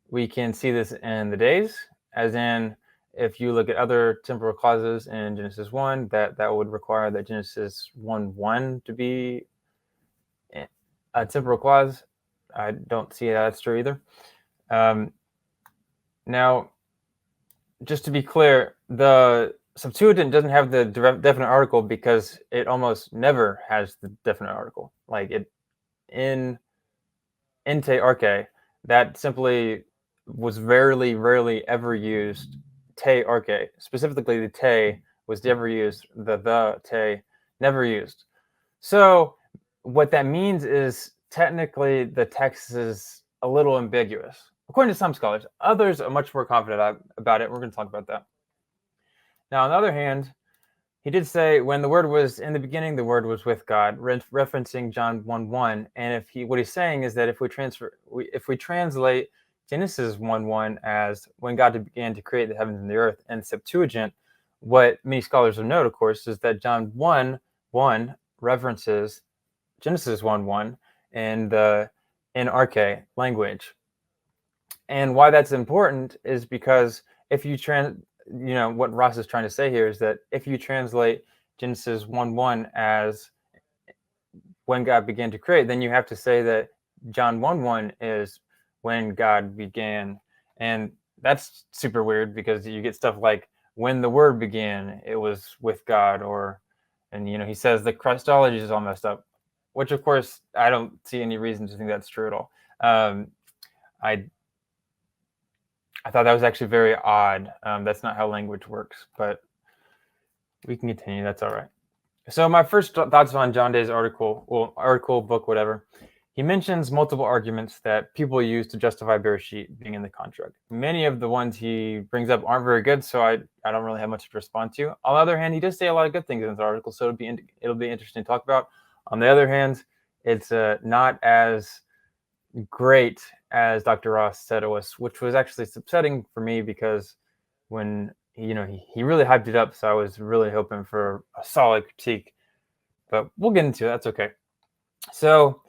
We can see this in the days, as in, if you look at other temporal clauses in Genesis 1, that would require that Genesis 1:1 to be a temporal clause. I don't see that's true either. Now, just to be clear, the Septuagint doesn't have the definite article because it almost never has the definite article. Like in te arche, that simply was very rarely ever used. Te arche, specifically the te was never used. The te never used. So what that means is technically the text is a little ambiguous, according to some scholars. Others are much more confident about it. We're going to talk about that. Now, on the other hand, he did say, when the Word was in the beginning, the Word was with God, referencing John 1:1. And what he's saying is that if we translate Genesis 1:1 as when God began to create the heavens and the earth, and Septuagint, what many scholars will note, of course, is that John 1:1 references Genesis 1:1 in the arche language. And why that's important is because if you what Ross is trying to say here is that if you translate Genesis 1:1 as when God began to create, then you have to say that John 1:1 is when God began. And that's super weird because you get stuff like when the Word began, it was with God, and he says the Christology is all messed up, which of course I don't see any reason to think that's true at all. I thought that was actually very odd. That's not how language works, but we can continue. That's all right. So my first thoughts on John Day's article, book, whatever. He mentions multiple arguments that people use to justify Bereshit being in the contract. Many of the ones he brings up aren't very good, so I don't really have much to respond to. On the other hand, he does say a lot of good things in his article, so it'll be interesting to talk about. On the other hand, it's not as great as Dr. Ross said it was, which was actually upsetting for me because when he really hyped it up, so I was really hoping for a solid critique. But we'll get into it. That's okay. So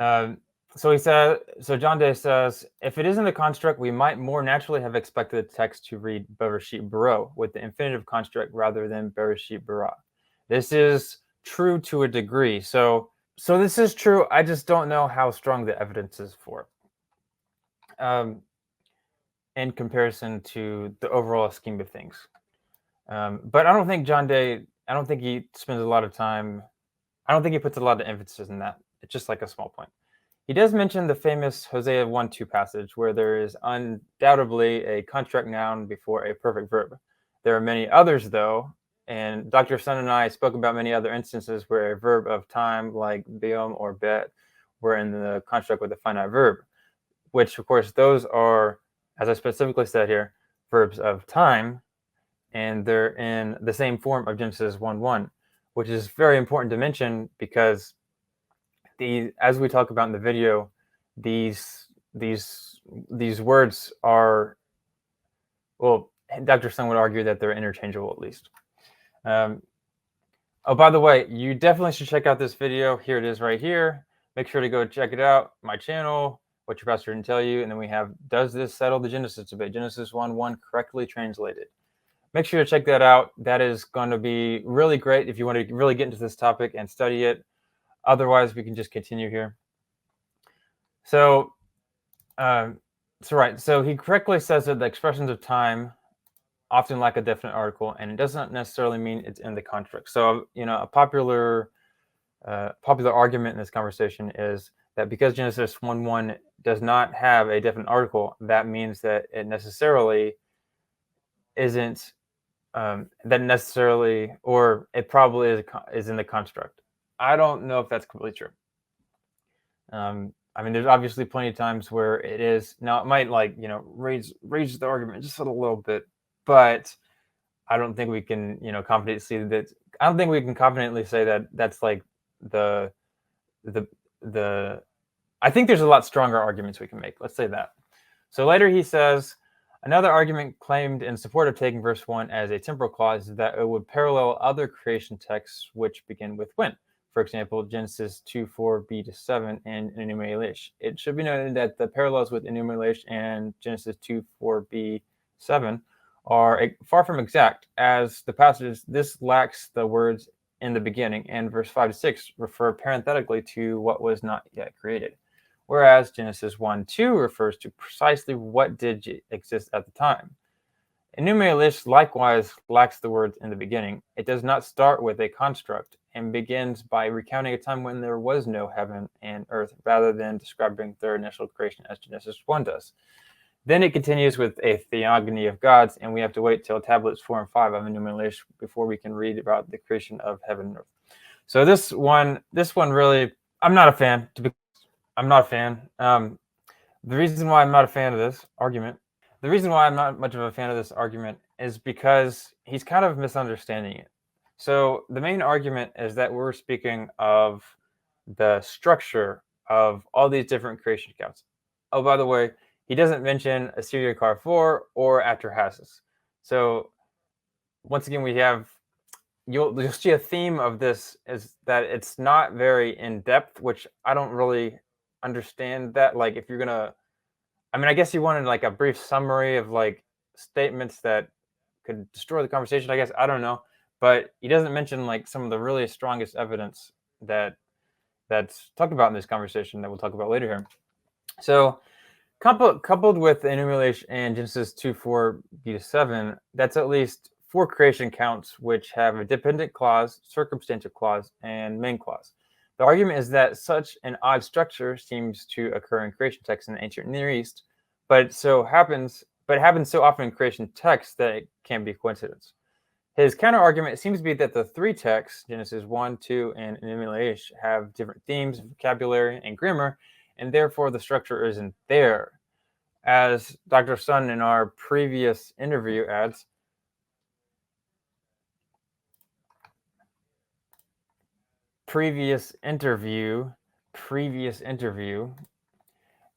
John Day says, if it isn't the construct, we might more naturally have expected the text to read Bereshit bara with the infinitive construct rather than Bereshit bara. This is true to a degree. So this is true. I just don't know how strong the evidence is for it in comparison to the overall scheme of things. But I don't think John Day, I don't think he spends a lot of time, I don't think he puts a lot of emphasis in that. It's just like a small point. He does mention the famous Hosea 1:2 passage where there is undoubtedly a construct noun before a perfect verb. There are many others, though, and Dr. Sun and I spoke about many other instances where a verb of time, like biom or bet, were in the construct with a finite verb, which, of course, those are, as I specifically said here, verbs of time, and they're in the same form of Genesis 1:1, which is very important to mention because as we talk about in the video, these words are, well, Dr. Sun would argue that they're interchangeable at least. Oh, by the way, you definitely should check out this video. Here it is right here. Make sure to go check it out. My channel, What Your Pastor Didn't Tell You. And then we have, does this settle the Genesis debate? Genesis 1:1 correctly translated. Make sure to check that out. That is going to be really great if you want to really get into this topic and study it. Otherwise, we can just continue here. So he correctly says that the expressions of time often lack a definite article, and it doesn't necessarily mean it's in the contract. So, a popular argument in this conversation is that because Genesis 1:1 does not have a definite article, that means that it necessarily isn't, or it probably is in the construct. I don't know if that's completely true. There's obviously plenty of times where it is. Now, it might raise the argument just a little bit, but I don't think we can, confidently say that. I don't think we can confidently say that that's like the. I think there's a lot stronger arguments we can make. Let's say that. So later he says, another argument claimed in support of taking verse 1 as a temporal clause is that it would parallel other creation texts which begin with when. For example, Genesis 2:4b-7 and Enuma Elish. It should be noted that the parallels with Enuma Elish and Genesis 2:4b-7 are far from exact, as the passages this lacks the words in the beginning, and verse 5-6 refer parenthetically to what was not yet created, whereas Genesis 1:2 refers to precisely what did exist at the time. Enuma Elish likewise lacks the words in the beginning. It does not start with a construct and begins by recounting a time when there was no heaven and earth, rather than describing their initial creation as Genesis 1 does. Then it continues with a theogony of gods, and we have to wait till tablets 4 and 5 of Enuma Elish before we can read about the creation of heaven and earth. So this one really, I'm not a fan. I'm not a fan. The reason why I'm not a fan of this argument, is because he's kind of misunderstanding it. So the main argument is that we're speaking of the structure of all these different creation accounts. Oh, by the way, he doesn't mention Assyria Car 4 or Atrahasis. So once again, you'll see a theme of this is that it's not very in depth, which I don't really understand that. Like if you're gonna, I guess you wanted like a brief summary of like statements that could destroy the conversation, I guess. I don't know. But he doesn't mention like some of the really strongest evidence that's talked about in this conversation that we'll talk about later here. So coupled with the enumeration in Genesis 2:4b-7, that's at least 4 creation counts which have a dependent clause, circumstantial clause, and main clause. The argument is that such an odd structure seems to occur in creation texts in the ancient Near East, but it happens so often in creation texts that it can be a coincidence. His counter-argument seems to be that the 3 texts, Genesis 1, 2, and Enumeration, have different themes, vocabulary, and grammar, and therefore the structure isn't there. As Dr. Sun in our previous interview adds,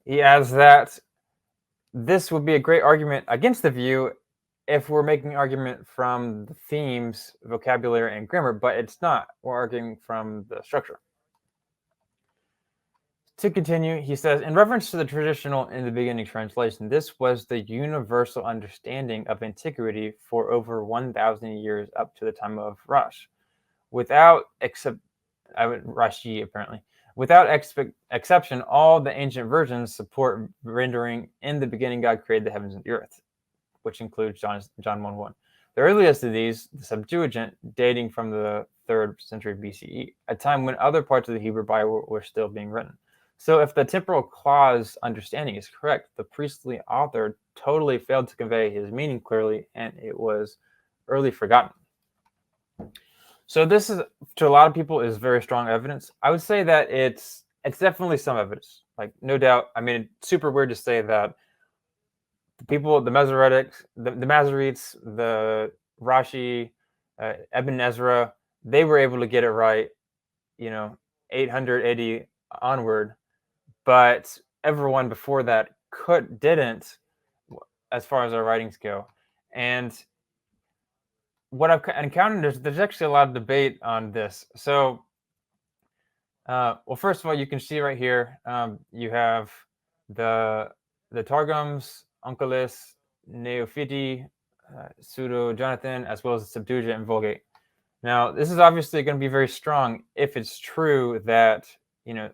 he adds that this would be a great argument against the view if we're making an argument from the themes, vocabulary, and grammar, but it's not. We're arguing from the structure. To continue, he says, in reference to the traditional in the beginning translation, this was the universal understanding of antiquity for over 1,000 years up to the time of Rashi. Without exception, all the ancient versions support rendering in the beginning God created the heavens and the earth, which includes John 1:1. The earliest of these, the Septuagint, dating from the 3rd century BCE, a time when other parts of the Hebrew Bible were still being written. So if the temporal clause understanding is correct, the priestly author totally failed to convey his meaning clearly, and it was early forgotten. So this is, to a lot of people, is very strong evidence. I would say that it's definitely some evidence. Like, no doubt. It's super weird to say that the Masoretics, the Masoretes, the Rashi, Ibn Ezra, they were able to get it right, 880 onward, but everyone before that didn't, as far as our writings go. And what I've encountered, there's actually a lot of debate on this. So, first of all, you can see right here, you have the Targums, Onkelos, Neophiti, Pseudo-Jonathan, as well as the Subdue and Vulgate. Now, this is obviously going to be very strong if it's true that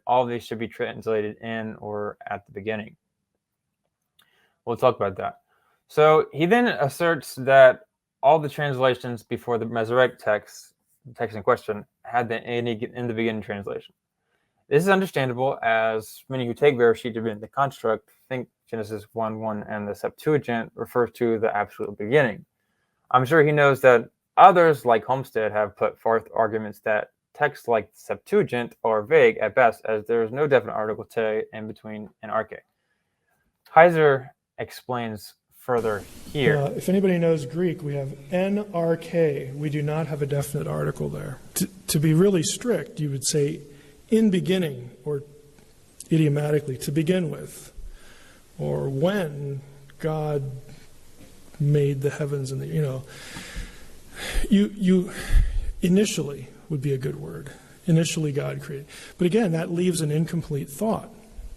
all of these should be translated in or at the beginning. We'll talk about that. So he then asserts that all the translations before the Masoretic text in question, had the in the beginning translation. This is understandable, as many who take Bereshit to be in the construct think Genesis 1:1 and the Septuagint refers to the absolute beginning. I'm sure he knows that others, like Homestead, have put forth arguments that texts like the Septuagint are vague at best, as there is no definite article te in between an arche. Heiser explains further here. If anybody knows Greek, we have NRK. We do not have a definite article there. To be really strict, you would say in beginning, or idiomatically, to begin with, or when God made the heavens and you initially would be a good word. Initially God created. But again, that leaves an incomplete thought.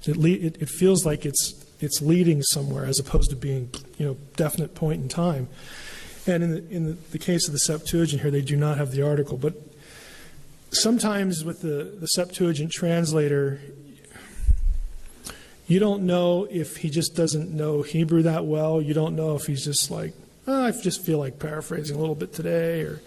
It feels like it's leading somewhere as opposed to being, definite point in time. And in the case of the Septuagint here, they do not have the article. But sometimes with the Septuagint translator, you don't know if he just doesn't know Hebrew that well. You don't know if he's just like, I just feel like paraphrasing a little bit today, or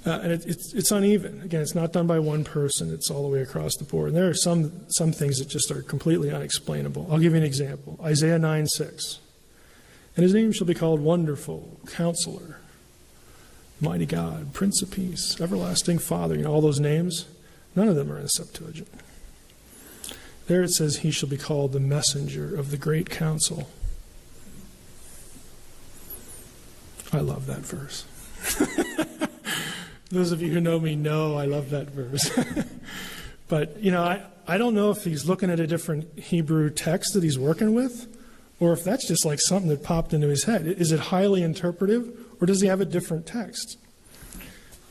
and it's uneven. Again, it's not done by one person. It's all the way across the board. And there are some things that just are completely unexplainable. I'll give you an example. Isaiah 9:6. And his name shall be called Wonderful, Counselor, Mighty God, Prince of Peace, Everlasting Father. All those names, none of them are in the Septuagint. There it says he shall be called the Messenger of the Great Council. I love that verse. Those of you who know me know I love that verse. But, I don't know if he's looking at a different Hebrew text that he's working with, or if that's just like something that popped into his head. Is it highly interpretive, or does he have a different text?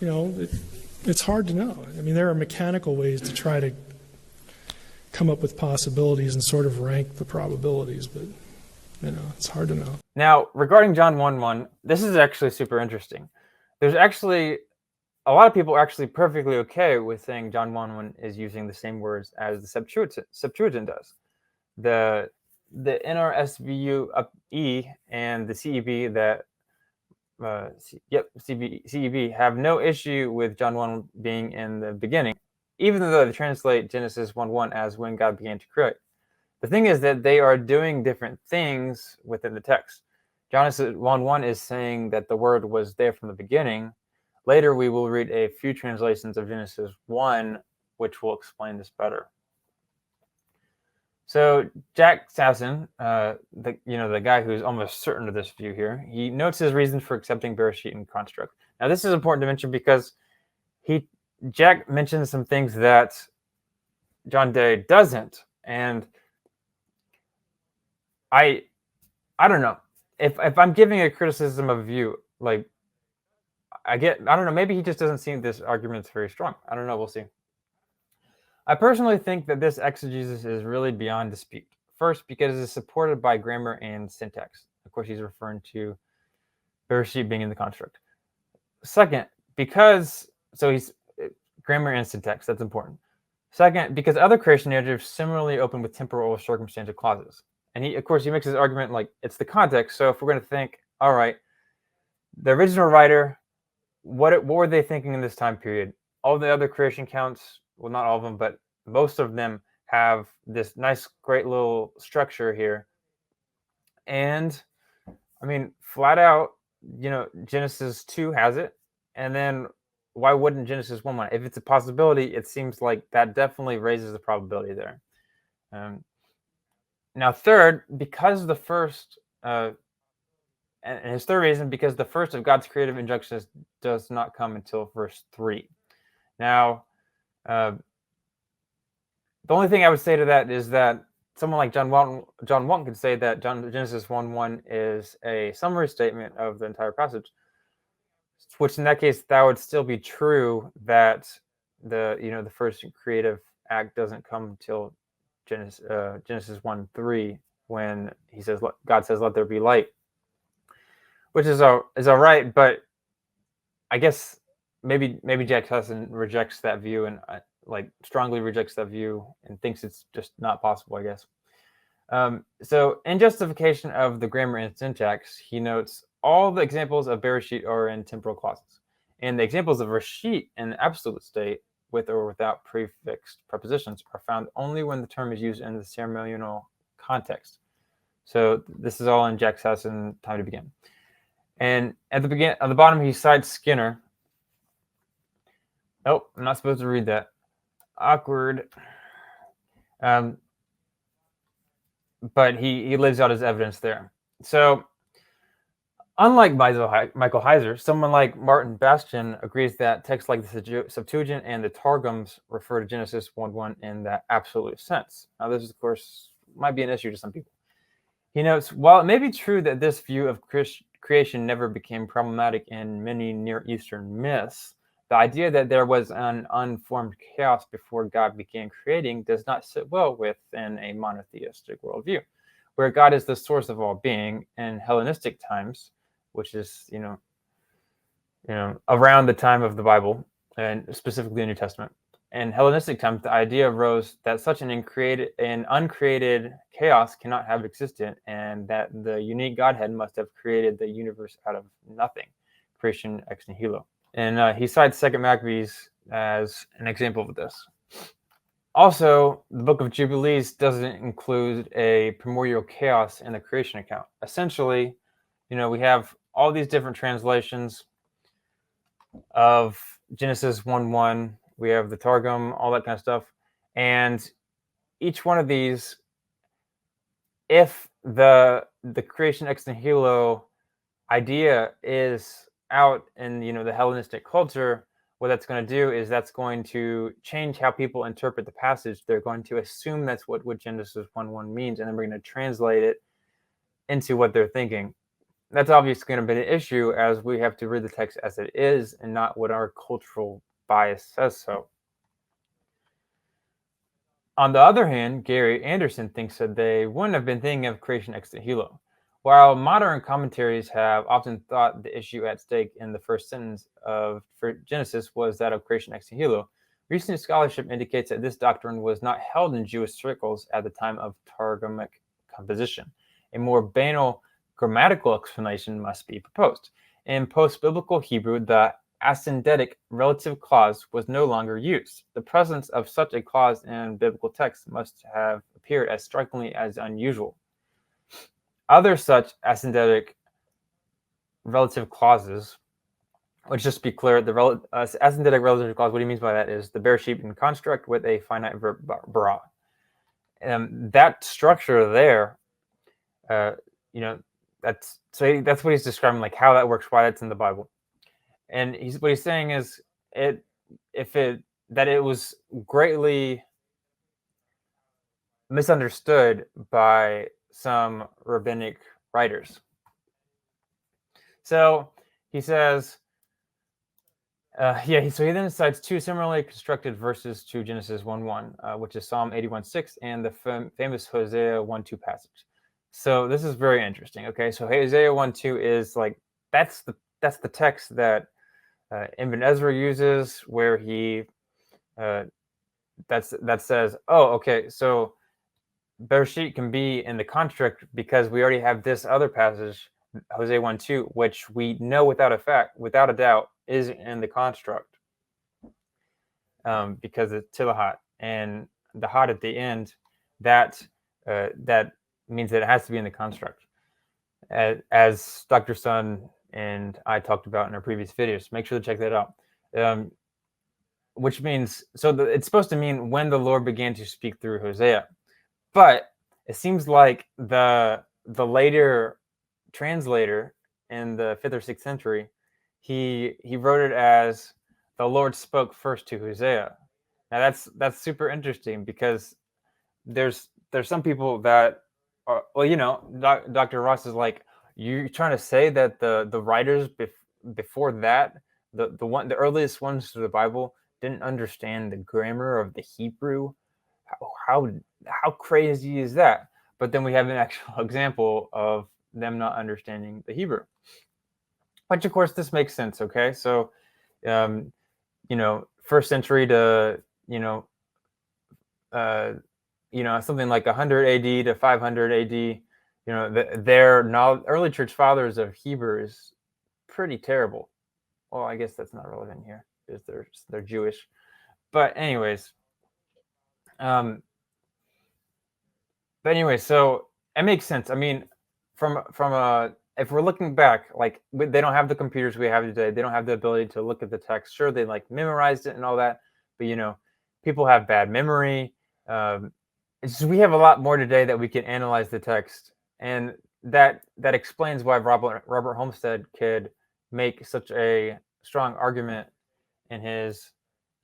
It's hard to know. I mean, there are mechanical ways to try to come up with possibilities and sort of rank the probabilities, but, it's hard to know. Now, regarding John 1:1, this is actually super interesting. There's actually a lot of people are actually perfectly okay with saying John 1:1 is using the same words as the Septuagint does. The NRSVUE and the CEB CEB have no issue with John 1 being in the beginning, even though they translate Genesis 1:1 as when God began to create. The thing is that they are doing different things within the text. Genesis 1:1 is saying that the word was there from the beginning. Later, we will read a few translations of Genesis 1, which will explain this better. So Jack Sasson, the guy who's almost certain of this view here, he notes his reasons for accepting Bereshit and construct. Now, this is important to mention because Jack mentions some things that John Day doesn't, and I don't know if I'm giving a criticism of a view, like I don't know, maybe he just doesn't see this argument very strong. I don't know, we'll see. I personally think that this exegesis is really beyond dispute. First, because it is supported by grammar and syntax. Of course, he's referring to Bereshit being in the construct. Second, he's grammar and syntax, that's important. Second, because other creation narratives similarly open with temporal or circumstantial clauses. And he makes his argument like it's the context. So if we're going to think, all right, the original writer, what were they thinking in this time period? All the other creation counts, well, not all of them, but most of them have this nice, great little structure here. And I mean, flat out, Genesis 2 has it. And then why wouldn't Genesis 1? If it's a possibility, it seems like that definitely raises the probability there. Now, third, because the first, and his third reason, because the first of God's creative injunctions does not come until verse 3. Now, the only thing I would say to that is that someone like John Walton could say that Genesis 1:1 is a summary statement of the entire passage, which in that case, that would still be true that the first creative act doesn't come until Genesis 1:3 when God says, "Let there be light," which is all right, but I guess maybe Jack Sasson rejects that view and strongly rejects that view and thinks it's just not possible, I guess. So in justification of the grammar and syntax, he notes all the examples of Bereshit are in temporal clauses, and the examples of Reshit in the absolute state, with or without prefixed prepositions, are found only when the term is used in the ceremonial context. So this is all in Jack Sasson, Time to Begin. And at the bottom, he cites Skinner. Nope, I'm not supposed to read that. Awkward. But he lives out his evidence there. So unlike Michael Heiser, someone like Martin Bastian agrees that texts like the Septuagint and the Targums refer to Genesis 1:1 in that absolute sense. Now, this, of course, might be an issue to some people. He notes, while it may be true that this view of creation never became problematic in many Near Eastern myths, the idea that there was an unformed chaos before God began creating does not sit well within a monotheistic worldview, where God is the source of all being. In Hellenistic times, which is around the time of the Bible and specifically the New Testament. In Hellenistic times, the idea arose that such an uncreated chaos cannot have existed, and that the unique Godhead must have created the universe out of nothing, creation ex nihilo. And he cites 2 Maccabees as an example of this. Also, the Book of Jubilees doesn't include a primordial chaos in the creation account. Essentially, we have all these different translations of Genesis 1:1. We have the Targum, all that kind of stuff. And each one of these, if the creation ex nihilo idea is out in the Hellenistic culture, what that's going to do is that's going to change how people interpret the passage. They're going to assume that's what Genesis 1:1 means, and then we're going to translate it into what they're thinking. That's obviously going to be an issue, as we have to read the text as it is and not what our cultural bias says so. On the other hand, Gary Anderson thinks that they wouldn't have been thinking of creation ex nihilo. While modern commentaries have often thought the issue at stake in the first sentence of Genesis was that of creation ex nihilo, recent scholarship indicates that this doctrine was not held in Jewish circles at the time of Targumic composition. A more banal grammatical explanation must be proposed. In post-biblical Hebrew, the ascendetic relative clause was no longer used. The presence of such a clause in biblical texts must have appeared as strikingly as unusual. Other such ascendetic relative clauses, which, just to be clear, the ascendetic relative clause, what he means by that is the Bereshit in construct with a finite verb bara. That structure there, that's what he's describing, like how that works, why that's in the Bible. And what he's saying is that it was greatly misunderstood by some rabbinic writers. So he says, so he then cites two similarly constructed verses to Genesis 1:1, which is Psalm 81:6 and the famous Hosea 1:2 passage. So this is very interesting. Okay, so Hosea 1:2 is like that's the text that Ibn Ezra uses, where he that says, oh, okay, so Bereshit can be in the construct because we already have this other passage, Hosea 1:2, which we know without a doubt, is in the construct, because it's tilahat, and the hat at the end, that means that it has to be in the construct, as Dr. Sun and I talked about in our previous videos. Make sure to check that out. Which means, it's supposed to mean when the Lord began to speak through Hosea. But it seems like the later translator in the 5th or 6th century, he wrote it as the Lord spoke first to Hosea. Now that's super interesting, because there's some people that are, Dr. Ross is like, you're trying to say that the writers before that, the earliest ones to the Bible, didn't understand the grammar of the Hebrew? How crazy is that? But then we have an actual example of them not understanding the Hebrew, which of course this makes sense. Okay, so first century to something like 100 AD to 500 AD, their early church fathers of Hebrew is pretty terrible. Well, I guess that's not relevant here because they're Jewish. But anyways, so it makes sense. I mean, from if we're looking back, like they don't have the computers we have today. They don't have the ability to look at the text. Sure, they like memorized it and all that, but people have bad memory. We have a lot more today that we can analyze the text, and that explains why Robert Homestead could make such a strong argument in his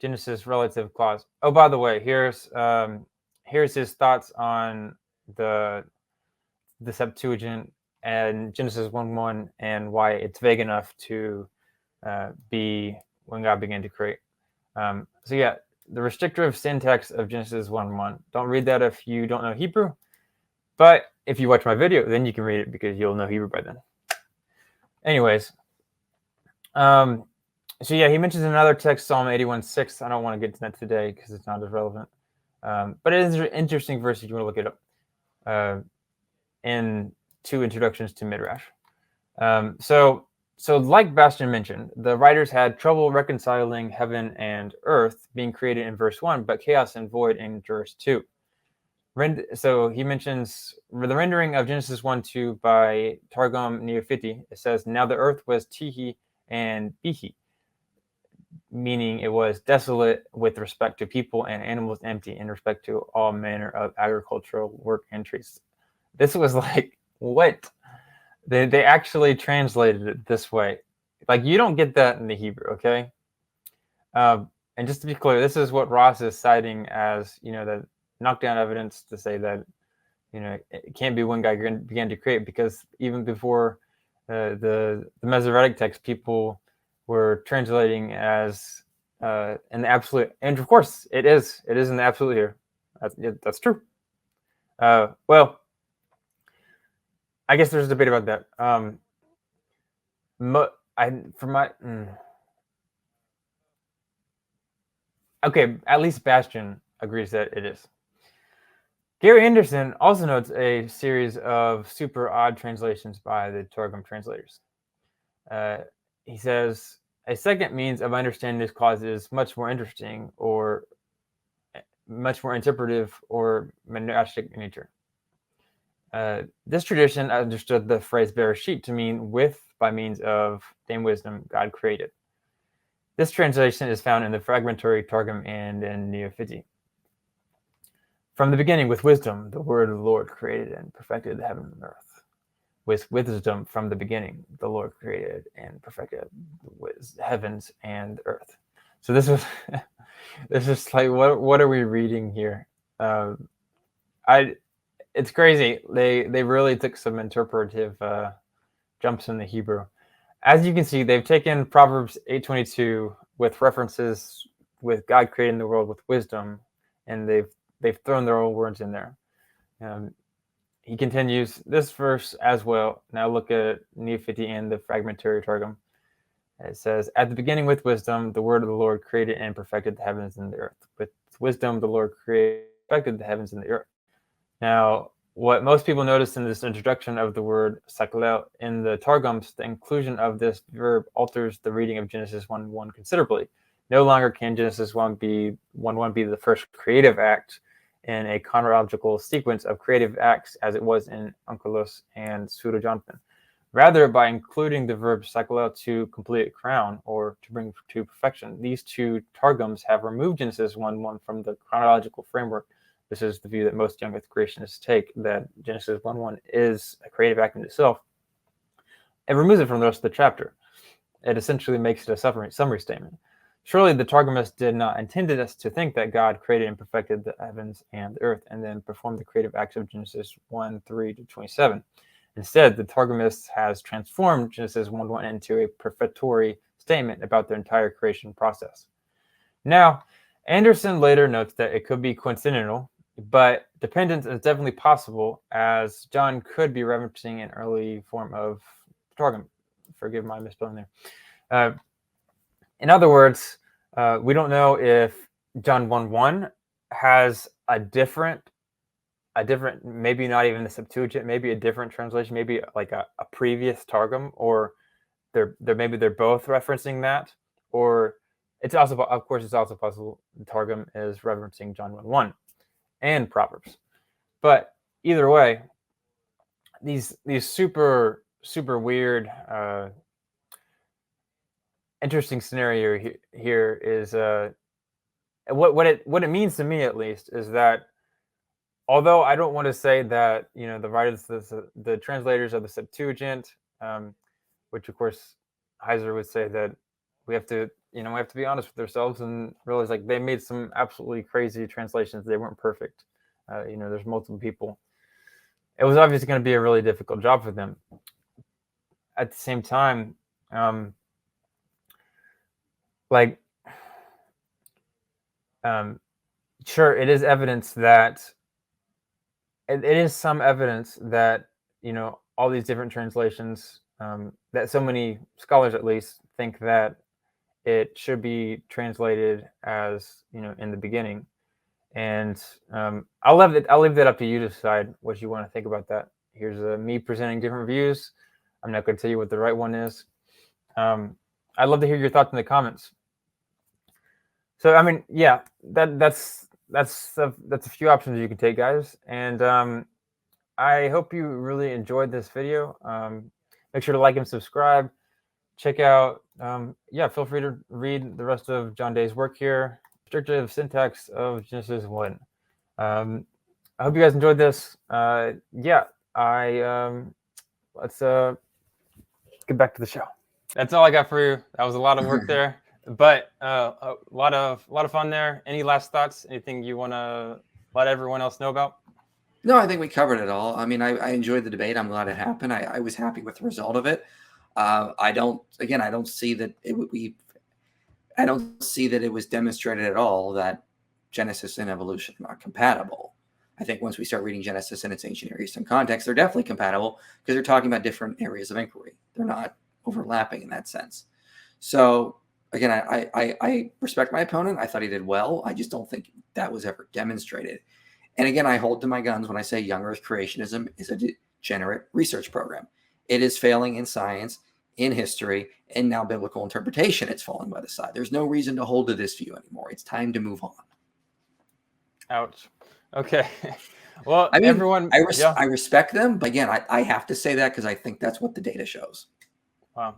Genesis relative clause. Oh, by the way, here's his thoughts on the Septuagint and Genesis 1:1 and why it's vague enough to be when God began to create. The restrictive syntax of Genesis 1:1. Don't read that if you don't know Hebrew, but if you watch my video, then you can read it because you'll know Hebrew by then. Anyways, he mentions another text, Psalm 81:6. I don't want to get to that today because it's not as relevant, but it is an interesting verse if you want to look it up. In two introductions to Midrash. So like Bastian mentioned, the writers had trouble reconciling heaven and earth being created in verse 1, but chaos and void in verse 2. So he mentions the rendering of Genesis 1:2 by Targum Neophiti. It says, now the earth was tihi and bihi, meaning it was desolate with respect to people, and animals empty in respect to all manner of agricultural work and trees. This was like, what? They actually translated it this way. Like, you don't get that in the Hebrew, okay? And just to be clear, this is what Ross is citing as, the knockdown evidence to say that, it can't be when God began to create, because even before the Masoretic text, people were translating as in the absolute, and of course it is in the absolute here. That's true. Well, I guess there's a debate about that. Okay, at least Bastian agrees that it is. Gary Anderson also notes a series of super odd translations by the Targum translators. He says, a second means of understanding this clause is much more interesting, or much more interpretive, or monastic in nature. This tradition understood the phrase Bereshit to mean with, by means of, Dame Wisdom, God created. This translation is found in the fragmentary Targum and in Neophyte. From the beginning, with wisdom, the word of the Lord created and perfected the heaven and earth. With wisdom from the beginning, the Lord created and perfected the heavens and earth. So this was, this is like, what are we reading here? It's crazy. They really took some interpretive jumps in the Hebrew. As you can see, they've taken Proverbs 8:22 with references with God creating the world with wisdom, and they've thrown their own words in there. He continues this verse as well. Now look at Neophyte and the fragmentary Targum. It says, at the beginning with wisdom, the word of the Lord created and perfected the heavens and the earth. With wisdom, the Lord created and perfected the heavens and the earth. Now, what most people notice in this introduction of the word sakalel in the Targums, the inclusion of this verb alters the reading of Genesis 1:1 considerably. No longer can Genesis 1:1 be the first creative act in a chronological sequence of creative acts as it was in Onkelos and Pseudo-Jonathan. Rather, by including the verb sakalel to complete a crown, or to bring to perfection, these two Targums have removed Genesis 1:1 from the chronological framework. This is the view that most Young-Earth creationists take, that Genesis 1:1 is a creative act in itself. It removes it from the rest of the chapter. It essentially makes it a summary statement. Surely the Targumists did not intend us to think that God created and perfected the heavens and the earth and then performed the creative acts of Genesis 1:3-27. Instead, the Targumist has transformed Genesis 1:1 into a prefatory statement about the entire creation process. Now, Anderson later notes that it could be coincidental, but dependence is definitely possible, as John could be referencing an early form of Targum. Forgive my misspelling there. In other words, we don't know if John 1:1 has a different, maybe not even the Septuagint, maybe a different translation, maybe like a previous Targum, or maybe they're both referencing that, or it's also, of course, it's also possible the Targum is referencing John 1:1 and Proverbs. But either way, these super weird, interesting scenario here is what it means to me, at least, is that although I don't want to say that the writers, the translators of the Septuagint, which of course Heiser would say that we have to be honest with ourselves and realize, like, they made some absolutely crazy translations. They weren't perfect. There's multiple people. It was obviously going to be a really difficult job for them. At the same time, sure, it is evidence that it is some evidence that all these different translations, that so many scholars at least think that it should be translated as in the beginning, and I'll leave that up to you to decide what you want to think about that. Here's me presenting different views. I'm not going to tell you what the right one is. I'd love to hear your thoughts in the comments. So I mean, yeah, that's a few options you can take, guys, and I hope you really enjoyed this video. Make sure to like and subscribe. Check out, feel free to read the rest of John Day's work here. Restrictive syntax of Genesis 1. I hope you guys enjoyed this. Let's get back to the show. That's all I got for you. That was a lot of work there. But a lot of fun there. Any last thoughts? Anything you want to let everyone else know about? No, I think we covered it all. I mean, I enjoyed the debate. I'm glad it happened. I was happy with the result of it. I don't see that I don't see that it was demonstrated at all that Genesis and evolution are not compatible. I think once we start reading Genesis in its ancient Near Eastern context, they're definitely compatible because they're talking about different areas of inquiry. They're not overlapping in that sense. So again, I respect my opponent. I thought he did well. I just don't think that was ever demonstrated. And again, I hold to my guns when I say young Earth creationism is a degenerate research program. It is failing in science, in history, and now biblical interpretation. It's falling by the side. There's no reason to hold to this view anymore. It's time to move on. Ouch. Okay. Well, I mean, everyone, I respect them, but again, I have to say that because I think that's what the data shows. Wow.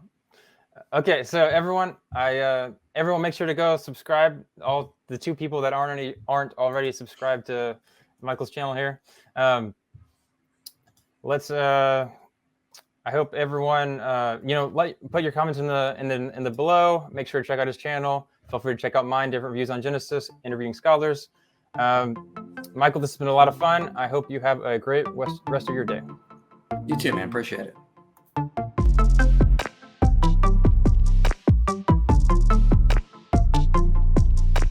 Okay, so everyone, everyone make sure to go subscribe. All the 2 people that aren't already subscribed to Michael's channel here. I hope everyone, put your comments in the below. Make sure to check out his channel. Feel free to check out mine, different views on Genesis, interviewing scholars. Michael, this has been a lot of fun. I hope you have a great rest of your day. You too, man. Appreciate it.